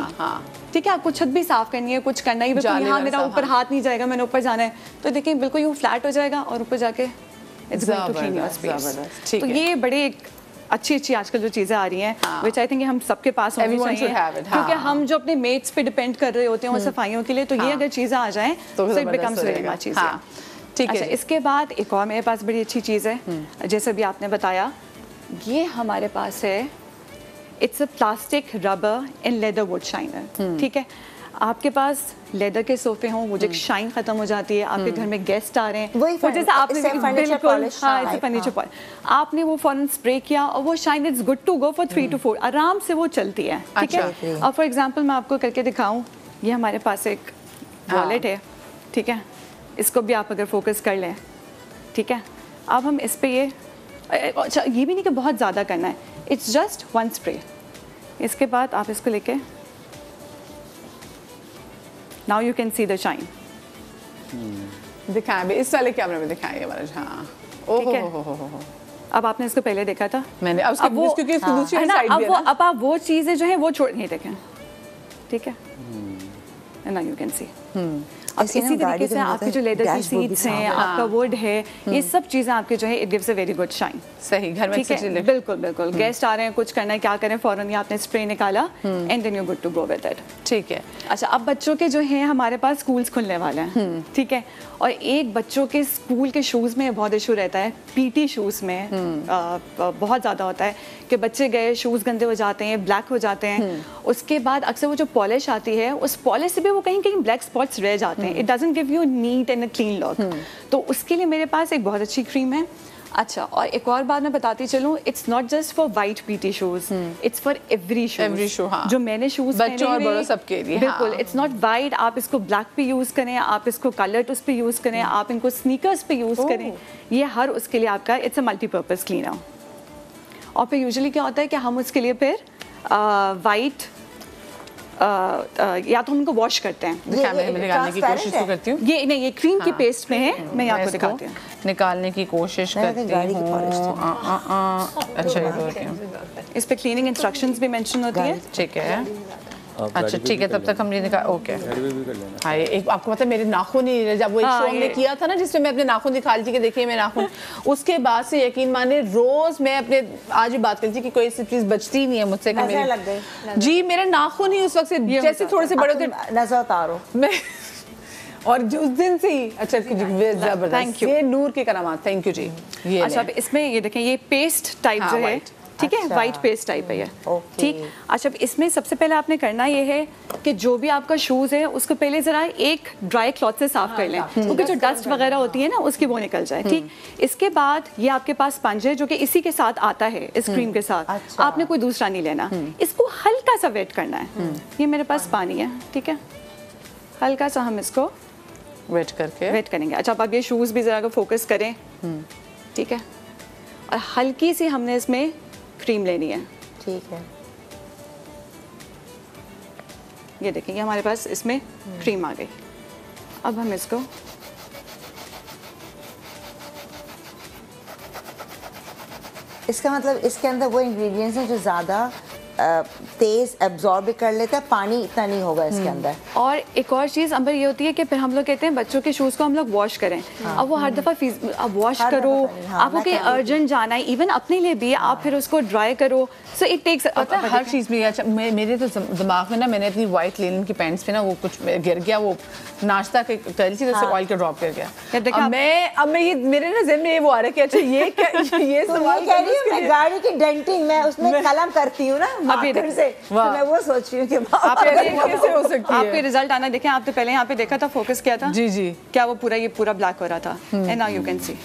ठीक है, आपको छत भी साफ करनी है, कुछ करना ही, बिल्कुल यहाँ मेरा ऊपर हाथ नहीं जाएगा, मैंने ऊपर जाना है, तो देखिए बिल्कुल यूँ फ्लैट हो जाएगा और ऊपर जाके it's going to clean your space. तो ये बड़े अच्छी आजकल जो चीज़ें आ रही हैं, विच आई थिंक हम सबके पास होनी चाहिए, क्योंकि हम जो अपने मेट्स पे डिपेंड कर रहे होते हैं सफाइयों के लिए, तो ये अगर चीज़ें आ जाएं तो it becomes very much easier. ठीक है, इसके बाद एक और मेरे पास बड़ी अच्छी चीज़ है, जैसे भी आपने बताया, ये हमारे पास है, it's a plastic rubber in leather would shiner. ठीक है, आपके पास लेदर के सोफे हों, वो जो शाइन खत्म हो जाती है, आपके घर में गेस्ट आ रहे हैं, वो जैसे आपने बिल्कुल फर्नीचर पॉलिश, आपने वो फौरन स्प्रे किया और वो shine it's good to go for 3 to 4, आराम से वो चलती है। ठीक है, और फॉर एग्जांपल मैं आपको करके दिखाऊं, ये हमारे पास एक वॉलेट है, ठीक है, इसको भी आप अगर फोकस कर लें, ठीक है, अब हम इस पे ये, अच्छा ये भी नहीं कि बहुत ज़्यादा करना है, इट्स जस्ट 1 स्प्रे। इसके बाद आप इसको लेके, now you can see the shine. दिखाएं भी, इस वाले कैमरे में दिखाएंगे वाला, हाँ, ठीक है। अब आपने इसको पहले देखा था, मैंने अब वो क्योंकि इसकी दूसरी साइड भी है ना, अब आप वो चीज़ें जो हैं वो छोड़ नहीं देखें, ठीक है, नाउ यू कैन सी। अब इसी तरीके से आपकी जो लेदर की सीट्स हैं, आपका वुड है, ये सब चीज़ें आपके जो है it gives a very good shine. सही, घर में ठीक है, बिल्कुल बिल्कुल। गेस्ट आ रहे हैं, कुछ करना है, क्या करें, फौरन ही आपने स्प्रे निकाला and then you good to go with it. ठीक है। अच्छा, अब बच्चों के जो हैं हमारे पास स्कूल्स खुलने वाले हैं, ठीक है, और एक बच्चों के स्कूल के शूज़ में बहुत इशू रहता है, पीटी शूज़ में बहुत ज़्यादा होता है कि बच्चे गए, शूज़ गंदे हो जाते हैं, ब्लैक हो जाते हैं, उसके बाद अक्सर वो जो पॉलिश आती है उस पॉलिश से भी वो कहीं कहीं ब्लैक स्पॉट्स रह जाते हैं, it doesn't give you neat and a clean look. तो उसके लिए मेरे पास एक बहुत अच्छी क्रीम है। अच्छा, और एक और बात मैं बताती चलूँ, it's not just for white PT shoes, it's for every shoe. हाँ। जो मैंने शूज बच्चों और बड़ों सबके लिए, बिल्कुल, इट्स नॉट वाइट, आप इसको ब्लैक पे यूज करें, आप इसको कलर्ड उस पे यूज करें, आप इनको स्नीकर्स पे यूज करें, ये हर उसके लिए आपका इट्स अ मल्टीपर्पज क्लीनर। और फिर यूजुअली क्या होता है कि हम उसके लिए फिर वाइट या तो हम उनको वॉश करते हैं। कैमरे में निकालने की कोशिश तो करती हूँ। ये नहीं, ये क्रीम की पेस्ट में है, मैं आपको दिखाती हूँ। निकालने की कोशिश करती हूँ। अच्छा, ये होती है। इस पे क्लीनिंग इंस्ट्रक्शंस भी मेंशन होती है। ठीक है, अच्छा ठीक है, तब तक हम ये निकाल, ओके। हाँ, एक आपको पता है मेरे नाखून ही, जब वो एक शो हमने किया था ना जिसमें मैं अपने नाखून दिखा रही थी कि देखिए मेरे नाखून, उसके बाद से यकीन माने रोज मैं अपने, आज भी बात करती थी कि कोई ऐसी चीज बचती नहीं है मुझसे कि मेरी लग गई। जी, मेरे नाखून ही उस वक्त से जैसे थोड़े से बड़े होते, नजर उतारो मैं और जो उस दिन से ही। अच्छा, जबरदस्त, थैंक यू, ये नूर के करामात, थैंक यू जी। ये अच्छा, अब इसमें ये देखें, ये पेस्ट टाइप जो है, ठीक है, वाइट पेस्ट टाइप है ये, ठीक। अच्छा, अब इसमें सबसे पहले आपने करना ये है कि जो भी आपका शूज़ है उसको पहले ज़रा एक ड्राई क्लॉथ से साफ कर लें, क्योंकि जो डस्ट वगैरह होती है ना उसकी वो निकल जाए, ठीक। इसके बाद ये आपके पास स्पंज है जो कि इसी के साथ आता है, इस क्रीम के साथ। आपने कोई दूसरा नहीं लेना, इसको हल्का सा वेट करना है। ये मेरे पास पानी है, ठीक है, हल्का सा हम इसको वेट करेंगे। अच्छा, अब ये शूज़ भी ज़रा फोकस करें, ठीक है, और हल्की सी हमने इसमें क्रीम लेनी है, ठीक है। ये देखेंगे हमारे पास इसमें क्रीम आ गई। अब हम इसको इसका मतलब इसके अंदर वो इंग्रेडिएंट्स हैं जो ज़्यादा तेज एब्जॉर्ब कर लेता है, पानी इतना नहीं होगा इसके अंदर। और एक और चीज़ अंबर ये होती है कि फिर हम लोग कहते हैं बच्चों के शूज़ को हम लोग वॉश करें। अब वो हर दफ़ा अब वॉश करो, आपको कहीं अर्जेंट जाना है, इवन अपने लिए भी आप फिर उसको ड्राई करो, सो इट टेक्स। पता है हर चीज़ में। अच्छा, मेरे तो दिमाग में ना, मैंने अपनी वाइट लिनन की पैंट्स पे ना वो कुछ गिर गया, वो नाश्ता के कर रही थी, जैसे ऑयल का ड्रॉप कर गया। अब मैं ये मेरे ना ज़हन में ये वो आ रहा है कि अच्छा ये सवाल कह रही हूँ मैं, गाड़ी की डेंटिंग मैं उसमें कलम करती हूँ ना, अभी से तो मैं वो सोच रही हूँ कि कैसे हो सकती है। आपके रिजल्ट आना देखें, आप तो पहले यहाँ पे देखा था, फोकस किया था जी जी, क्या वो ये पूरा ब्लैक हो रहा था, and now you can see. इस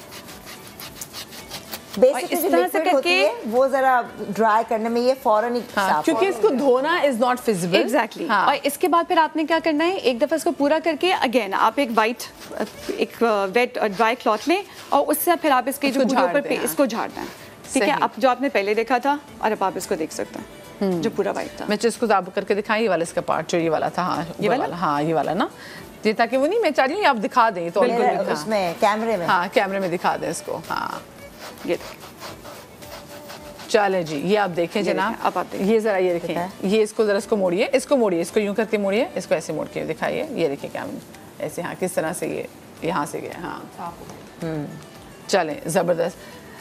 तरह से करके वो जरा ड्राई करने में ये फौरन ही साफ, क्योंकि इसको धोना इज नॉट फिजिबल। एग्जैक्टली। और इसके बाद फिर आपने क्या करना है, एक दफा इसको पूरा करके अगेन आप एक वेट ड्राई क्लॉथ लें और उससे फिर आप इसके जो पूरे ऊपर इसको झाड़ना है, ठीक है। अब जो आपने पहले देखा था और अब आप इसको देख सकते हैं जो पूरा वाइट था। मैं इसको दाब करके दिखाएं, ये वाला इसका पार्ट जो ये वाला था, हाँ ये वाला, हाँ ये वाला ना, ये ताकि वो नहीं, मैं चाह रही हूँ आप दिखा दें तो उसमें कैमरे में, हाँ कैमरे में दिखा दें इसको। हाँ ये चले जी, ये आप देखें जनाब, अब आप देखें, ये जरा ये देखें, ये इसको जरा इसको मोड़िए, इसको यूं करके मोड़िए, इसको ऐसे मोड़ के दिखाइए, ये देखिए कैमरे ऐसे, हाँ किस तरह से ये यहाँ से गया, हाँ चलें ज़बरदस्त।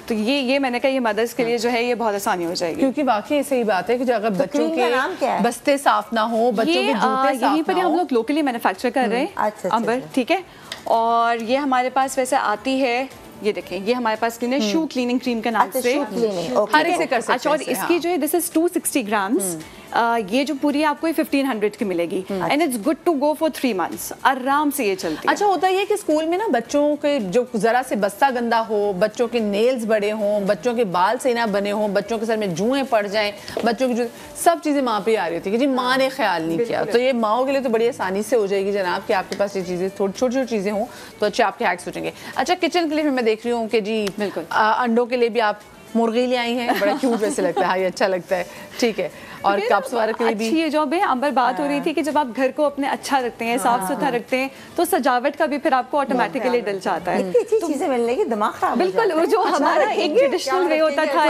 तो ये मैंने कहा ये मदर्स के लिए जो है ये बहुत आसानी हो जाएगी, क्योंकि वाकई सही बात है कि अगर बच्चों के बस्ते साफ ना हो, बच्चों के जूते साफ यहीं पर हम लोग लोकली मैन्युफैक्चर कर रहे हैं अंबर, ठीक है। और ये हमारे पास वैसे आती है, ये देखें, ये हमारे पास क्लीनर शू क्लीनिंग क्रीम के नाम से हर एक से कर सकते हैं। अच्छा, और इसकी जो है दिस इज 260 ग्राम्स, ये जो पूरी आपको 1500 की मिलेगी, and it's good to go for 3 months, आराम से ये चलती है। अच्छा, होता है कि स्कूल में ना बच्चों के जो जरा से बस्ता गंदा हो, बच्चों के नेल्स बड़े हों, बच्चों के बाल सही ना बने हों, बच्चों के सर में जुएं पड़ जाएं, बच्चों की सब चीज़ें माँ पे आ रही होती है कि जी माँ ने ख्याल नहीं किया। तो ये माओ के लिए तो बड़ी आसानी से हो जाएगी जनाब कि आपके पास ये चीज़ें छोटी छोटी चीज़ें हों तो अच्छे आपके हैक्स हो जाएंगे। अच्छा, किचन के लिए मैं देख रही हूँ कि जी बिल्कुल अंडों के लिए भी आप मुर्गी ले आई हैं, बड़ा क्यूट वैसे लगता है, हाँ ये अच्छा लगता है, ठीक है। और कप्स वगैरह के लिए भी अच्छी जॉब है। अंबर बात हो रही थी कि जब आप घर को अपने अच्छा रखते हैं, साफ सुथरा रखते हैं, तो सजावट का भी फिर आपको ऑटोमेटिकली डल जाता है। इतनी अच्छी चीजें मिलने की दिमाग खराब। बिल्कुल, वो जो हमारा एक ट्रेडिशनल वे होता था,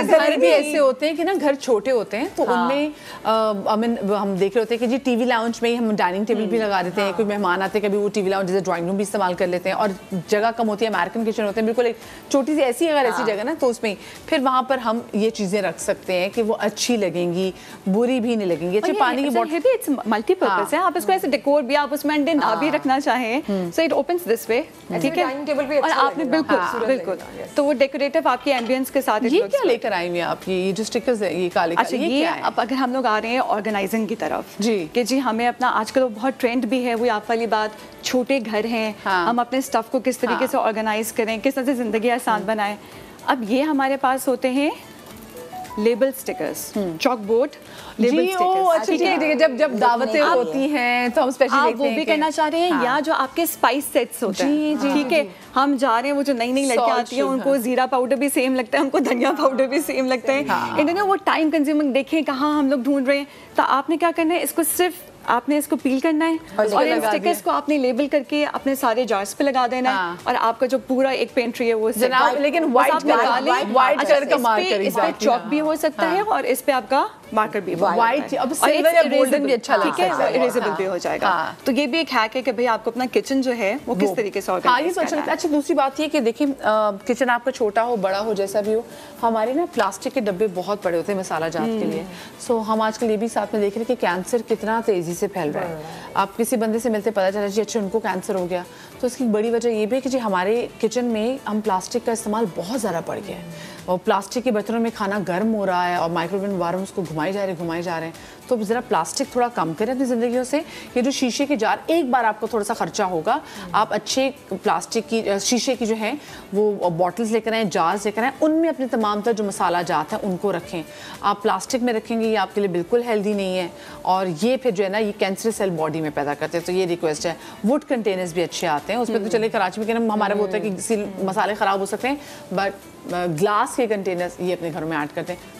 घर भी ऐसे होते हैं कि ना घर छोटे होते हैं तो उनमें हम देख रहे होते हैं कि जी टीवी लाउंज में हम डाइनिंग टेबल भी लगा देते हैं, कोई मेहमान आते हैं कभी वो टीवी लाउंज जैसे ड्राइंग रूम भी इस्तेमाल कर लेते हैं, और जगह कम होती है, अमेरिकन किचन होते हैं बिल्कुल एक छोटी सी ऐसी अगर ऐसी जगह ना तो उसमें फिर वहाँ पर हम ये चीज़ें रख सकते हैं कि वो अच्छी लगेंगी, बुरी भी नहीं लगेंगी। अच्छे पानी की बॉटल भी इट्स मल्टीपर्पज है, आप इसको ऐसे डेकोर भी आप उसमें अंडे ना भी रखना चाहें, so it opens this way, ठीक है। और आपने बिल्कुल तो वो डेकोरेटिव आपकी एम्बियंस के साथ। ये क्या लेकर आई हैं आप, ये जो स्टिकर्स है ये काले? अच्छा, ये अब अगर हम लोग आ रहे हैं ऑर्गेनाइजिंग की तरफ जी, कि जी हमें अपना आजकल बहुत ट्रेंड भी है, वो आप वाली बात, छोटे घर हैं, हम अपने स्टफ को किस तरीके से ऑर्गेनाइज करें, किस तरह से जिंदगी आसान बनाएं। अब ये हमारे पास होते हैं label stickers, chalk board label stickers. ठीक है, जब दावतें होती हैं तो हम स्पेशली आप वो भी करना चाह रहे हैं, या जो आपके स्पाइस सेट्स होते हैं, ठीक है, हम जा रहे हैं, वो जो नई नई लड़कियां आती हैं उनको जीरा पाउडर भी सेम लगता है, उनको धनिया पाउडर भी सेम लगता है, इन्होंने वो टाइम कंज्यूमिंग, देखें कहाँ हम लोग ढूंढ रहे हैं। तो आपने क्या करना है, इसको सिर्फ आपने इसको पील करना है और इन स्टिकर्स को आपने लेबल करके अपने सारे जार्स पे लगा देना है, और आपका जो पूरा एक पेंट्री है वो जनाब, लेकिन व्हाइट कलर का मार्कर, इस पे चॉक भी हो सकता है और इस पे आपका मार्कर भी व्हाइट, अब सिल्वर या गोल्डन भी अच्छा लगता है, ठीक है, इरेजेबल भी हो जाएगा। तो ये भी एक हैक है कि भाई आपको अपना किचन जो है वो किस तरीके से ऑर्गेनाइज करना है। अच्छा, दूसरी बात ये कि देखिए किचन आपका छोटा हो बड़ा हो जैसा भी हो, हमारे ना प्लास्टिक के डब्बे बहुत बड़े होते हैं मसाला जात के लिए। सो हम आजकल ये भी साथ में देख रहे हैं कि कैंसर कितना तेजी से फैल रहा है। आप किसी बंदे से मिलते पता चला जी अच्छा उनको कैंसर हो गया, तो इसकी बड़ी वजह ये भी है कि जी हमारे किचन में हम प्लास्टिक का इस्तेमाल बहुत ज़्यादा बढ़ गया है, और प्लास्टिक के बर्तनों में खाना गर्म हो रहा है और माइक्रोवेव बार उसको घुमाए जा रहे हैं। तो ज़रा प्लास्टिक थोड़ा कम करें अपनी ज़िंदगियों से। ये जो शीशे के जार, एक बार आपको थोड़ा सा खर्चा होगा, आप अच्छे प्लास्टिक की शीशे की जो है वो बॉटल्स लेकर आएँ, जार्स लेकर आएँ, उनमें अपने तमाम तर जो मसाला जात हैं उनको रखें। आप प्लास्टिक में रखेंगे ये आपके लिए बिल्कुल हेल्दी नहीं है, और ये फिर जो है ना ये कैंसर सेल बॉडी में पैदा करते हैं। तो ये रिक्वेस्ट है, वुड कंटेनर्स भी अच्छे आते हैं उसमें, तो चले कराची में हमारा वो होता है कि मसाले ख़राब हो सकते हैं, बट ग्लास के कंटेनर्स ये अपने घरों में ऐड करते हैं।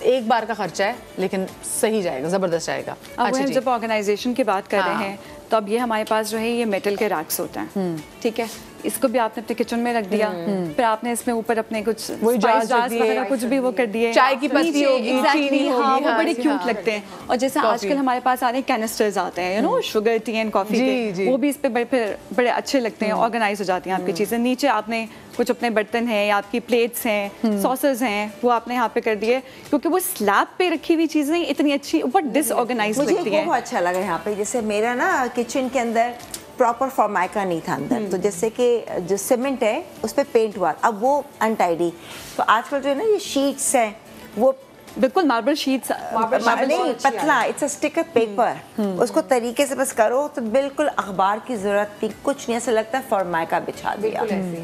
एक बार का खर्चा है लेकिन सही जाएगा, ज़बरदस्त जाएगा। अब हम जब ऑर्गेनाइजेशन की बात कर रहे हैं तो अब ये हमारे पास जो है ये मेटल के रैक्स होते हैं, ठीक है, इसको भी आपने अपने किचन में रख दिया, फिर आपने इसमें ऊपर अपने कुछ जार्स वगैरह कुछ भी वो कर दिए, चाय की पत्ती होगी, चीनी होगी, हाँ, वो बड़े क्यूट लगते हैं। और जैसे आजकल हमारे पास आ रहे कैनिस्टर्स आते हैं, you know, sugar T and coffee के, वो भी इस पे बड़े अच्छे लगते हैं, ऑर्गेनाइज हो जाती हैं आपकी चीज़ें। नीचे आपने कुछ अपने बर्तन हैं या आपकी प्लेट्स हैं, सॉसेस हैं, वो आपने यहाँ पे कर दिए, क्योंकि वो स्लैब पे रखी हुई चीज़ें इतनी अच्छी ऊपर डिसऑर्गेनाइज लगती है। मुझे बहुत अच्छा लगा यहाँ पे, जैसे मेरा ना किचन के अंदर प्रॉपर फॉर्माइका नहीं था अंदर, तो जैसे कि जो सीमेंट है उस पर पेंट हुआ, अब वो अनटाइडी, तो आजकल जो है ना ये शीट्स हैं वो बिल्कुल मार्बल शीट्स, नहीं पतला, इट्स अ स्टिकर पेपर, उसको तरीके से बस करो तो बिल्कुल अखबार की जरूरत थी, कुछ नहीं, ऐसा लगता है फॉर्माइका बिछा दिया।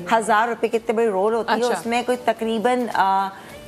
1000 रुपए की इतनी बड़ी रोल होती है, उसमें कोई तकरीबन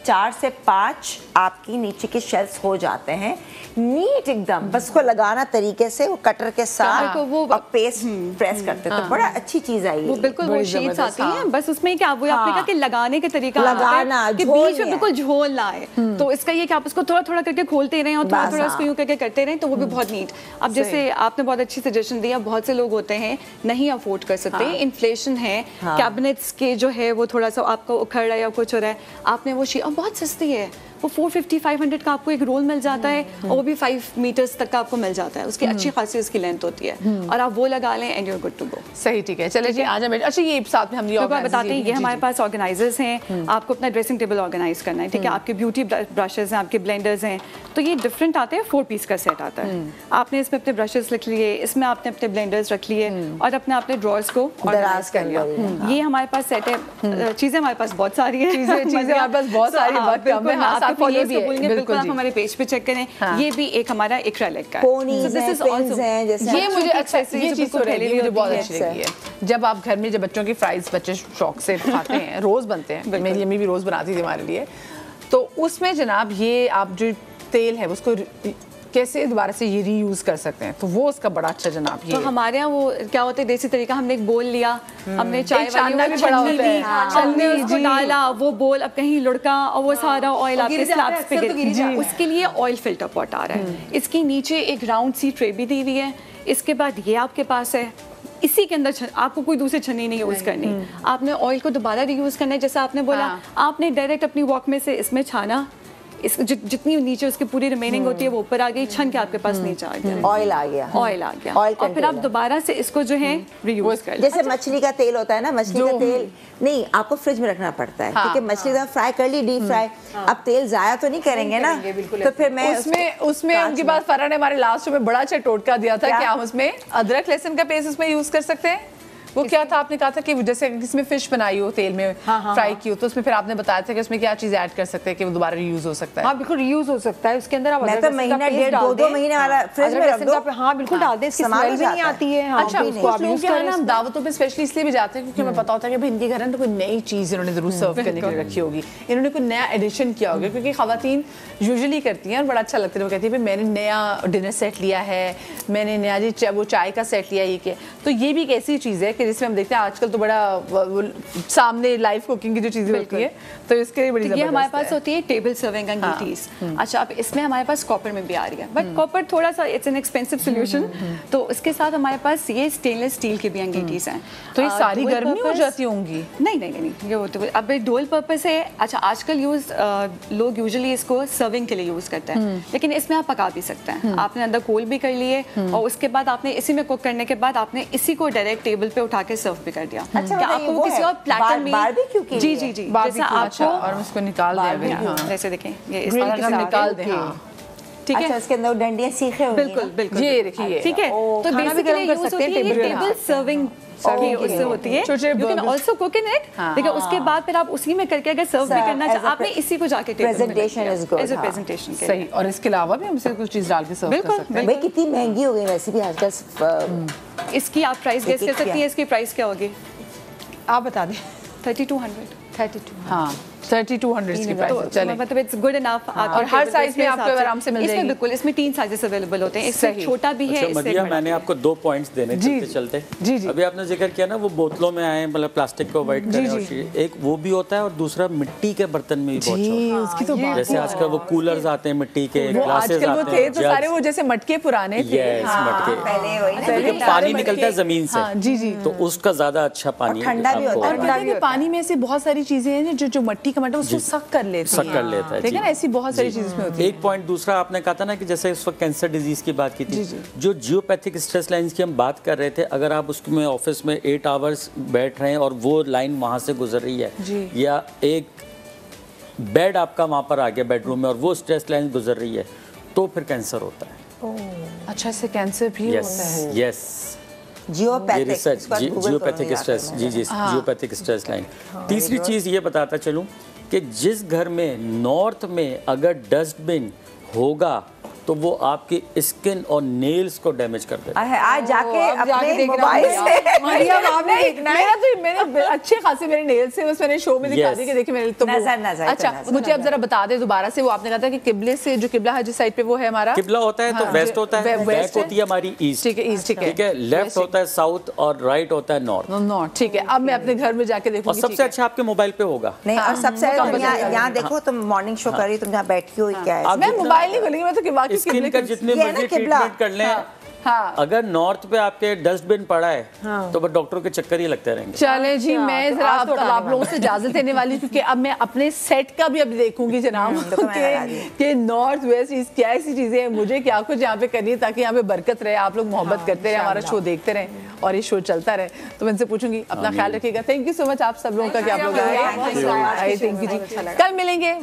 4 से 5 आपकी नीचे के शेल्फ्स हो जाते हैं, नीट एकदम, बस को लगाना तरीके से, वो कटर के साथ वो पेस्ट प्रेस करते, तो बड़ा अच्छी चीज आई है। वो बिल्कुल वो शीट्स आती हैं, बस उसमें क्या वो आपने कहा कि लगाने के तरीका लगाना कि बीच में बिल्कुल झोल ना आए, तो इसका ये कि आप उसको थोड़ा थोड़ा करके खोलते रहें और थोड़ा थोड़ा उसको यूं करके करते रहें, तो वो भी बहुत नीट। अब जैसे आपने बहुत अच्छी सजेशन दिया, बहुत से लोग होते हैं नहीं अफोर्ड कर सकते, इन्फ्लेशन है, कैबिनेट्स के जो है वो थोड़ा सा आपको उखड़ रहा है या कुछ हो रहा है, आपने वो शीट बहुत सस्ती है, वो 450-500 का आपको एक रोल मिल जाता है, और वो भी 5 मीटर्स तक का आपको मिल जाता है, उसकी अच्छी खासी उसकी लेंथ होती है, और आप वो लगा लें and you are good to go. सही, ठीक है, चलिए जी आ जाए। अच्छा, ये साथ में हम ये बताते हैं, ये हमारे पास ऑर्गेनाइजर्स हैं, आपको अपना ड्रेसिंग टेबल ऑर्गेनाइज करना है, ठीक है, आपके ब्यूटी ब्रशेज हैं, आपके ब्लेंडर्स हैं, तो ये डिफरेंट आते हैं, 4 पीस का सेट आता है। आपने इसमें अपने ब्रशेज रख लिए, इसमें आपने अपने ब्लेंडर्स रख लिए, और अपने ड्रॉर्स को ऑर्गेनाइज कर लिया। ये हमारे पास सेट है, चीज़ें हमारे पास बहुत सारी हैं, चीज़ें हमारे पास बहुत सारी, बिल्कुल आप हमारे पेज पे चेक करें, ये भी एक हमारा एक्रेलिक का है। ये मुझे अच्छा, ये चीज़ तो मुझे बहुत अच्छी लगी है। जब आप घर में जब बच्चों की फ्राइज बच्चे शौक से खाते हैं, रोज बनते हैं, मेरी अम्मी भी रोज बनाती थी हमारे लिए, तो उसमें जनाब ये आप जो तेल है उसको कैसे दोबारा से ये रीयूज कर सकते हैं, तो वो उसका बड़ा अच्छा जनाब ये तो हमारे यहाँ वो क्या होता है देसी तरीका, हमने एक बोल लिया, हमने चाय छानना भी बड़ा होता है, हमने उसको डाला, वो बोल अब कहीं लुढ़का और वो सारा ऑयल आपके स्लैब्स पे गिर, उसके लिए ऑयल फिल्टर पॉट आ रहा है। इसकी नीचे एक राउंड सी ट्रे भी दी हुई है। इसके बाद ये आपके पास है, इसी के अंदर आपको कोई दूसरी छन्नी नहीं यूज़ करनी, आपने ऑयल को दोबारा रीयूज़ करना है। जैसा आपने बोला, आपने डायरेक्ट अपनी वॉक में से इसमें छाना, इस जितनी नीचे उसकी पूरी रिमेनिंग होती है वो ऊपर आ गई, छन के आपके पास नीचे आ गया, ऑयल आ गया, ऑयल आ गया, और फिर आप दोबारा से इसको जो है रीयूज कर। जैसे मछली का तेल होता है ना, मछली का तेल नहीं आपको फ्रिज में रखना पड़ता है, क्योंकि मछली का फ्राई कर ली, डीप फ्राई, अब तेल जाया तो नहीं करेंगे ना, तो फिर मैं उसमें उनके पास फरहान ने हमारे लास्ट में बड़ा अच्छा टोटका दिया था कि हम उसमें अदरक लहसुन का पेस्ट उसमें यूज कर सकते हैं। वो क्या था, आपने कहा था कि जैसे इसमें फिश बनाई हो तेल में फ्राई की हो, तो उसमें फिर आपने बताया था कि उसमें क्या चीज ऐड कर सकते हैं कि वो दोबारा रीयूज हो सकता है। हाँ बिल्कुल रीयूज हो सकता है, उसके अंदर आप मैं तो महीना डेढ़ दो महीने वाला फ्रिज में रख दो। हाँ बिल्कुल डाल दें, इसकी स्मेल भी नहीं आती है। अच्छा, कुछ लोग क्या है ना, हम दावतों पे स्पेशली इसलिए भी जाते हैं क्योंकि हमें पता होता है कि भाई इनके घर में तो कोई नई चीज इन्होंने जरूर सर्व करने के लिए रखी होगी, इन्होंने कोई नया एडिशन किया होगा, क्योंकि खवातीन यूजुअली करती हैं और बड़ा अच्छा लगता है, वो कहती है मैंने नया डिनर सेट लिया है, मैंने नया जी वो चाय का सेट लिया, ये क्या। तो ये भी एक ऐसी चीज़ है कि जिसमें हम देखते हैं आजकल तो बड़ा सामने लाइव कुकिंग की जो चीजें होती है, तो इसके लिए बड़ी ये हमारे पास होती है टेबल सर्विंग अंगीठीज। अच्छा, अब इसमें हमारे पास कॉपर में भी आ रही है, बट कॉपर थोड़ा सा इट्स एन एक्सपेंसिव सोल्यूशन, तो इसके साथ हमारे पास ये स्टेनलेस स्टील की भी अंगीठीज हैं। तो ये सारी गर्मी हो जाती होंगी? नहीं, ये होती है अब डोल पर्पस है। अच्छा, आजकल लोग यूजुअली इसको सर्विंग के लिए यूज करते हैं, लेकिन इसमें आप पका भी सकते हैं। आपने अंदर कोल भी कर लिए और उसके बाद आपने इसी में कुक करने के बाद आपने इसी को डायरेक्ट टेबल पे उठा के सर्व भी कर दिया। अच्छा, क्या आपको किसी और प्लेटर में बारबेक्यू के जी जैसा आपको, और हम इसको निकाल दें, जैसे देखें ये इस तरह से निकाल दें, ठीक है। अच्छा, इसके अंदर डंडियां सीखे होंगी, बिल्कुल ये देखिए, ठीक है। तो बेसिकली यूज होती है टेबल सर्विंग उससे होती है, you can also cook in it, लेकिन उसके बाद फिर आप उसी में करके अगर सर्व भी करना चाहे आपने इसी को जाके presentation is good, as a presentation के सही। और इसके अलावा भी हम इसे कुछ चीज डाल के सर्व कर सकते हैं। भाई कितनी महंगी हो गई वैसे भी आजकल, इसकी आप प्राइस गेस कर सकती हैं, इसकी प्राइस क्या होगी आप बता दें। 3200 हाँ 3200 की प्राइस है, चलें, मतलब इट्स गुड इनफ। और हर साइज में आपको आराम से मिल जाएगी। इसमें बिल्कुल, इसमें 3 साइजेस अवेलेबल होते हैं, इससे छोटा भी है, इससे मदिया, मैंने आपको 2 पॉइंट्स देने चलते जी। अभी आपने जिक्र किया ना वो बोतलों में आए, मतलब प्लास्टिक को अवॉइड करें, और एक वो भी होता है और दूसरा मिट्टी के बर्तन में भी बहुत होता है, जैसे आजकल वो कूलर्स आते हैं मिट्टी के, ग्लासेस आते हैं, तो सारे वो जैसे मटके पुराने थे, मटके पानी निकलता है जमीन से, जी, तो उसका ज्यादा अच्छा पानी ठंडा भी होता है, और पानी में से बहुत सारी चीजें हैं जो मट्टी का मटा उसको सक कर लेता है, ठीक है ना, ऐसी बहुत सारी चीजें होती है। एक पॉइंट दूसरा आपने कहा था ना कि जैसे इस वक्त कैंसर डिजीज की बात की थी, जो जियोपैथिक स्ट्रेस लाइंस की हम बात कर रहे थे, अगर आप उसमें ऑफिस में 8 आवर्स बैठ रहे हैं और वो लाइन वहां से गुजर रही है, या एक बेड आपका वहां पर आ गया बेडरूम में और वो स्ट्रेस लाइन गुजर रही है, तो फिर कैंसर होता है। अच्छा, इससे कैंसर भी होता है? यस, जियोपैथिक स्ट्रेस, जी जियोपैथिक स्ट्रेस लाइन। तीसरी चीज ये बताता चलूं कि जिस घर में नॉर्थ में अगर डस्टबिन होगा तो वो आपकी स्किन और नेल्स को डैमेज कर देगा। आज जाके अपने मोबाइल से मैंने अच्छे खासे मेरे नेल्स से बस मैंने शो में दिखा दी कि देखिए मेरे तो नजर अच्छा, मुझे अब जरा बता दे दोबारा से, वो आपने कहा था कि किबले से, जो किबला है जिस साइड पे वो है हमारा किबला होता है, तो वेस्ट होता है, बैक होती है हमारी ईस्ट, ठीक है, ईस्ट, ठीक है, लेफ्ट होता है साउथ और राइट होता है नॉर्थ, ठीक है। अब मैं अपने घर में जाके देखूंगी, और सबसे अच्छा आपके मोबाइल पे होगा। नहीं, और सबसे यहाँ देखो, तुम मॉर्निंग शो कर रही हो, तुम जहाँ बैठी हो, क्या है, मैं मोबाइल नहीं खोलूंगी, मैं तो स्किन का जितने मर्जी ट्रीटमेंट कर लें, अगर नॉर्थ पे आपके डस्टबिन पड़ा है तो बस डॉक्टरों के चक्कर ही लगते रहेंगे। चले जी, मैं जरा आप लोगों से इजाजत लेने वाली, क्योंकि अब मैं अपने सेट का भी अब देखूंगी जनाब कि नॉर्थ वेस्ट क्या ऐसी चीजें हैं, मुझे क्या कुछ यहाँ पे करनी है ताकि यहाँ पे बरकत रहे, आप लोग मोहब्बत करते रहे, हमारा शो देखते रहे और ये शो चलता रहे। तो मैं इनसे पूछूंगी, अपना ख्याल रखिएगा। थैंक यू सो मच आप सब लोगों का कि आप लोग आए। थैंक यू जी, कल मिलेंगे।